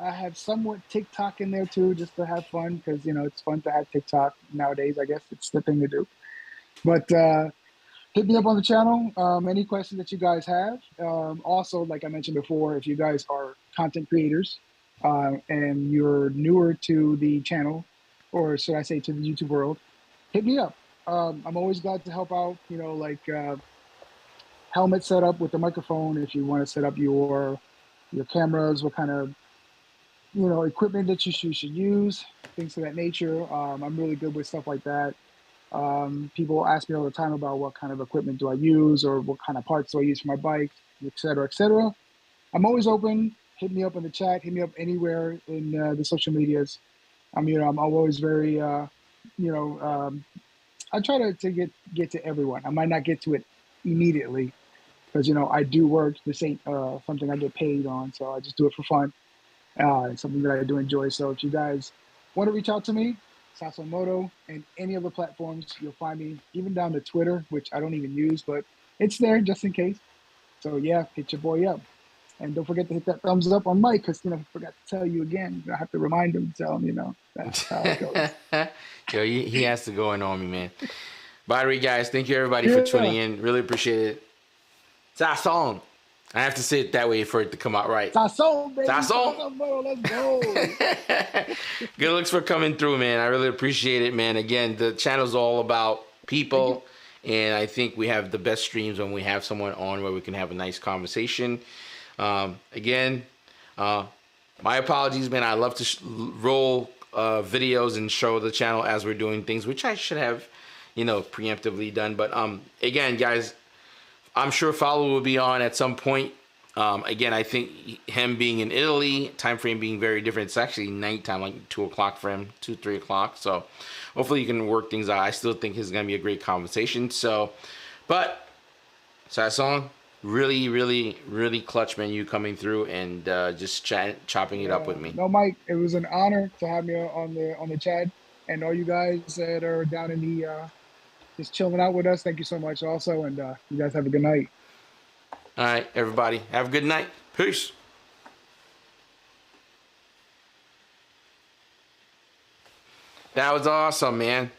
I have somewhat TikTok in there too, just to have fun, because, you know, it's fun to have TikTok nowadays. I guess it's the thing to do. But hit me up on the channel. Any questions that you guys have. Also, like I mentioned before, if you guys are content creators and you're newer to the channel, or should I say to the YouTube world, hit me up. I'm always glad to help out. You know, like helmet setup with the microphone. If you want to set up your cameras, what kind of equipment that you should use, things of that nature. I'm really good with stuff like that. People ask me all the time about what kind of equipment do I use or what kind of parts do I use for my bike, et cetera, et cetera. I'm always open. Hit me up in the chat. Hit me up anywhere in the social medias. I'm always very, I try to get to everyone. I might not get to it immediately because, I do work. This ain't something I get paid on, so I just do it for fun. It's something that I do enjoy. So if you guys want to reach out to me, Sasamoto, and any other platforms, you'll find me, even down to Twitter, which I don't even use, but it's there just in case. So yeah, hit your boy up. And don't forget to hit that thumbs up on Mike, because, I forgot to tell you again. I have to remind him, tell him, that's how it goes. Yo, he has to go in on me, man. By the way, guys, thank you everybody for tuning in. Really appreciate it. Sasson. I have to say it that way for it to come out right. Sasson, baby. Sasson. Let's go. Good looks for coming through, man. I really appreciate it, man. Again, the channel's all about people, and I think we have the best streams when we have someone on where we can have a nice conversation. Again, my apologies, man. I love to roll videos and show the channel as we're doing things, which I should have, preemptively done. But again, guys, I'm sure Follow will be on at some point. Again, I think him being in Italy, time frame being very different. It's actually nighttime, like 2 o'clock for him, 2, 3 o'clock. So hopefully you can work things out. I still think it's going to be a great conversation. So, but Sasson, really, really, really clutch, man, you coming through and just chopping it up with me. No, Mike, it was an honor to have me on the chat, and all you guys that are down in the just chilling out with us. Thank you so much also, and you guys have a good night. All right, everybody, have a good night. Peace. That was awesome, man.